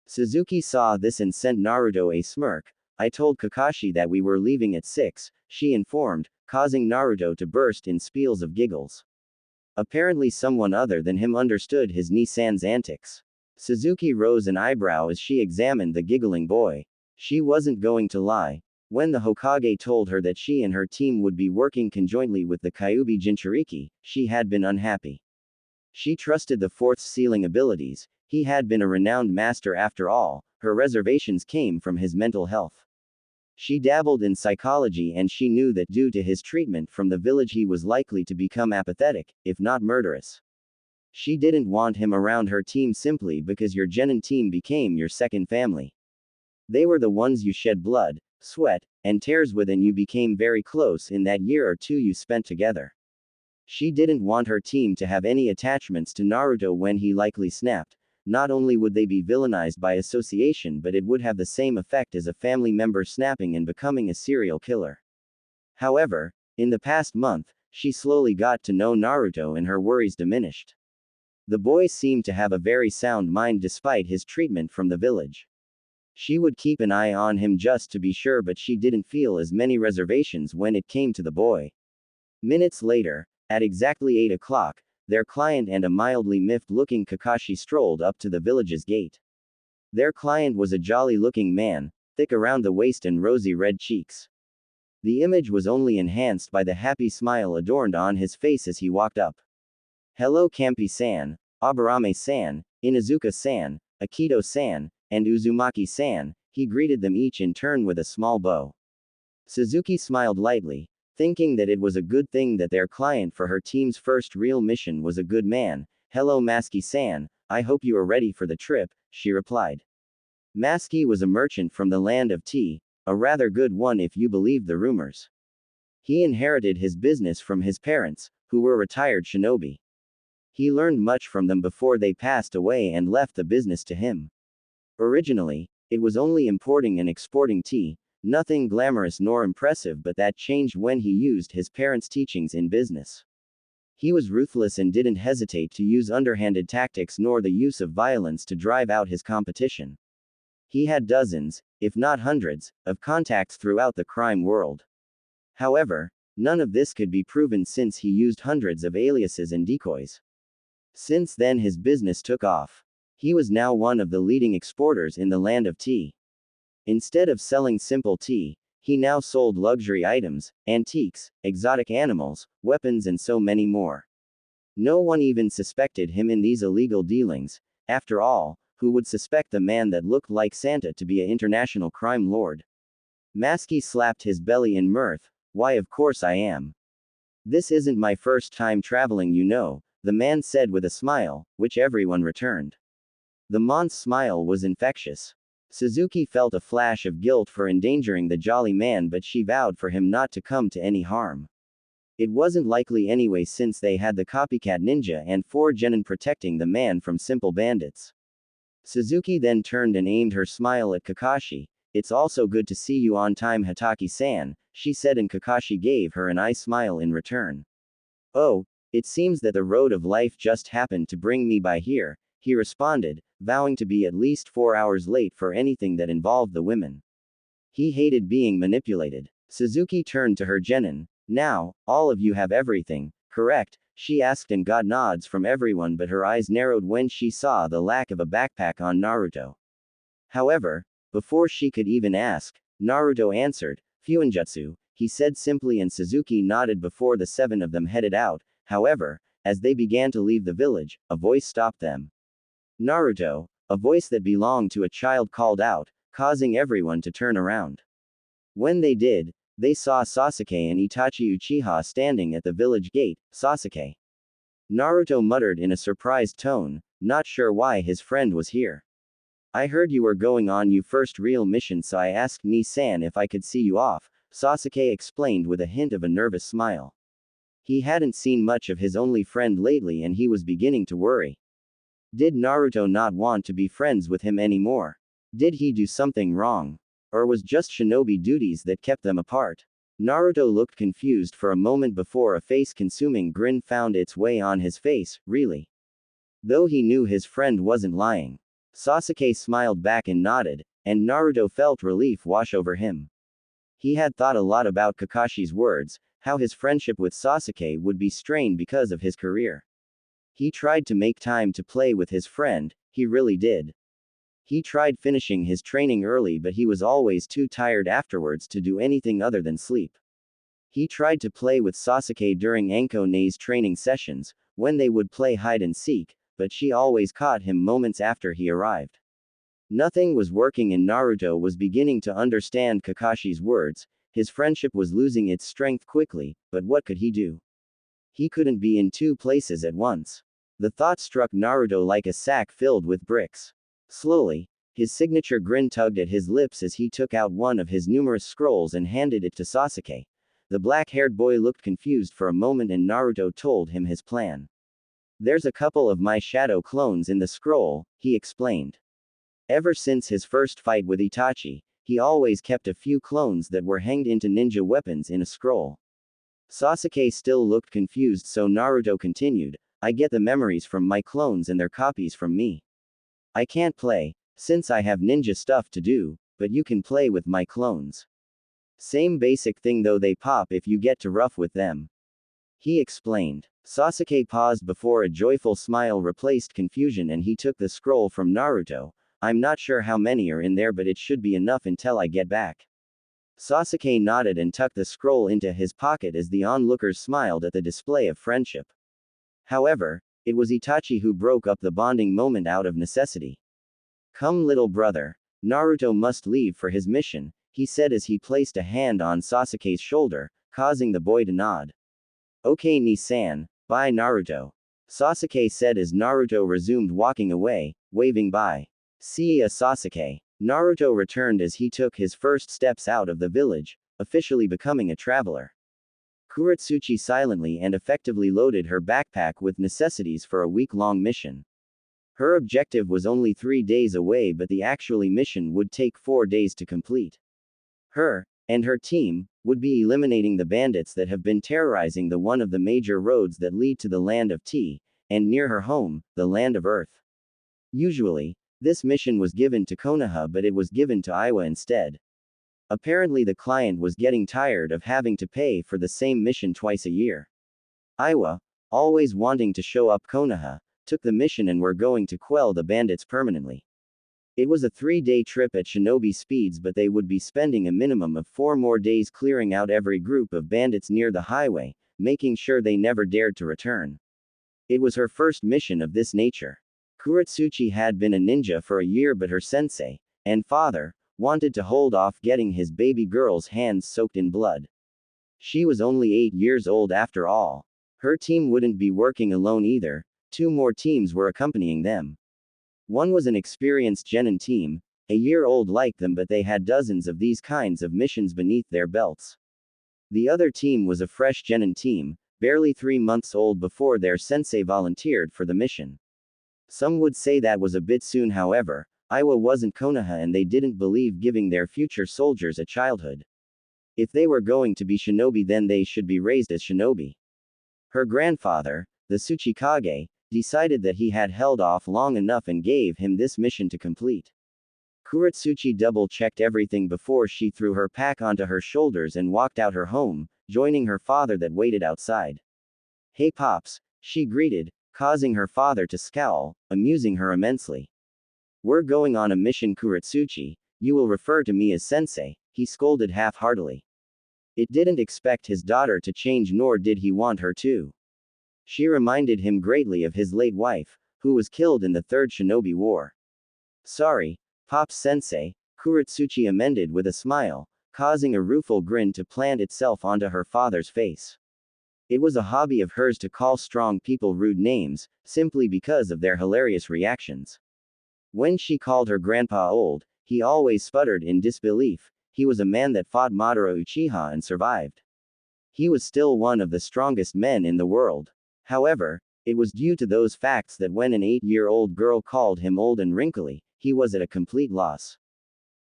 Suzuki saw this and sent Naruto a smirk. I told Kakashi that we were leaving at 6, she informed, causing Naruto to burst in speals of giggles. Apparently someone other than him understood his Nissan's antics. Suzuki rose an eyebrow as she examined the giggling boy. She wasn't going to lie. When the Hokage told her that she and her team would be working conjointly with the Kyuubi Jinchuriki, she had been unhappy. She trusted the fourth sealing abilities. He had been a renowned master after all. Her reservations came from his mental health. She dabbled in psychology and she knew that due to his treatment from the village he was likely to become apathetic, if not murderous. She didn't want him around her team simply because your genin team became your second family. They were the ones you shed blood, sweat, and tears with, and you became very close in that year or two you spent together. She didn't want her team to have any attachments to Naruto when he likely snapped. Not only would they be villainized by association, but it would have the same effect as a family member snapping and becoming a serial killer. However, in the past month, she slowly got to know Naruto and her worries diminished. The boy seemed to have a very sound mind despite his treatment from the village. She would keep an eye on him just to be sure, but she didn't feel as many reservations when it came to the boy. Minutes later, at exactly 8 o'clock, their client and a mildly miffed-looking Kakashi strolled up to the village's gate. Their client was a jolly-looking man, thick around the waist and rosy red cheeks. The image was only enhanced by the happy smile adorned on his face as he walked up. Hello Kampi-san, Aburame-san, Inazuka-san, Akito-san, and Uzumaki-san, he greeted them each in turn with a small bow. Suzuki smiled lightly, thinking that it was a good thing that their client for her team's first real mission was a good man. Hello Masuki-san, I hope you are ready for the trip, she replied. Masuki was a merchant from the land of tea, a rather good one if you believe the rumors. He inherited his business from his parents, who were retired shinobi. He learned much from them before they passed away and left the business to him. Originally, it was only importing and exporting tea, nothing glamorous nor impressive, but that changed when he used his parents' teachings in business. He was ruthless and didn't hesitate to use underhanded tactics nor the use of violence to drive out his competition. He had dozens, if not hundreds, of contacts throughout the crime world. However, none of this could be proven since he used hundreds of aliases and decoys. Since then his business took off. He was now one of the leading exporters in the land of tea. Instead of selling simple tea, he now sold luxury items, antiques, exotic animals, weapons and so many more. No one even suspected him in these illegal dealings. After all, who would suspect the man that looked like Santa to be an international crime lord? Masuki slapped his belly in mirth. Why, of course I am. This isn't my first time traveling, you know, the man said with a smile, which everyone returned. The man's smile was infectious. Suzuki felt a flash of guilt for endangering the jolly man, but she vowed for him not to come to any harm. It wasn't likely anyway since they had the copycat ninja and 4 genin protecting the man from simple bandits. Suzuki then turned and aimed her smile at Kakashi. it's also good to see you on time, Hataki-san, she said, and Kakashi gave her an eye smile in return. Oh, it seems that the road of life just happened to bring me by here, he responded, vowing to be at least 4 hours late for anything that involved the women. He hated being manipulated. Suzuki turned to her genin. Now, all of you have everything, correct? She asked and got nods from everyone, but her eyes narrowed when she saw the lack of a backpack on Naruto. However, before she could even ask, Naruto answered, Fuinjutsu, he said simply, and Suzuki nodded before the 7 of them headed out. However, as they began to leave the village, a voice stopped them. Naruto, a voice that belonged to a child called out, causing everyone to turn around. When they did, they saw Sasuke and Itachi Uchiha standing at the village gate. Sasuke. Naruto muttered in a surprised tone, not sure why his friend was here. I heard you were going on your first real mission, so I asked Ni-san if I could see you off, Sasuke explained with a hint of a nervous smile. He hadn't seen much of his only friend lately and he was beginning to worry. Did Naruto not want to be friends with him anymore? Did he do something wrong? Or was just shinobi duties that kept them apart? Naruto looked confused for a moment before a face-consuming grin found its way on his face. Really? Though he knew his friend wasn't lying. Sasuke smiled back and nodded, and Naruto felt relief wash over him. He had thought a lot about Kakashi's words, how his friendship with Sasuke would be strained because of his career. He tried to make time to play with his friend, he really did. He tried finishing his training early, but he was always too tired afterwards to do anything other than sleep. He tried to play with Sasuke during Anko-ne's training sessions, when they would play hide and seek, but she always caught him moments after he arrived. Nothing was working and Naruto was beginning to understand Kakashi's words. His friendship was losing its strength quickly, but what could he do? He couldn't be in 2 places at once. The thought struck Naruto like a sack filled with bricks. Slowly, his signature grin tugged at his lips as he took out one of his numerous scrolls and handed it to Sasuke. The black-haired boy looked confused for a moment and Naruto told him his plan. There's a couple of my shadow clones in the scroll, he explained. Ever since his first fight with Itachi, he always kept a few clones that were hanged into ninja weapons in a scroll. Sasuke still looked confused, so Naruto continued, I get the memories from my clones and their copies from me. I can't play, since I have ninja stuff to do, but you can play with my clones. Same basic thing though, they pop if you get too rough with them. He explained. Sasuke paused before a joyful smile replaced confusion and he took the scroll from Naruto. I'm not sure how many are in there, but it should be enough until I get back. Sasuke nodded and tucked the scroll into his pocket as the onlookers smiled at the display of friendship. However, it was Itachi who broke up the bonding moment out of necessity. Come little brother. Naruto must leave for his mission, he said as he placed a hand on Sasuke's shoulder, causing the boy to nod. Okay Ni-san, bye Naruto. Sasuke said as Naruto resumed walking away, waving bye. See ya Sasuke. Naruto returned as he took his first steps out of the village, officially becoming a traveler. Kuretsuchi silently and effectively loaded her backpack with necessities for a week-long mission. Her objective was only 3 days away, but the actual mission would take 4 days to complete. Her, and her team, would be eliminating the bandits that have been terrorizing one of the major roads that lead to the land of tea, and near her home, the land of earth. Usually, this mission was given to Konoha, but it was given to Iwa instead. Apparently the client was getting tired of having to pay for the same mission twice a year. Iwa, always wanting to show up Konoha, took the mission and were going to quell the bandits permanently. It was a 3-day trip at shinobi speeds, but they would be spending a minimum of 4 more days clearing out every group of bandits near the highway, making sure they never dared to return. It was her first mission of this nature. Kuretsuchi had been a ninja for a year, but her sensei, and father, wanted to hold off getting his baby girl's hands soaked in blood. She was only 8 years old after all. Her team wouldn't be working alone either, 2 more teams were accompanying them. One was an experienced genin team, a year old like them, but they had dozens of these kinds of missions beneath their belts. The other team was a fresh genin team, barely 3 months old before their sensei volunteered for the mission. Some would say that was a bit soon, however, Iwa wasn't Konoha and they didn't believe giving their future soldiers a childhood. If they were going to be shinobi, then they should be raised as shinobi. Her grandfather, the Tsuchikage, decided that he had held off long enough and gave him this mission to complete. Kuretsuchi double-checked everything before she threw her pack onto her shoulders and walked out her home, joining her father that waited outside. "Hey Pops," she greeted, causing her father to scowl, amusing her immensely. "We're going on a mission, Kuretsuchi. You will refer to me as sensei," he scolded half-heartedly. It didn't expect his daughter to change, nor did he want her to. She reminded him greatly of his late wife, who was killed in the Third Shinobi War. "Sorry, Pops Sensei," Kuretsuchi amended with a smile, causing a rueful grin to plant itself onto her father's face. It was a hobby of hers to call strong people rude names, simply because of their hilarious reactions. When she called her grandpa old, he always sputtered in disbelief. He was a man that fought Madara Uchiha and survived. He was still one of the strongest men in the world. However, it was due to those facts that when an 8-year-old girl called him old and wrinkly, he was at a complete loss.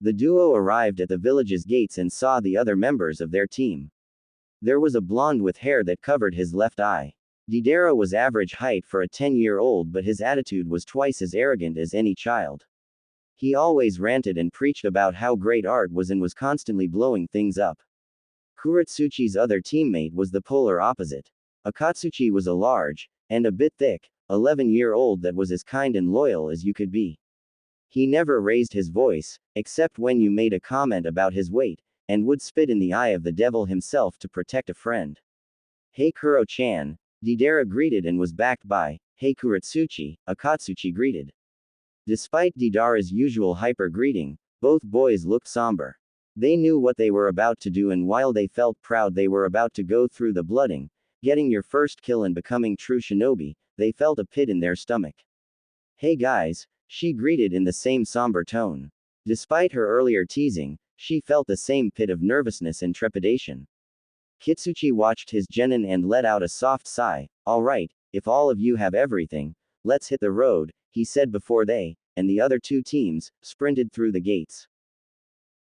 The duo arrived at the village's gates and saw the other members of their team. There was a blonde with hair that covered his left eye. Deidara was average height for a 10-year-old, but his attitude was twice as arrogant as any child. He always ranted and preached about how great art was and was constantly blowing things up. Kuretsuchi's other teammate was the polar opposite. Akatsuchi was a large, and a bit thick, 11-year-old that was as kind and loyal as you could be. He never raised his voice, except when you made a comment about his weight, and would spit in the eye of the devil himself to protect a friend. "Hey Kuro-chan," Deidara greeted and was backed by, "Hey Kuretsuchi," Akatsuchi greeted. Despite Deidara's usual hyper greeting, both boys looked somber. They knew what they were about to do, and while they felt proud they were about to go through the blooding, getting your first kill and becoming true shinobi, they felt a pit in their stomach. "Hey guys," she greeted in the same somber tone. Despite her earlier teasing, she felt the same pit of nervousness and trepidation. Kitsuchi watched his genin and let out a soft sigh. "Alright, if all of you have everything, let's hit the road," he said before they, and the other two teams, sprinted through the gates.